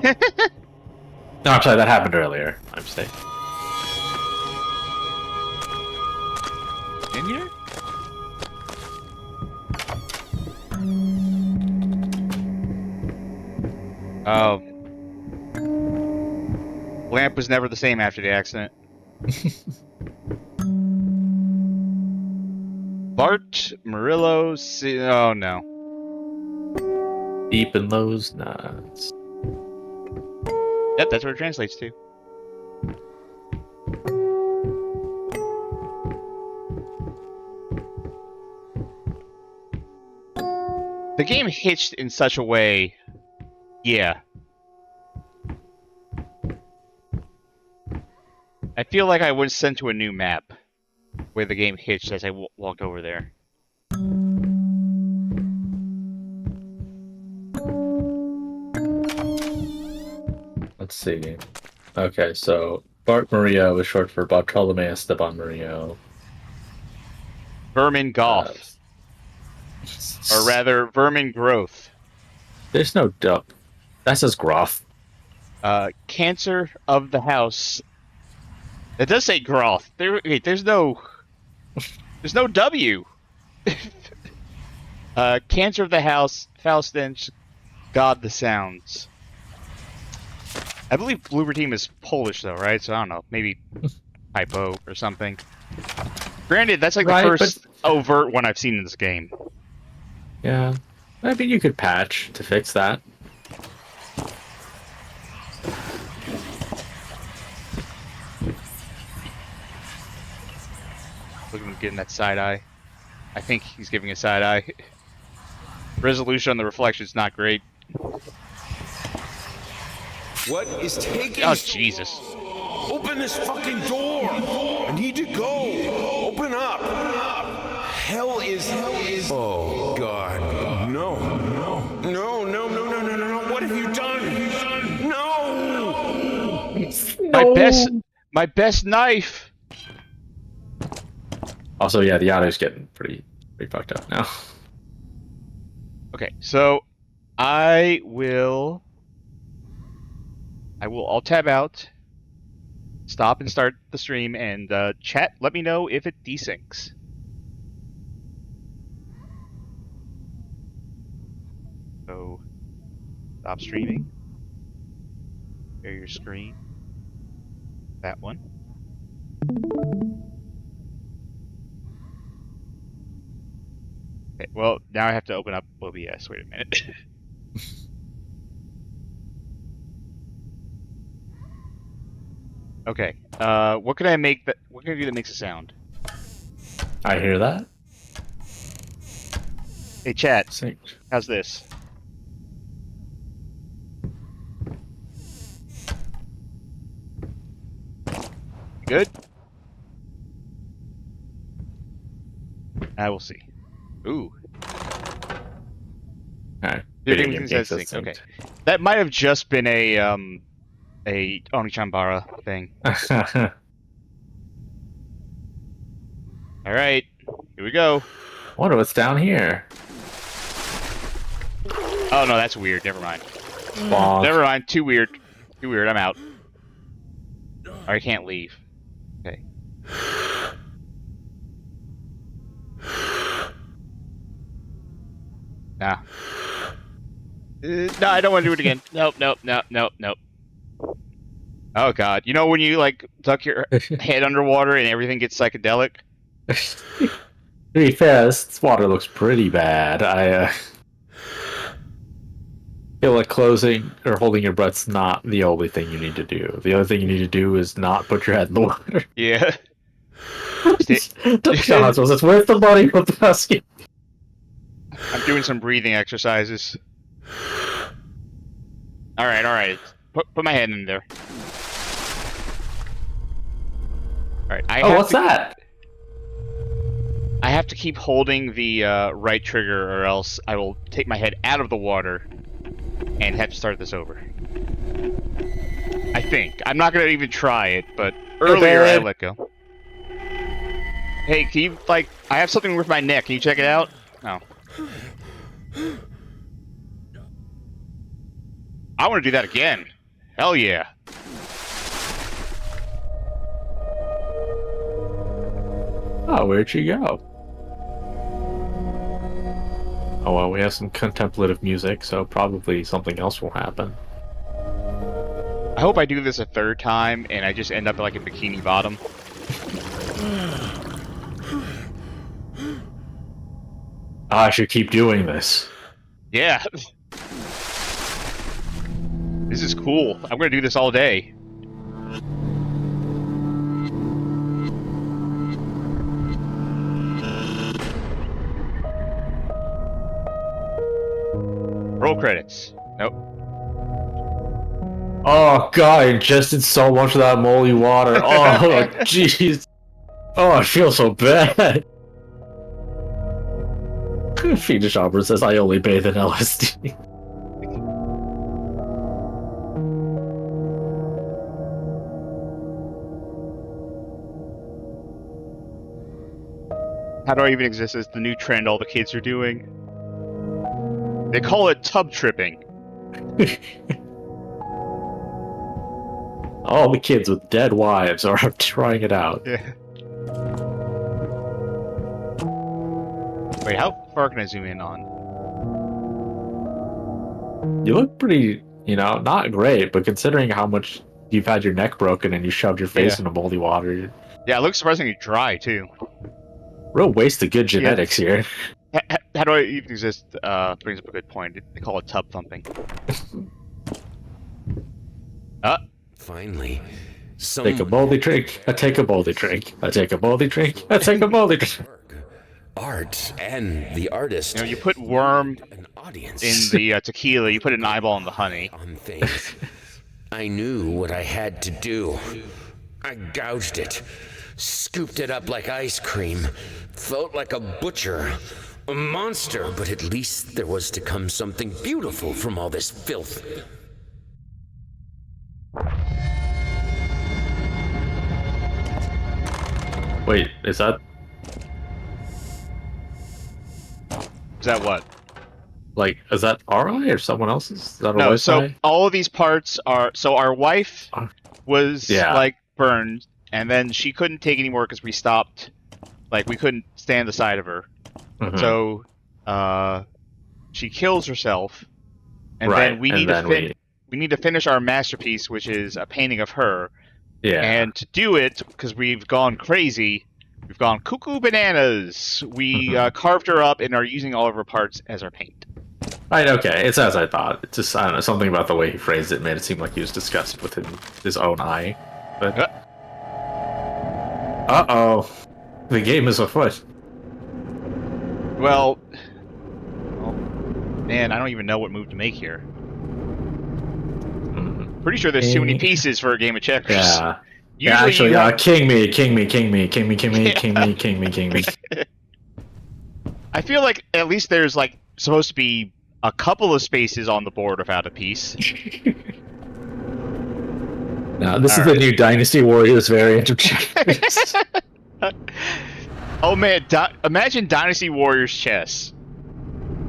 No, I'm sorry, that happened earlier. I'm mistaken. In here? Oh. Lamp was never the same after the accident. Bart, Murillo, oh no. Deep in those nuts. Yep, that's what it translates to. The game hitched in such a way. Yeah. I feel like I was sent to a new map where the game hitched as I walked over there. Let's see. Okay, so Bart Murillo was short for Bartolome Esteban Murillo. Vermin Golf. Or rather, Vermin Growth. There's no dup. That says Groff. Cancer of the House. It does say Groth. Wait, there's no W. Cancer of the House, Faustens, God the Sounds. I believe Bloober Team is Polish though, right? So I don't know, maybe typo or something. Granted, that's like the first overt one I've seen in this game. Yeah. I mean, you could patch to fix that. Look at him getting that side eye. I think he's giving a side eye. Resolution on the reflection is not great. What is taking? Oh Jesus! Open this fucking door! I need to go. Open up. Hell is. Oh God! No! What have you done? No! My best knife. Also, yeah, the auto's getting pretty fucked up now. Okay, so I'll tab out, stop and start the stream, and chat, let me know if it desyncs. So, stop streaming. Share your screen. That one. Okay, well, now I have to open up OBS. Wait a minute. Okay, what can I make that? What can I do that makes a sound? I hear that. Hey, chat. Sync. How's this? Good. I will see. Ooh. Alright. Everything says sync. Okay. That might have just been a Onichambara thing. Alright. Here we go. Wonder what's down here. Oh no, that's weird. Never mind. Bonk. Never mind. Too weird. Too weird. I'm out. Or I can't leave. Okay. Nah. No, I don't want to do it again. Nope. Oh god. You know when you like duck your head underwater and everything gets psychedelic? To be fair, this water looks pretty bad. I feel like closing or holding your breath's not the only thing you need to do. The other thing you need to do is not put your head in the water. Yeah. It's worth the money for the husky. I'm doing some breathing exercises. Alright. Put my head in there. Alright, what's that? I have to keep holding the right trigger or else I will take my head out of the water and have to start this over. I think. I'm not going to even try it, but earlier I let go. Hey, can you, like, I have something with my neck. Can you check it out? Oh. I want to do that again. Hell yeah. Oh, where'd she go? Oh, well, we have some contemplative music, so probably something else will happen. I hope I do this a third time and I just end up like in Bikini Bottom. I should keep doing this. Yeah. This is cool. I'm gonna do this all day. Roll credits. Nope. Oh god, I ingested so much of that moldy water. Oh, jeez. Oh, I feel so bad. Phoenix Shopper says I only bathe in LSD. How do I even exist? It's the new trend all the kids are doing. They call it tub tripping. All the kids with dead wives are trying it out. Yeah. Wait, how far can I zoom in on? You look pretty, not great, but considering how much you've had your neck broken and you shoved your face into moldy water, Yeah, it looks surprisingly dry too. real waste of good genetics here. How do I even exist? Brings up a good point. They call it tub thumping. Finally, Take a moldy drink. I take a moldy drink. I take a moldy drink. I take a moldy drink. art and the artist. You put worm an audience in the tequila, you put an eyeball in the honey. on things. I knew what I had to do. I gouged it, scooped it up like ice cream, felt like a butcher, a monster, but at least there was to come something beautiful from all this filth. Wait, is that what? is that our eye or someone else's? Is that our No, wife's so eye? all of these parts are... So our wife was, Yeah. burned, and then she couldn't take anymore because we stopped. We couldn't stand the sight of her. Mhm. So, she kills herself, and Right, then we and need then we need to finish our masterpiece, which is a painting of her. Yeah. And to do it, because we've gone crazy, we've gone cuckoo bananas. We carved her up and are using all of her parts as our paint. Right, okay. It's as I thought. It's just, I don't know, something about the way he phrased it made it seem like he was disgusted with his own eye. But... Uh-oh. The game is afoot. Well, man, I don't even know what move to make here. Pretty sure there's too many pieces for a game of checkers. Yeah. Usually King me, king me, king me, king me, king me, king me, king me, king me. I feel like at least there's supposed to be a couple of spaces on the board without a piece. Now, this is the new Dynasty Warriors variant of checkers. Oh man, imagine Dynasty Warriors chess.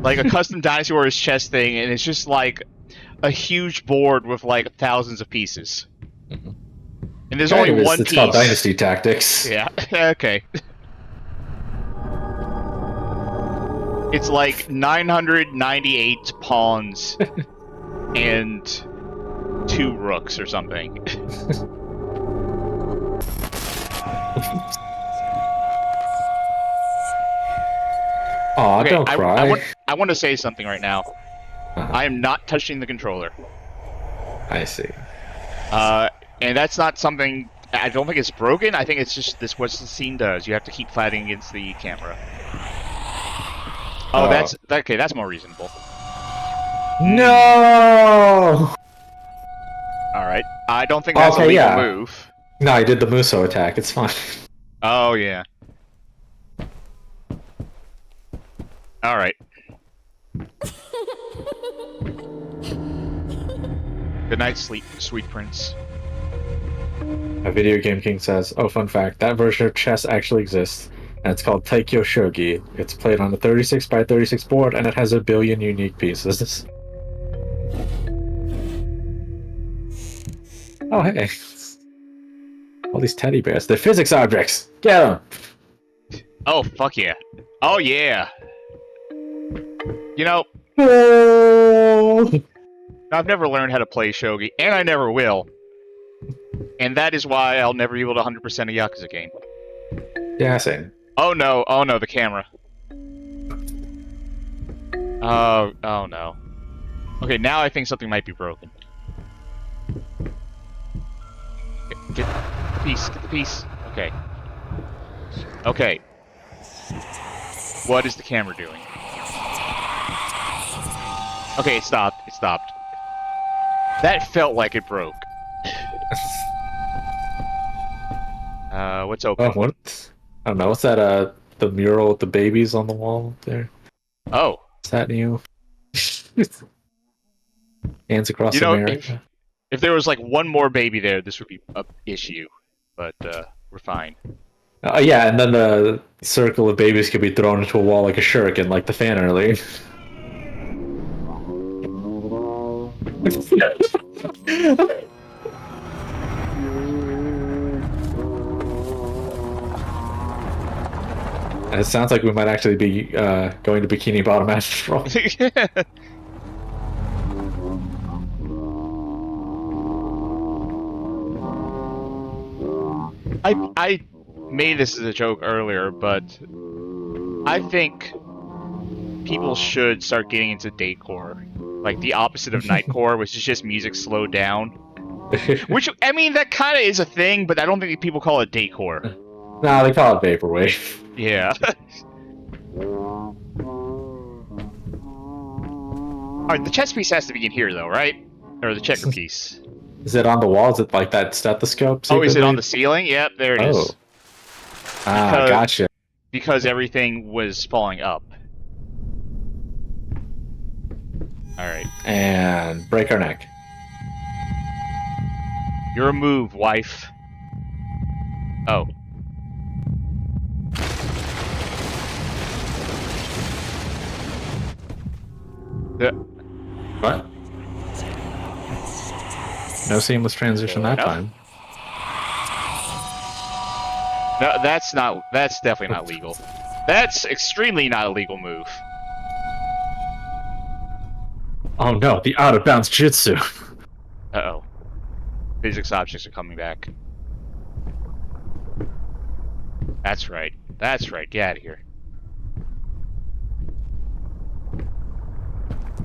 A custom Dynasty Warriors chess thing, and it's just a huge board with thousands of pieces. And there's only one piece. It's called Dynasty Tactics. Yeah, okay. It's 998 pawns and 2 rooks or something. Aw, don't cry. I want to say something right now. I am not touching the controller. I see. And that's not something... I don't think it's broken. I think it's just what the scene does. You have to keep fighting against the camera. Oh, that's... Okay, that's more reasonable. No! Alright. I don't think that's a legal move. No, I did the Muso attack. It's fine. Oh, yeah. Alright. Good night, sweet prince. A Video Game King says, oh, fun fact, that version of chess actually exists, and it's called Taikyo Shogi. It's played on a 36 by 36 board, and it has 1 billion unique pieces. Oh, hey. All these teddy bears. They're physics objects. Get them. Oh, fuck yeah. Oh, yeah. You know, Oh. I've never learned how to play shogi, and I never will. And that is why I'll never be able to 100% a Yakuza game. Yeah, same. Oh no, the camera. Oh no. Okay, now I think something might be broken. Get the piece, Okay. Okay. What is the camera doing? Okay, it stopped. That felt like it broke. What's open? Oh, what? I don't know. What's that? The mural with the babies on the wall there. Oh. Is that new? Hands across You know, America. if there was like one more baby there, this would be an issue. But we're fine. Yeah, and then the circle of babies could be thrown into a wall like a shuriken, like the fan earlier. It sounds like we might actually be going to Bikini Bottom after all. I made this as a joke earlier, but I think people should start getting into daycore. Like the opposite of nightcore, which is just music slowed down. Which, I mean, that kind of is a thing, but I don't think people call it daycore. Nah, they call it vaporwave. Yeah. Alright, the chess piece has to be in here, though, right? Or the checker piece. Is it on the wall? Is it like that stethoscope? Oh, is it on the ceiling? Yep, there it is. Ah, gotcha. Because everything was falling up. Alright. And break our neck. Your move, wife. Oh. What? No seamless transition that time. No, that's definitely not legal. That's extremely not a legal move. Oh no, the out of bounds jutsu. Uh-oh. Physics objects are coming back. That's right. Get out of here.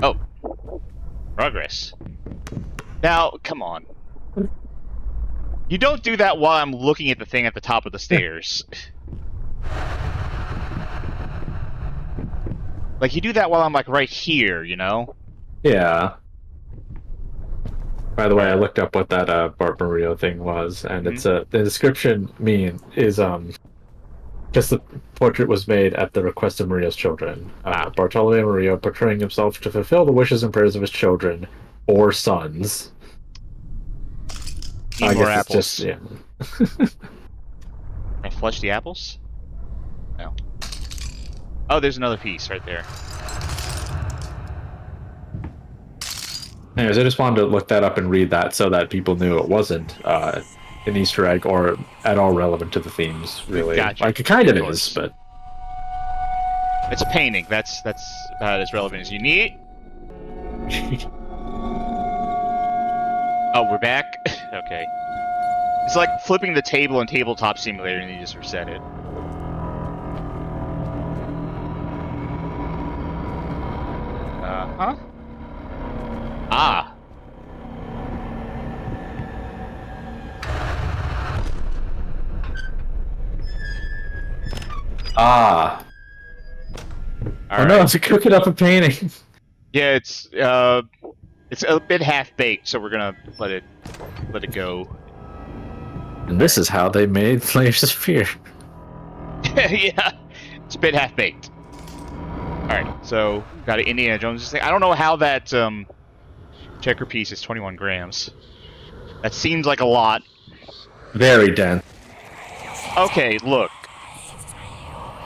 Oh. Progress. Now, come on. You don't do that while I'm looking at the thing at the top of the stairs. Like, you do that while I'm, like, right here, you know? Yeah. By the way, I looked up what that Bart Murillo thing was, and it's the description is because the portrait was made at the request of Murillo's children. Bartolome Murillo portraying himself to fulfill the wishes and prayers of his children or sons. Need more apples. It's just, yeah. Can I flush the apples? No. Oh, there's another piece right there. Anyways, I just wanted to look that up and read that so that people knew it wasn't an Easter egg or at all relevant to the themes, really. Gotcha. Like, it kind of is, but... It's a painting. That's about as relevant as you need. Oh, we're back? Okay. It's like flipping the table in Tabletop Simulator and you just reset it. Uh-huh. Ah. Ah. All oh no, right. it's cooking up a painting. Yeah, it's a bit half-baked, so we're gonna let it go. And this is how they made Layers of Fear. Yeah, it's a bit half-baked. Alright, so got an Indiana Jones thing. I don't know how that checker piece is 21 grams. That seems like a lot. Very dense. Okay, look.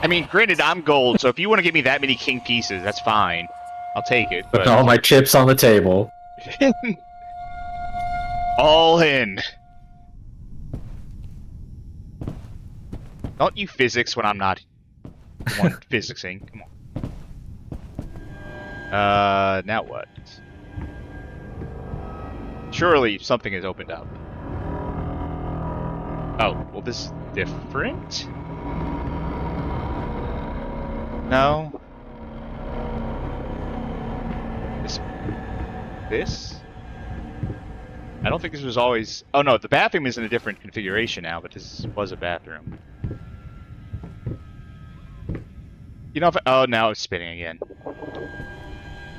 I mean, granted, I'm gold, so if you want to give me that many king pieces, that's fine. I'll take it. But all my chips on the table. All in. Don't you physics when I'm not the one physicsing. Come on. Now what? Surely something has opened up. Oh, well this is different? No. This? I don't think this was always... Oh no, the bathroom is in a different configuration now, but this was a bathroom. You know if oh, now it's spinning again.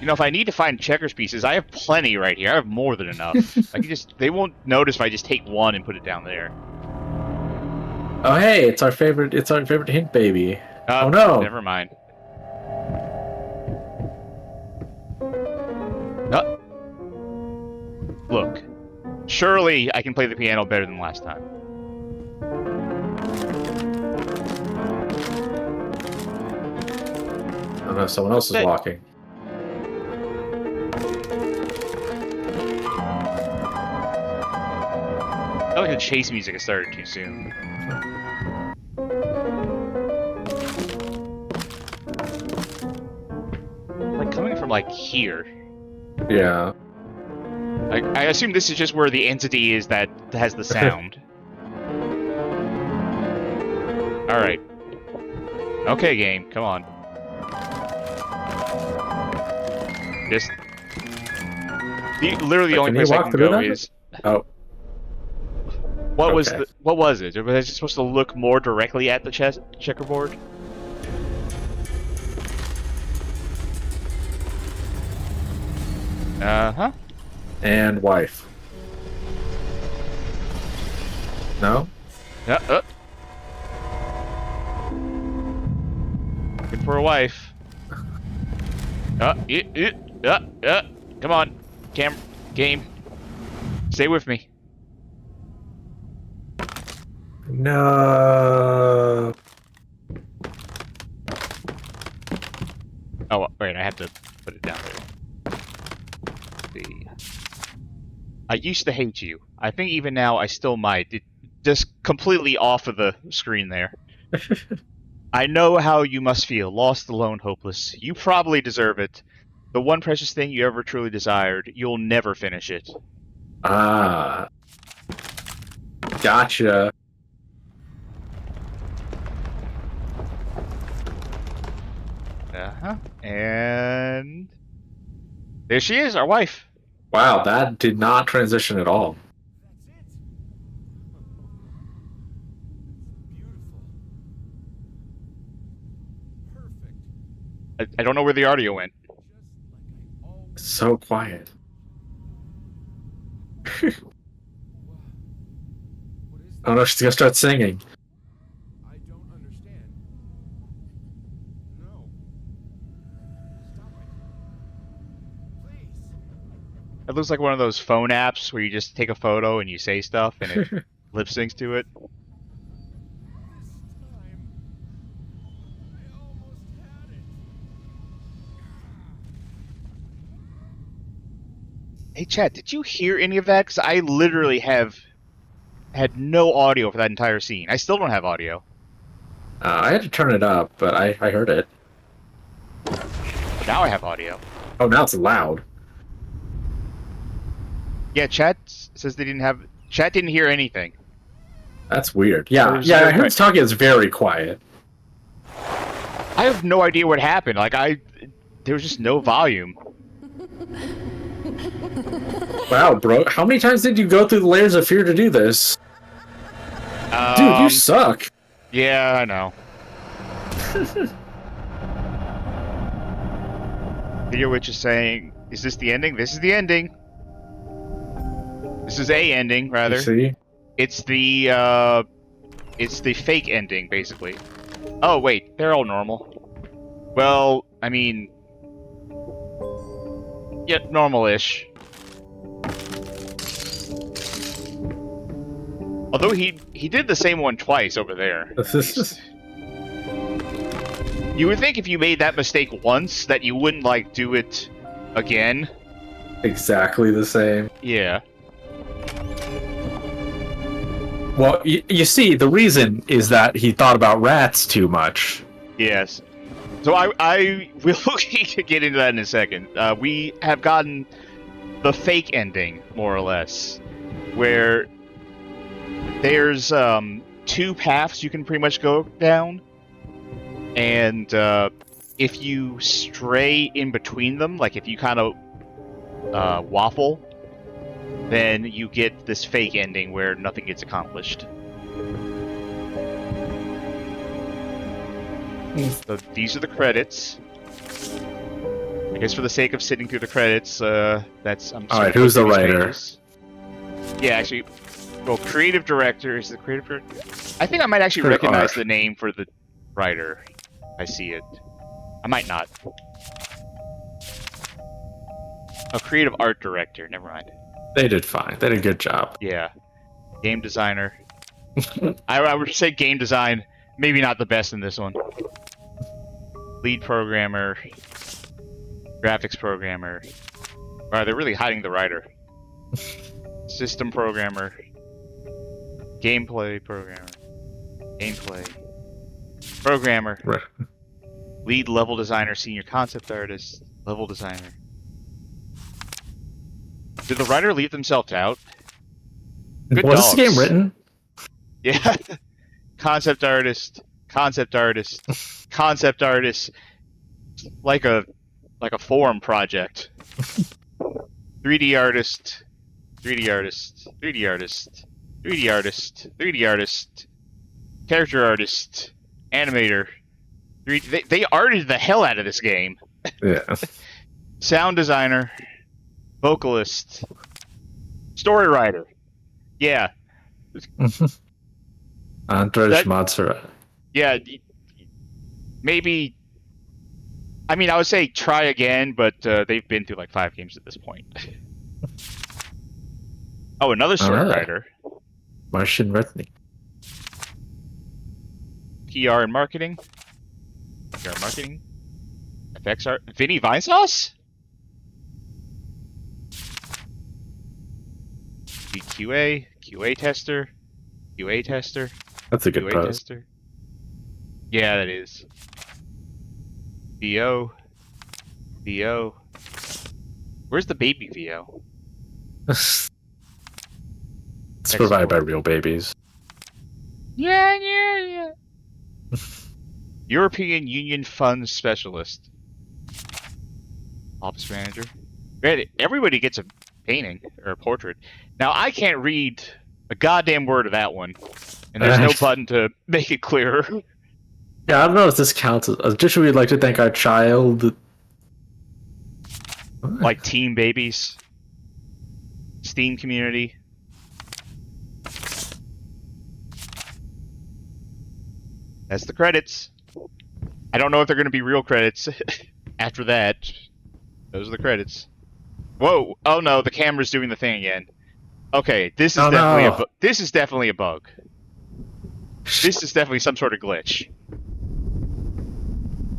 You know, if I need to find checkers pieces, I have plenty right here. I have more than enough. I can just... They won't notice if I just take one and put it down there. Oh hey, it's our favorite hint baby. Oh no. Never mind. No. Look. Surely I can play the piano better than last time. Oh no, someone else is walking. I feel like the chase music has started too soon. Like coming from like here. Yeah. I assume this is just where the entity is that has the sound. Alright. Okay, game, come on. Just... literally the only place I can go is... Oh. What was the... What was it? Was I supposed to look more directly at the checkerboard? Uh-huh. And wife. No? Good for a wife. Come on. Game. Stay with me. No. Oh, wait, I have to put it down there. See. I used to hate you. I think even now I still might. It just completely off of the screen there. I know how you must feel, lost, alone, hopeless. You probably deserve it. The one precious thing you ever truly desired, you'll never finish it. Ah. Gotcha. Uh-huh. And... there she is, our wife. Wow, that did not transition at all. I don't know where the audio went. So quiet. Oh no, she's gonna start singing. I don't understand. No. Stop it. Please. It looks like one of those phone apps where you just take a photo and you say stuff and it lip syncs to it. This time. I almost had it. Hey, Chad, did you hear any of that? Because I literally have had no audio for that entire scene. I still don't have audio. I had to turn it up, but I heard it. But now I have audio. Oh, now it's loud. Yeah, chat says they didn't have... Chat didn't hear anything. That's weird. Yeah, yeah, I heard it's talking. It's very quiet. I have no idea what happened. Like, there was just no volume. Wow, bro. How many times did you go through the layers of fear to do this? Dude, you suck. Yeah, I know. Video Witch is saying, is this the ending? This is the ending. This is a ending, rather. You see? It's the fake ending, basically. Oh, wait. They're all normal. Well, I mean... yeah, normal-ish. Although he did the same one twice over there. You would think if you made that mistake once that you wouldn't like do it again. Exactly the same. Yeah. Well, you see, the reason is that he thought about rats too much. Yes. So I will get into that in a second. We have gotten the fake ending, more or less, where there's two paths you can pretty much go down, and if you stray in between them, like if you kind of waffle, then you get this fake ending where nothing gets accomplished. So these are the credits. I guess for the sake of sitting through the credits, that's... I'm Alright, who's the writer? Yeah, actually... Well, creative director is the creative director. I think I might actually recognize the name for the writer. I see it. I might not. Oh, creative art director. Never mind. They did fine. They did a good job. Yeah. Game designer. I would say game design. Maybe not the best in this one. Lead programmer. Graphics programmer. Wow, they're really hiding the writer. System programmer. Gameplay programmer. Gameplay. Programmer. Right. Lead level designer, senior concept artist, level designer. Did the writer leave themselves out? Good Was dogs. this game written? Yeah. Concept artist, concept artist, concept artist. Like a forum project. 3D artist, 3D artist, 3D artist, 3D artist, 3D artist, character artist, animator. They arted the hell out of this game. Yeah. Sound designer, vocalist, story writer. Yeah. Andrzej Matsura. Yeah. Maybe. I mean, I would say try again, but they've been through like 5 games at this point. Oh, another story writer. Martian Redney. PR and marketing. PR and marketing. FX art. Vinny Vinesauce? QA. QA tester. QA tester. That's a good QA post. tester. Yeah, that is. VO. VO. Where's the baby VO? It's provided by real babies. Yeah. European Union Funds Specialist. Office manager. Granted, everybody gets a painting or a portrait. Now, I can't read a goddamn word of that one. And there's no button to make it clearer. Yeah, I don't know if this counts. Additionally, we'd like to thank our child. Like Team Babies. Steam community. That's the credits. I don't know if they're going to be real credits after that. Those are the credits. Whoa! Oh no, the camera's doing the thing again. Okay, this is this is definitely a bug. This is definitely some sort of glitch.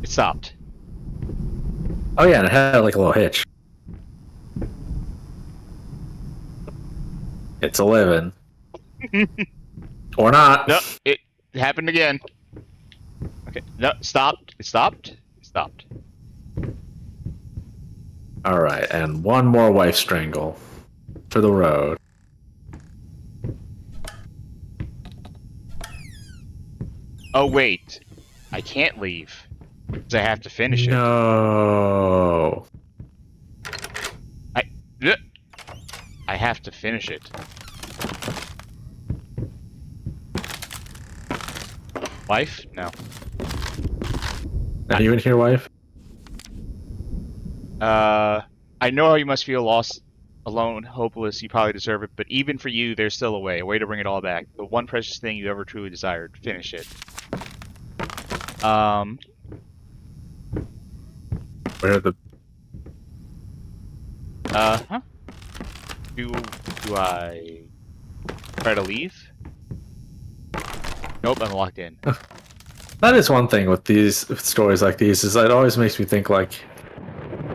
It stopped. Oh yeah, and it had like a little hitch. It's 11. Or not. No, it happened again. Okay, no, stopped. It stopped. It stopped. Alright, and one more wife strangle. To the road. Oh wait, I can't leave because I have to finish it. No. I have to finish it. Wife? No. Not even here, wife? I know how you must feel lost, alone, hopeless. You probably deserve it, but even for you, there's still a way to bring it all back. The one precious thing you ever truly desired. Finish it. Where are the... Huh? Do I try to leave? Nope, I'm locked in. That is one thing with these with stories like these, is it always makes me think like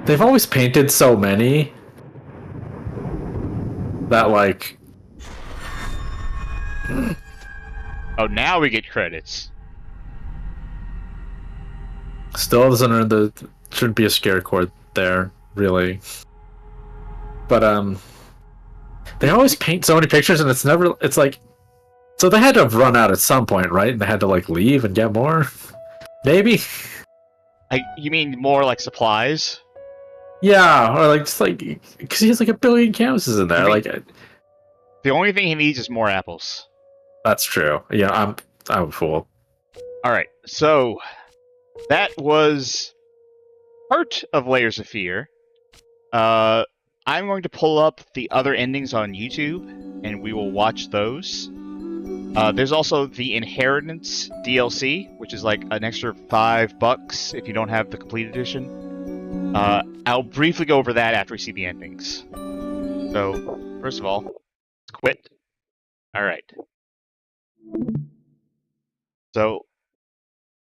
they've always painted so many that like Oh, now we get credits. Still doesn't earn the. Shouldn't be a scare chord there, really. But they always paint so many pictures, and it's never. It's like, so they had to have run out at some point, right? And they had to like leave and get more. Maybe. You mean more like supplies? Yeah, or like just like because he has like a billion canvases in there. I mean, Like the only thing he needs is more apples. that's true. Yeah, I'm a fool. All right, so that was part of Layers of Fear. I'm going to pull up the other endings on YouTube, and we will watch those. There's also the Inheritance DLC, which is like an extra $5 if you don't have the complete edition. I'll briefly go over that after we see the endings. So, first of all, let's quit. Alright. So,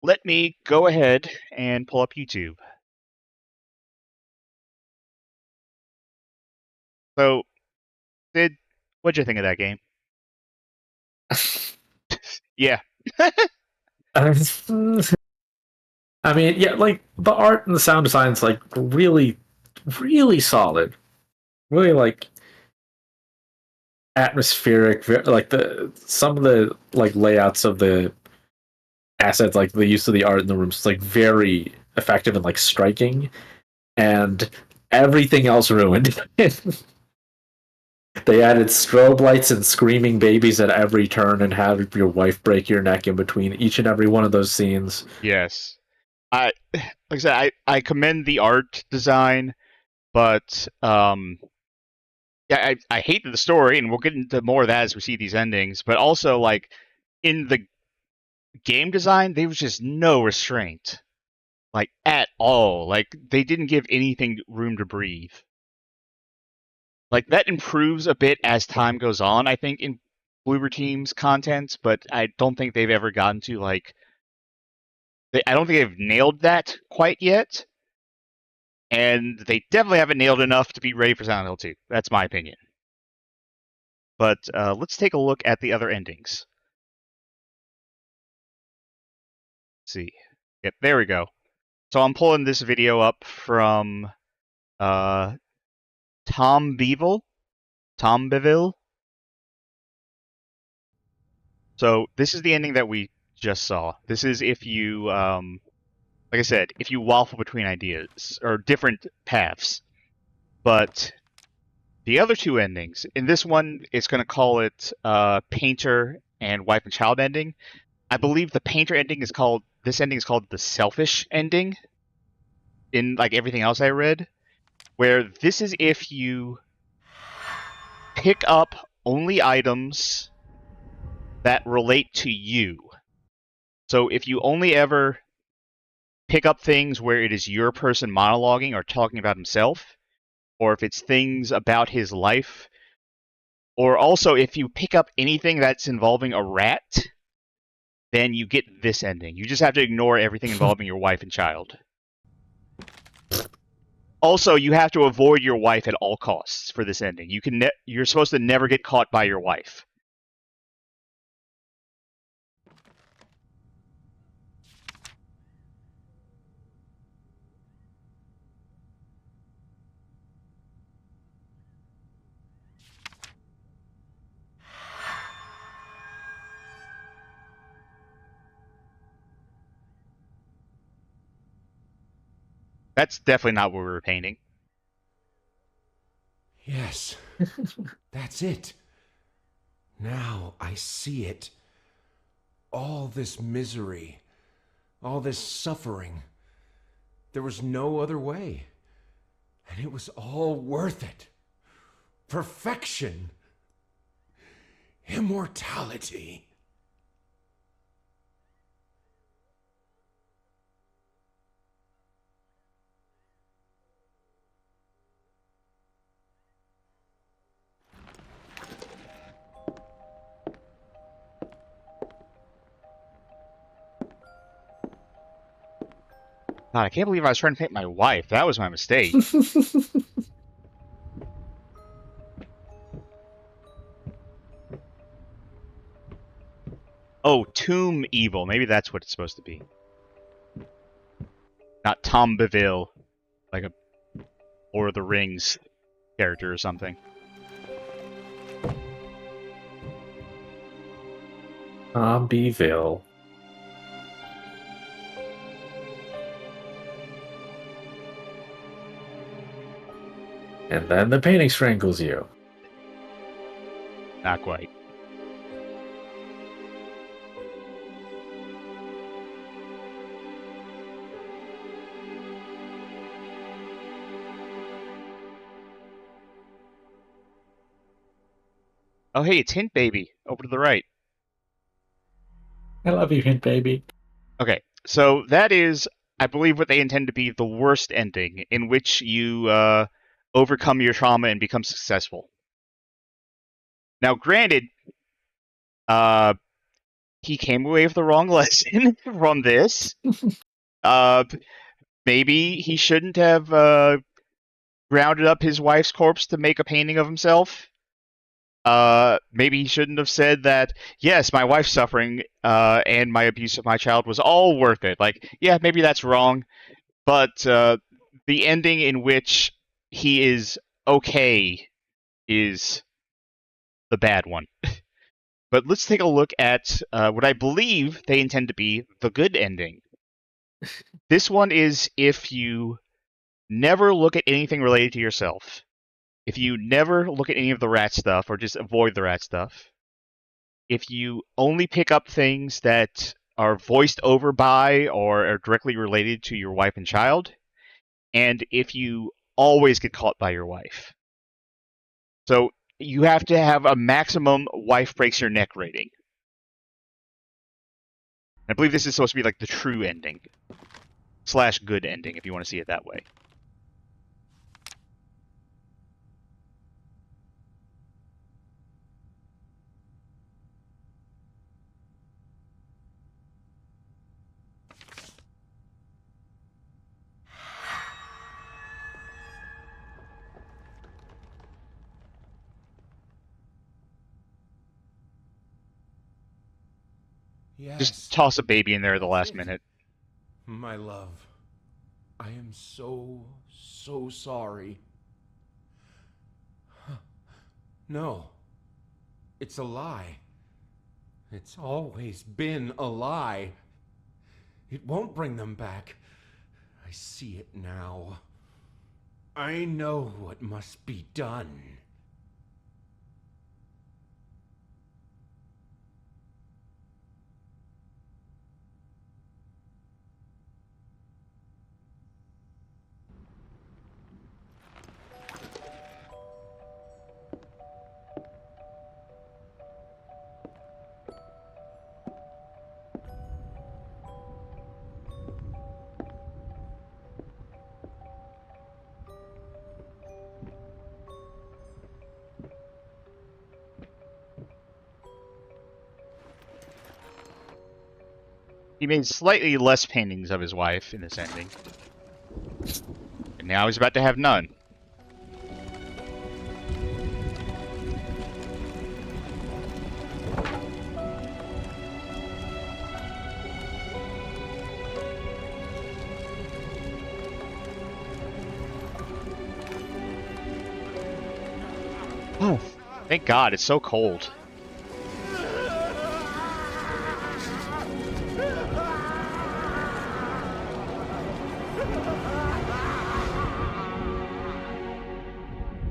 let me go ahead and pull up YouTube. So, Sid, what'd you think of that game? Yeah. I mean, yeah, like the art and the sound design's like really, really solid. Really like atmospheric. Like some of the like layouts of the assets, like the use of the art in the rooms, is like very effective and like striking. And everything else ruined. They added strobe lights and screaming babies at every turn, and have your wife break your neck in between each and every one of those scenes. Yes. Like I said, I commend the art design, but yeah, I hate the story, and we'll get into more of that as we see these endings. But also, like in the game design, there was just no restraint, like at all. Like they didn't give anything room to breathe. Like that improves a bit as time goes on, I think, in Bloober Team's content, but I don't think they've ever gotten to like. I don't think they've nailed that quite yet, and they definitely haven't nailed enough to be ready for Silent Hill 2. That's my opinion. But let's take a look at the other endings. Let's see. Yep, there we go. So I'm pulling this video up from Tom Beville. So this is the ending that we just saw. This is if you, like I said, if you waffle between ideas or different paths. But the other two endings, in this one, it's going to call it Painter and Wife and Child ending. I believe the Painter ending is called, this ending is called the Selfish ending. In like everything else I read, where this is if you pick up only items that relate to you. So if you only ever pick up things where it is your person monologuing or talking about himself, or if it's things about his life, or also if you pick up anything that's involving a rat, then you get this ending. You just have to ignore everything involving your wife and child. Also, you have to avoid your wife at all costs for this ending. You're supposed to never get caught by your wife. That's definitely not what we were painting. Yes, that's it. Now I see it. All this misery, all this suffering. There was no other way. And it was all worth it. Perfection. Immortality. God, I can't believe I was trying to paint my wife. That was my mistake. Oh, Tomb Evil. Maybe that's what it's supposed to be. Not Tom Beville, like a Lord of the Rings character or something. Beeville. And then the painting strangles you. Not quite. Oh, hey, it's Hint Baby. Over to the right. I love you, Hint Baby. Okay, so that is, I believe, what they intend to be the worst ending, in which you overcome your trauma and become successful. Now, granted, he came away with the wrong lesson from this. Maybe he shouldn't have grounded up his wife's corpse to make a painting of himself. Maybe he shouldn't have said that, yes, my wife's suffering and my abuse of my child was all worth it. Like, yeah, maybe that's wrong, but the ending in which he is okay is the bad one. But let's take a look at what I believe they intend to be the good ending. This one is if you never look at anything related to yourself. If you never look at any of the rat stuff, or just avoid the rat stuff. If you only pick up things that are voiced over by or are directly related to your wife and child. And if you always get caught by your wife. So you have to have a maximum wife breaks your neck rating. I believe this is supposed to be like the true ending. / good ending, if you want to see it that way. Yes. Just toss a baby in there at the last minute. My love, I am so sorry. No, it's a lie. It's always been a lie. It won't bring them back. I see it now. I know what must be done. He made slightly less paintings of his wife in this ending. And now he's about to have none. Oh, thank God, it's so cold.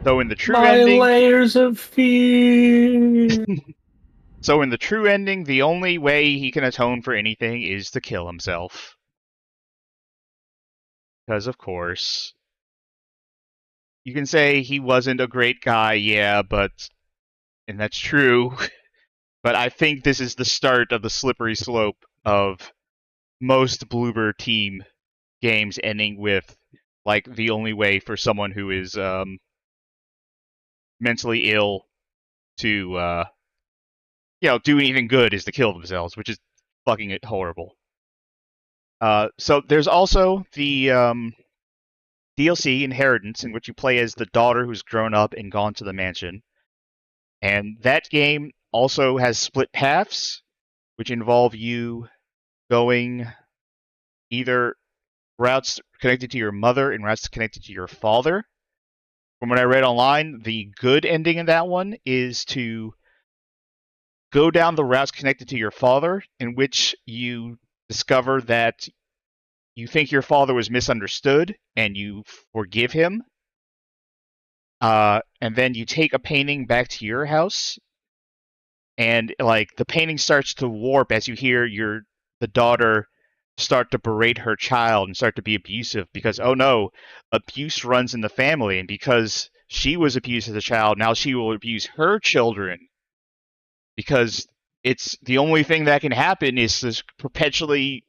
So in the true ending, layers of fear. so in the true ending, the only way he can atone for anything is to kill himself. Because of course, you can say he wasn't a great guy, yeah, and that's true. But I think this is the start of the slippery slope of most Bloober Team games ending with, like, the only way for someone who is mentally ill to do anything good is to kill themselves, which is fucking horrible. So there's also the DLC Inheritance, in which you play as the daughter who's grown up and gone to the mansion. And that game also has split paths. which involve you going either routes connected to your mother and routes connected to your father. From what I read online, the good ending in that one is to go down the routes connected to your father, in which you discover that you think your father was misunderstood and you forgive him. And then you take a painting back to your house, and like the painting starts to warp as you hear the daughter start to berate her child and start to be abusive because, oh no, abuse runs in the family, and because she was abused as a child, now she will abuse her children, because it's the only thing that can happen is to perpetually,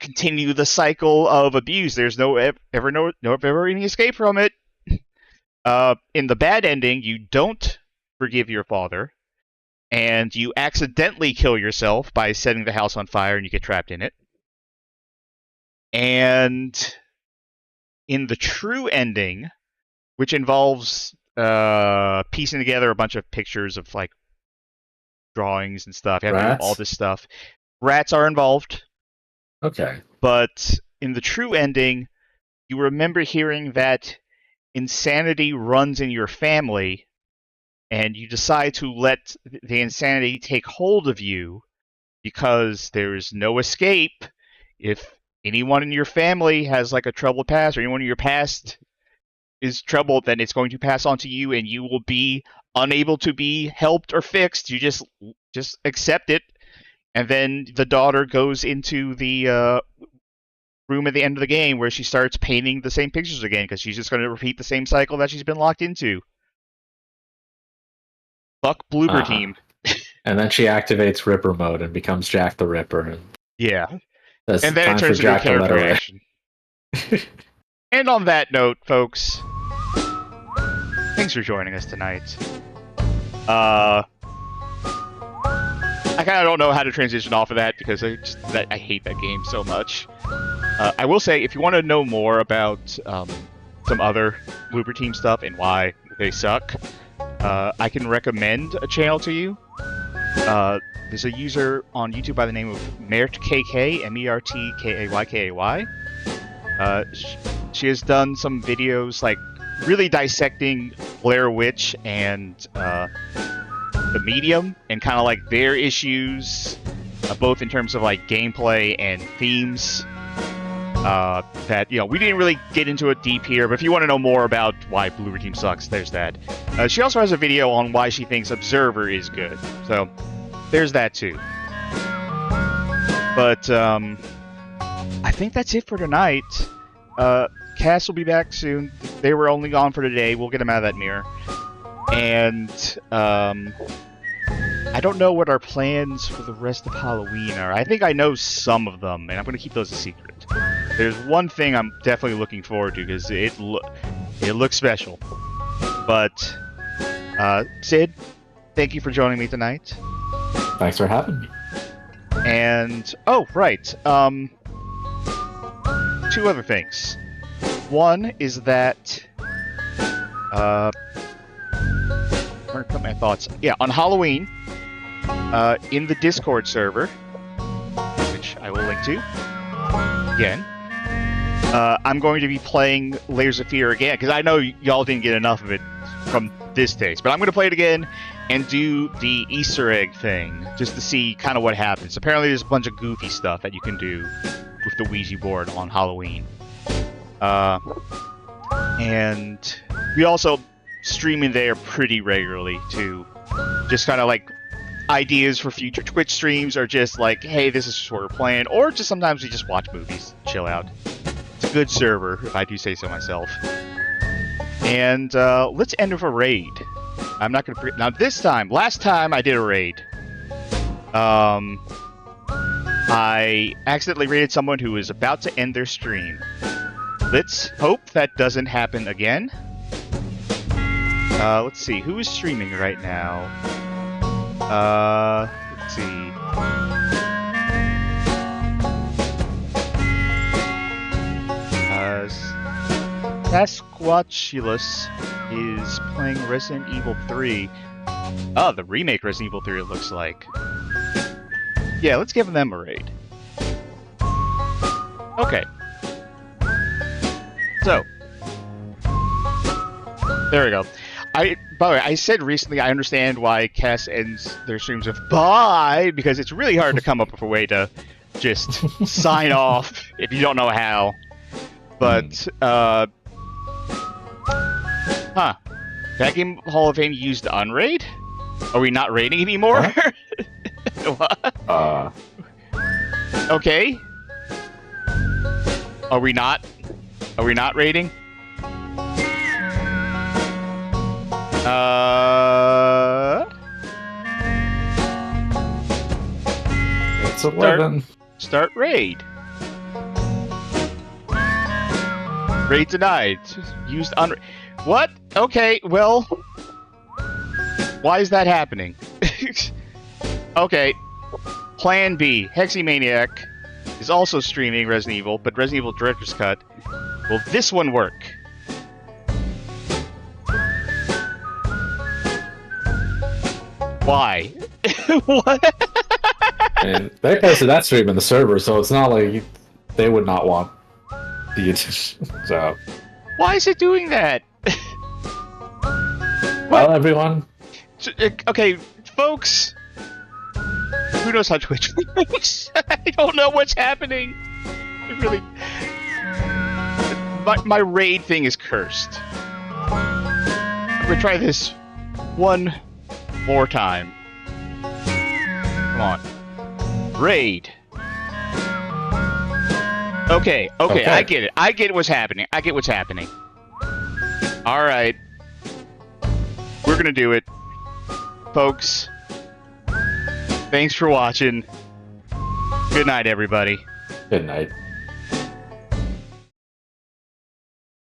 continue the cycle of abuse. There's no ever any escape from it. In the bad ending, you don't forgive your father, and you accidentally kill yourself by setting the house on fire, and you get trapped in it. And in the true ending, which involves piecing together a bunch of pictures of like drawings and stuff, you have to do all this stuff. Rats are involved. Okay. But in the true ending, you remember hearing that insanity runs in your family, and you decide to let the insanity take hold of you because there is no escape. If anyone in your family has like a troubled past, or anyone in your past is troubled, then it's going to pass on to you, and you will be unable to be helped or fixed. You just accept it, and then the daughter goes into the room at the end of the game where she starts painting the same pictures again because she's just going to repeat the same cycle that she's been locked into. Fuck Bloober Team. And then she activates Ripper mode and becomes Jack the Ripper. Yeah. That's and then it turns into a character action. And on that note, folks, thanks for joining us tonight. I kind of don't know how to transition off of that because I hate that game so much. I will say, if you want to know more about some other Bloober Team stuff and why they suck, I can recommend a channel to you. There's a user on YouTube by the name of MERTKK, MERTKAYKAY. She has done some videos like really dissecting Blair Witch and the Medium and kind of like their issues, both in terms of like gameplay and themes. That we didn't really get into it deep here, but if you want to know more about why Bloober Team sucks, there's that. She also has a video on why she thinks Observer is good, so there's that too. But I think that's it for tonight. Cass will be back soon. They were only gone for today. We'll get them out of that mirror. And I don't know what our plans for the rest of Halloween are. I think I know some of them, and I'm going to keep those a secret. There's one thing I'm definitely looking forward to because it looks special. But Sid, thank you for joining me tonight. Thanks for having me. And oh right, two other things. One is that I'm gonna put my thoughts. Yeah, on Halloween, in the Discord server, which I will link to again. I'm going to be playing Layers of Fear again, because I know y'all didn't get enough of it from this taste, but I'm going to play it again and do the Easter egg thing, just to see kind of what happens. Apparently there's a bunch of goofy stuff that you can do with the Ouija board on Halloween. And we also stream in there pretty regularly, too. Just kind of like ideas for future Twitch streams, or just like, hey, this is what we're playing, or just sometimes we just watch movies, chill out. It's a good server, if I do say so myself. And let's end with a raid. I'm not gonna now this time. Last time I did a raid. I accidentally raided someone who was about to end their stream. Let's hope that doesn't happen again. Let's see, who is streaming right now? Let's see. Sasquatchulus is playing Resident Evil 3. Oh, the remake Resident Evil 3 it looks like. Yeah, let's give them a raid. Okay. So. There we go. By the way, I said recently I understand why Cass ends their streams with bye, because it's really hard to come up with a way to just sign off if you don't know how. But, That Game Hall of Fame used Unraid? Are we not raiding anymore? What? Okay. Are we not raiding? It's 11. Start raid. Raid denied. Used unraid. What? Okay, well... Why is that happening? Okay. Plan B. Hexymaniac is also streaming Resident Evil, but Resident Evil Director's Cut. Will this one work? Why? What? And they posted that stream in the server, so it's not like they would not want the edition. So. Why is it doing that? Well, everyone. Okay, folks. Who knows how Twitch works? I don't know what's happening. It really. My raid thing is cursed. I'm gonna try this one more time. Come on. Raid. Okay, I get it. I get what's happening. Alright. We're gonna do it. Folks. Thanks for watching. Good night, everybody. Good night.